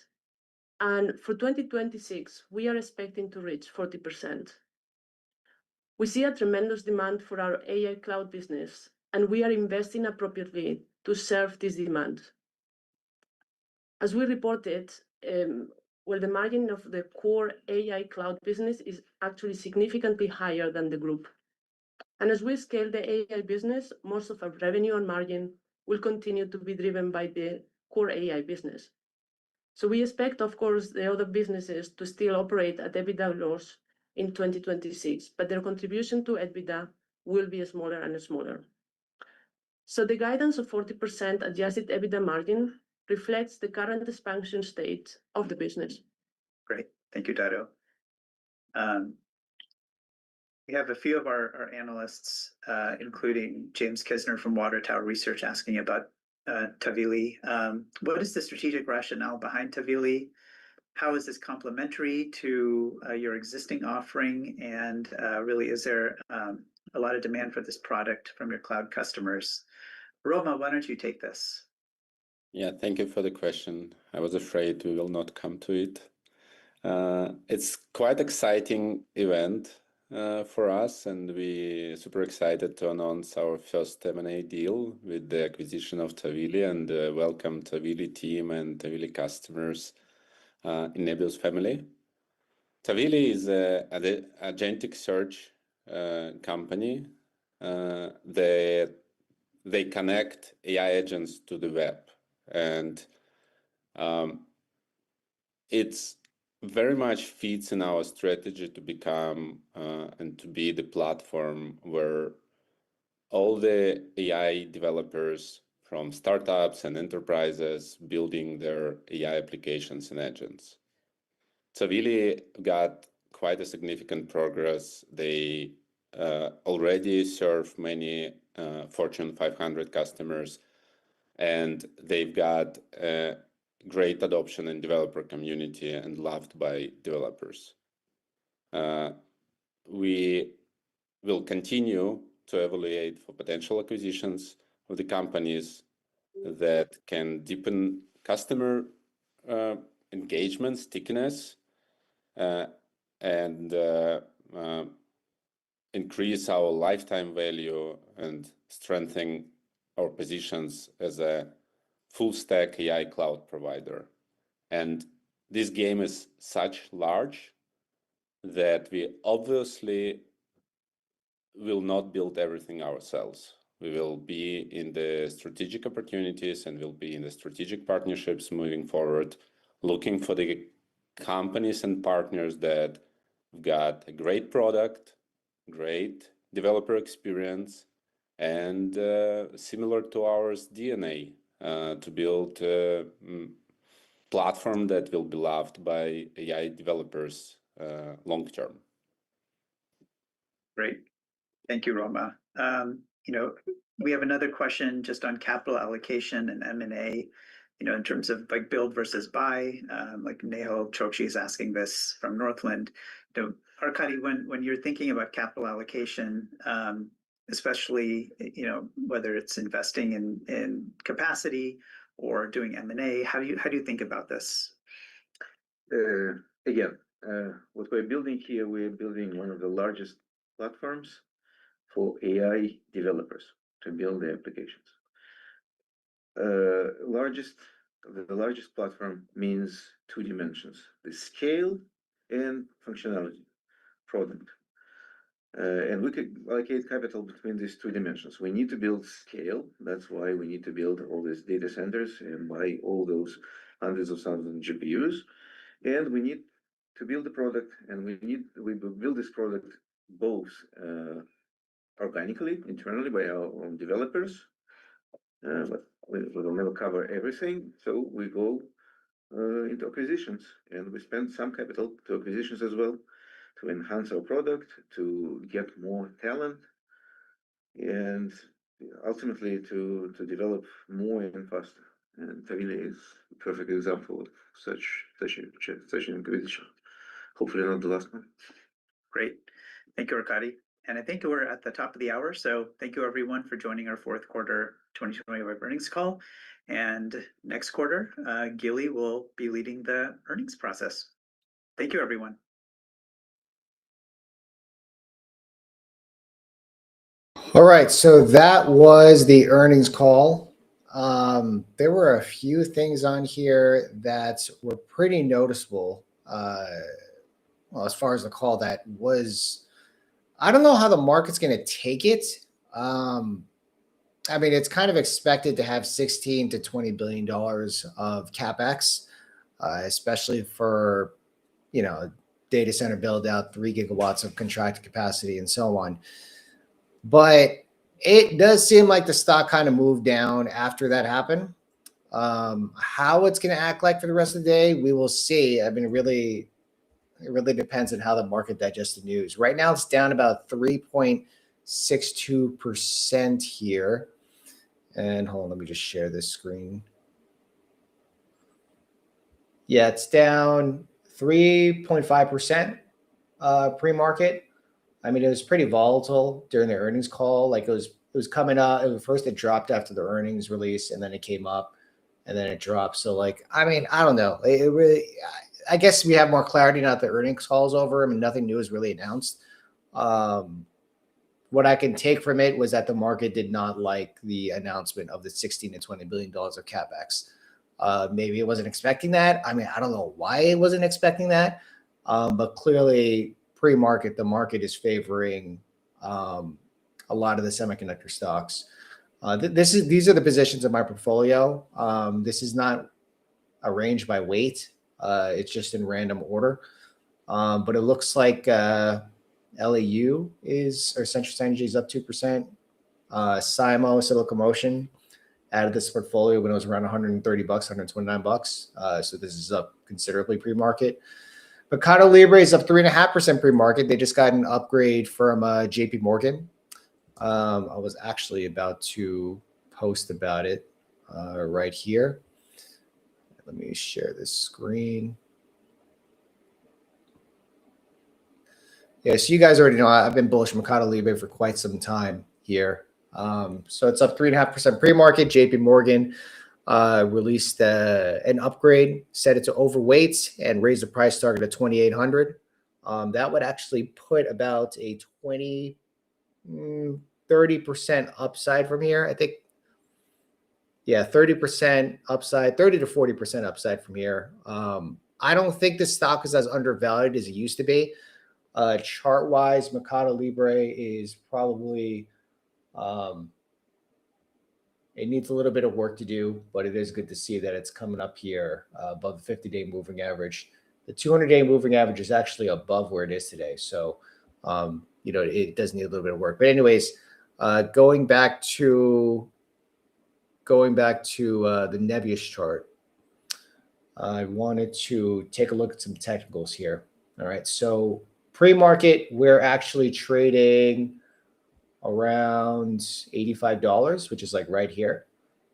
And for 2026, we are expecting to reach 40%. We see a tremendous demand for our AI cloud business, and we are investing appropriately to serve this demand. As we reported, the margin of the core AI cloud business is actually significantly higher than the group. And as we scale the AI business, most of our revenue and margin will continue to be driven by the core AI business. So we expect, of course, the other businesses to still operate at EBITDA loss in 2026, but their contribution to EBITDA will be smaller and smaller. So the guidance of 40% adjusted EBITDA margin reflects the current expansion state of the business. Great. Thank you, Dado. We have a few of our analysts, including James Kisner from Water Tower Research, asking about Tavily. What is the strategic rationale behind Tavily? How is this complementary to your existing offering? And really, is there a lot of demand for this product from your cloud customers? Roma, why don't you take this? Yeah, thank you for the question. I was afraid we will not come to it. It's quite exciting event for us, and we're super excited to announce our first M&A deal with the acquisition of Tavily, and welcome Tavily team and Tavily customers in Nebius family. Tavily is an agentic search company that they connect AI agents to the web, and it's very much fits in our strategy to become and to be the platform where all the AI developers from startups and enterprises building their AI applications and agents. Tavily got quite a significant progress. They already serve many Fortune 500 customers, and they've got great adoption in developer community and loved by developers. We will continue to evaluate for potential acquisitions of the companies that can deepen customer engagement, stickiness, and increase our lifetime value and strengthen our positions as a full stack AI cloud provider. And this game is such large that we obviously will not build everything ourselves. We will be in the strategic opportunities and will be in the strategic partnerships moving forward, looking for the companies and partners that got a great product, great developer experience, and similar to ours DNA, to build a platform that will be loved by AI developers long term. Great. Thank you, Roma. We have another question just on capital allocation and M&A, in terms of like build versus buy. Like Neho Chokshi is asking this from Northland. Arkady, when you're thinking about capital allocation, especially whether it's investing in capacity or doing M&A, how do you think about this? Again, what we're building here, we're building one of the largest platforms for AI developers to build their applications. The largest platform means two dimensions: the scale and functionality, product. And we could allocate capital between these two dimensions. We need to build scale. That's why we need to build all these data centers and buy all those hundreds of thousands of GPUs. And we need to build the product, and we build this product both organically, internally by our own developers, but we will never cover everything. So we go into acquisitions, and we spend some capital to acquisitions as well to enhance our product, to get more talent, and ultimately to develop more and faster. And Tavily is a perfect example of such an acquisition. Hopefully not the last one. Great. Thank you, Arkady. And I think we're at the top of the hour. So thank you, everyone, for joining our fourth quarter 2025 earnings call. And next quarter, Gili will be leading the earnings process. Thank you, everyone. All right, so that was the earnings call. There were a few things on here that were pretty noticeable. Well, as far as the call, that was, I don't know how the market's going to take it. I mean, it's kind of expected to have $16 to $20 billion of CapEx, especially for, data center build out, 3 gigawatts of contracted capacity and so on. But it does seem like the stock kind of moved down after that happened. How it's going to act like for the rest of the day, we will see. I mean, it really depends on how the market digests the news. Right now, it's down about 3.62% here. And hold on, let me just share this screen. Yeah, it's down 3.5% pre-market. I mean, it was pretty volatile during the earnings call. Like it was coming up. First, it dropped after the earnings release, and then it came up, and then it dropped. So, I mean, I don't know. It really, I guess we have more clarity now that the earnings call is over. I mean, nothing new is really announced. What I can take from it was that the market did not like the announcement of the $16 to $20 billion of CapEx. Maybe it wasn't expecting that. I mean, I don't know why it wasn't expecting that. But clearly pre-market, the market is favoring a lot of the semiconductor stocks. These are the positions of my portfolio. This is not arranged by weight. It's just in random order. But it looks like LEU or Central Energy is up 2%. Simo, Silicon Motion, added this portfolio when it was around $130, $129. So this is up considerably pre-market. Mercado Libre is up 3.5% pre-market. They just got an upgrade from JP Morgan. I was actually about to post about it right here. Let me share this screen. Yeah, so you guys already know I've been bullish Mercado Libre for quite some time here. So it's up 3.5% pre-market. JP Morgan released an upgrade, set it to overweight, and raised the price target to 2,800. That would actually put about a 30% upside from here. I think, yeah, 30% upside, 30 to 40% upside from here. I don't think the stock is as undervalued as it used to be. Chart-wise, Mercado Libre is probably, it needs a little bit of work to do, but it is good to see that it's coming up here above the 50-day moving average. The 200-day moving average is actually above where it is today. So, it does need a little bit of work. But anyways, going back to the Nebius chart, I wanted to take a look at some technicals here. All right, so pre-market, we're actually trading around $85, which is like right here.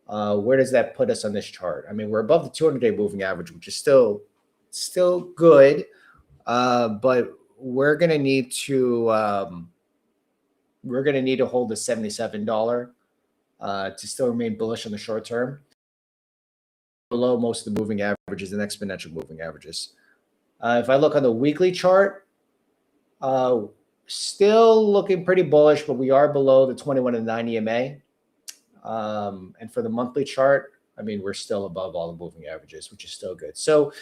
Where does that put us on this chart? I mean, we're above the 200-day moving average, which is still good, but we're gonna need to hold the $77 to still remain bullish on the short term. Below most of the moving averages and exponential moving averages. If I look on the weekly chart, still looking pretty bullish, but we are below the 21 and 9 EMA. And for the monthly chart, I mean, we're still above all the moving averages, which is still good. So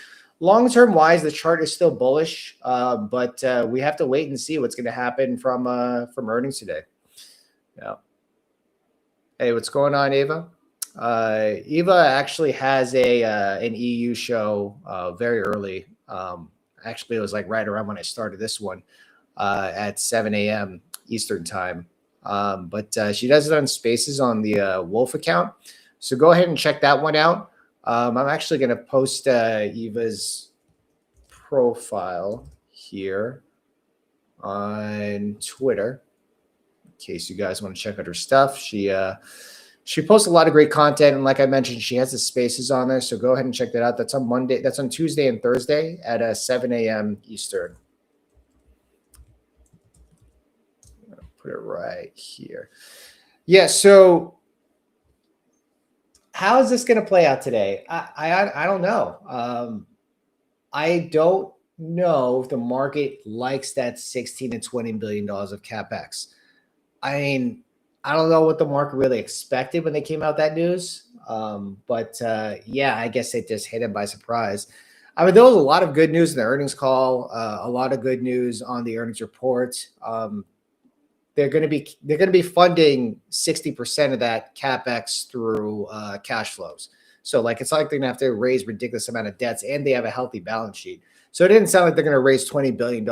long-term wise, the chart is still bullish, but we have to wait and see what's going to happen from earnings today. Yeah. Hey, what's going on, Eva? Eva actually has an EU show very early. Actually, it was like right around when I started this one at 7 a.m. Eastern time. But she does it on Spaces on the Wolf account. So go ahead and check that one out. I'm actually going to post Eva's profile here on Twitter in case you guys want to check out her stuff. She posts a lot of great content, and like I mentioned, she has the Spaces on there. So go ahead and check that out. That's on Monday. That's on Tuesday and Thursday at 7 a.m. Eastern. Put it right here. Yeah. So how is this going to play out today? I don't know. I don't know if the market likes that 16 to $20 billion of CapEx. I mean, I don't know what the market really expected when they came out that news. But yeah, I guess it just hit him by surprise. I mean, there was a lot of good news in the earnings call, a lot of good news on the earnings report. They're going to be funding 60% of that CapEx through cash flows. So like, it's not like they're going to have to raise ridiculous amount of debts, and they have a healthy balance sheet. So it didn't sound like they're going to raise $20 billion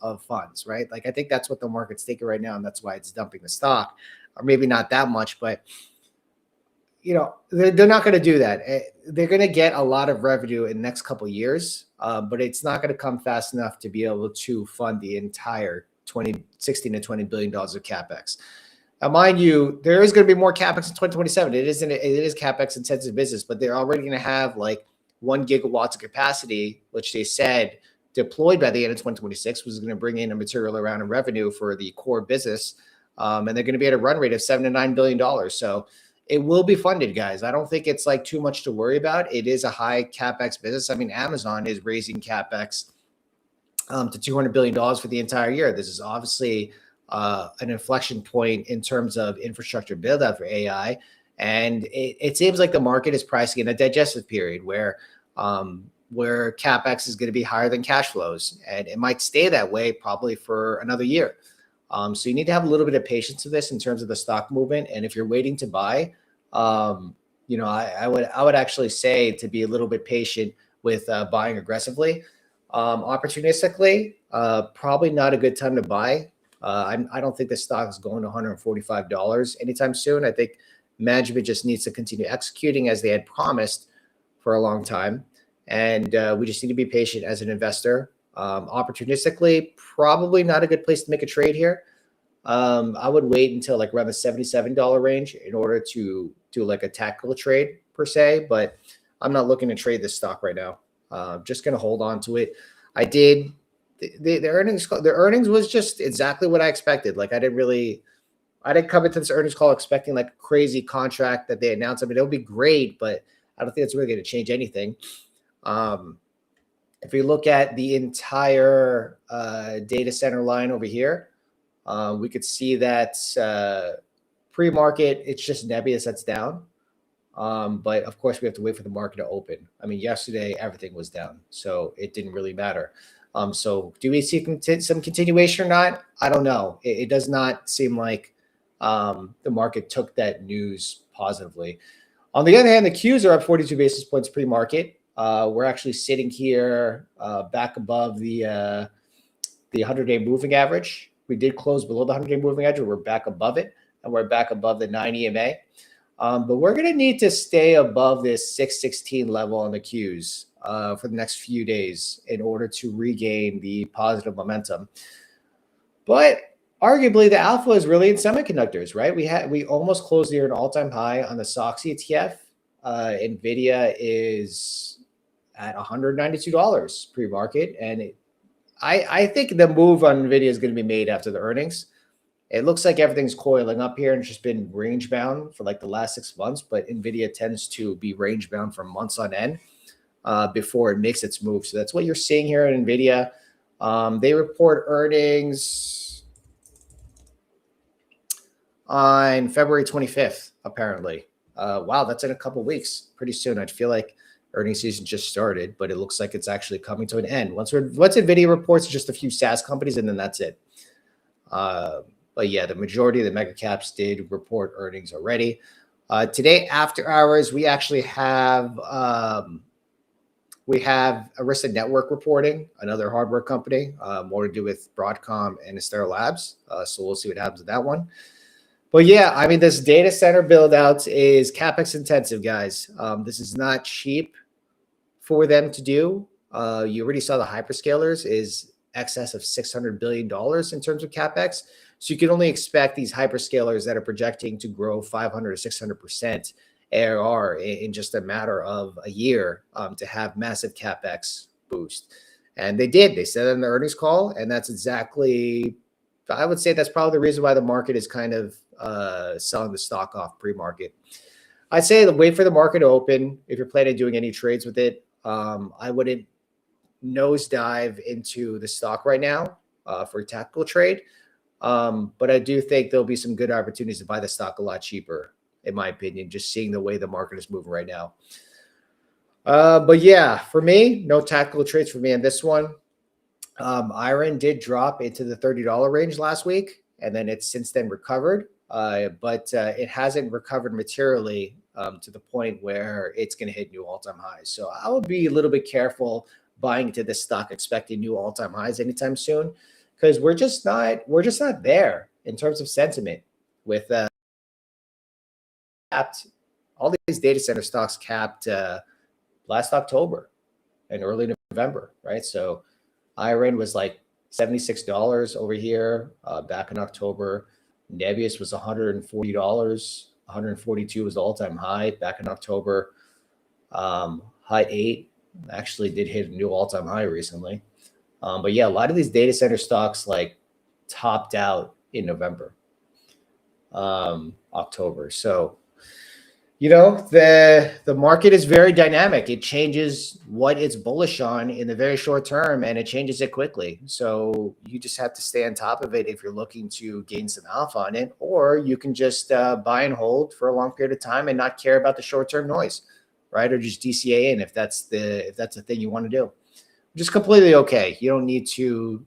of funds, right? Like, I think that's what the market's thinking right now, and that's why it's dumping the stock, or maybe not that much, but they're not going to do that. They're going to get a lot of revenue in the next couple of years, but it's not going to come fast enough to be able to fund the entire 16 to $20 billion of CapEx. Now, mind you, there is going to be more CapEx in 2027. It is CapEx intensive business, but they're already going to have like 1 gigawatts of capacity, which they said deployed by the end of 2026 was going to bring in a material amount of revenue for the core business. And they're going to be at a run rate of $7 to $9 billion. So it will be funded, guys. I don't think it's like too much to worry about. It is a high CapEx business. I mean, Amazon is raising CapEx to $200 billion for the entire year. This is obviously an inflection point in terms of infrastructure build out for AI. And it seems like the market is pricing in a digestive period where, where CapEx is going to be higher than cash flows, and it might stay that way probably for another year. So you need to have a little bit of patience with this in terms of the stock movement. And if you're waiting to buy, you know, I would actually say to be a little bit patient with buying aggressively. Opportunistically, probably not a good time to buy. I don't think the stock is going to $145 anytime soon. I think management just needs to continue executing as they had promised for a long time. And we just need to be patient as an investor. Opportunistically, probably not a good place to make a trade here. I would wait until like around the $77 range in order to do like a tactical trade per se, but I'm not looking to trade this stock right now. Just going to hold on to it. I did the earnings was just exactly what I expected. Like I didn't come into this earnings call expecting like a crazy contract that they announced. I mean, it'll be great, but I don't think it's really going to change anything. If you look at the entire data center line over here, we could see that pre-market, it's just Nebius that's down. But of course, we have to wait for the market to open. I mean, yesterday, everything was down, so it didn't really matter. So do we see some continuation or not? I don't know. It does not seem like the market took that news positively. On the other hand, the Qs are up 42 basis points pre-market. We're actually sitting here back above the 100-day moving average. We did close below the 100-day moving average. We're back above it, and we're back above the 9 EMA. But we're going to need to stay above this 616 level on the Qs for the next few days in order to regain the positive momentum. But arguably, the alpha is really in semiconductors, right? We almost closed the year at an all-time high on the SOX ETF. NVIDIA is at $192 pre-market, and I think the move on NVIDIA is going to be made after the earnings. It looks like everything's coiling up here and it's just been range bound for like the last 6 months, but NVIDIA tends to be range bound for months on end before it makes its move. So that's what you're seeing here at NVIDIA. They report earnings on February 25th, apparently. Wow, that's in a couple weeks. Pretty soon. I feel like earnings season just started, but it looks like it's actually coming to an end. Once NVIDIA reports, just a few SaaS companies, and then that's it. But yeah, the majority of the mega caps did report earnings already. Today, after hours, we actually have Arista Network reporting, another hardware company, more to do with Broadcom and Astera Labs. So we'll see what happens with that one. But yeah, I mean, this data center build out is CapEx intensive, guys. This is not cheap for them to do. You already saw the hyperscalers is excess of $600 billion in terms of CapEx. So you can only expect these hyperscalers that are projecting to grow 500 to 600% ARR in just a matter of a year to have massive CapEx boost. And they did. They said it in the earnings call, and that's exactly, I would say that's probably the reason why the market is kind of selling the stock off pre-market. I'd say wait for the market to open. If you're planning on doing any trades with it, I wouldn't nosedive into the stock right now for a tactical trade. But I do think there'll be some good opportunities to buy the stock a lot cheaper, in my opinion, just seeing the way the market is moving right now. But yeah, for me, no tactical trades for me on this one. IREN did drop into the $30 range last week, and then it's since then recovered. But it hasn't recovered materially to the point where it's going to hit new all-time highs. So I would be a little bit careful buying into this stock, expecting new all-time highs anytime soon, because we're just not there in terms of sentiment with capped. All these data center stocks capped last October and early November, right? So IREN was like $76 over here back in October. Nebius was $140. 142 was the all-time high back in October. High 8 actually did hit a new all-time high recently. But yeah, a lot of these data center stocks like topped out in November, October. So, you know, the market is very dynamic. It changes what it's bullish on in the very short term, and it changes it quickly. So you just have to stay on top of it if you're looking to gain some alpha on it, or you can just buy and hold for a long period of time and not care about the short-term noise. right? Or just DCA in if that's the thing you want to do. Just completely okay. You don't need to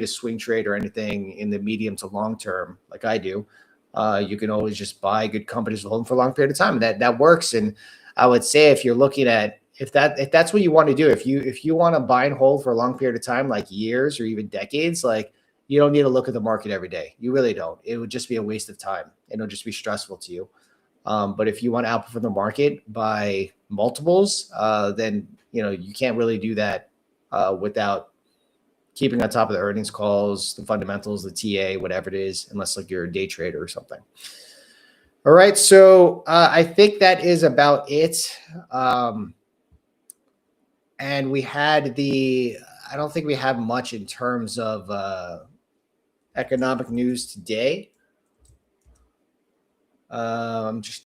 swing trade or anything in the medium to long term like I do. You can always just buy good companies to hold them for a long period of time. And that works. And I would say if you're looking at if that's what you want to do, if you want to buy and hold for a long period of time, like years or even decades, like you don't need to look at the market every day. You really don't. It would just be a waste of time. It'll just be stressful to you. But if you want to outperform the market by multiples, then you can't really do that without keeping on top of the earnings calls, the fundamentals, the TA, whatever it is, unless like you're a day trader or something. All right, so I think that is about it. And we had I don't think we have much in terms of economic news today. I'm just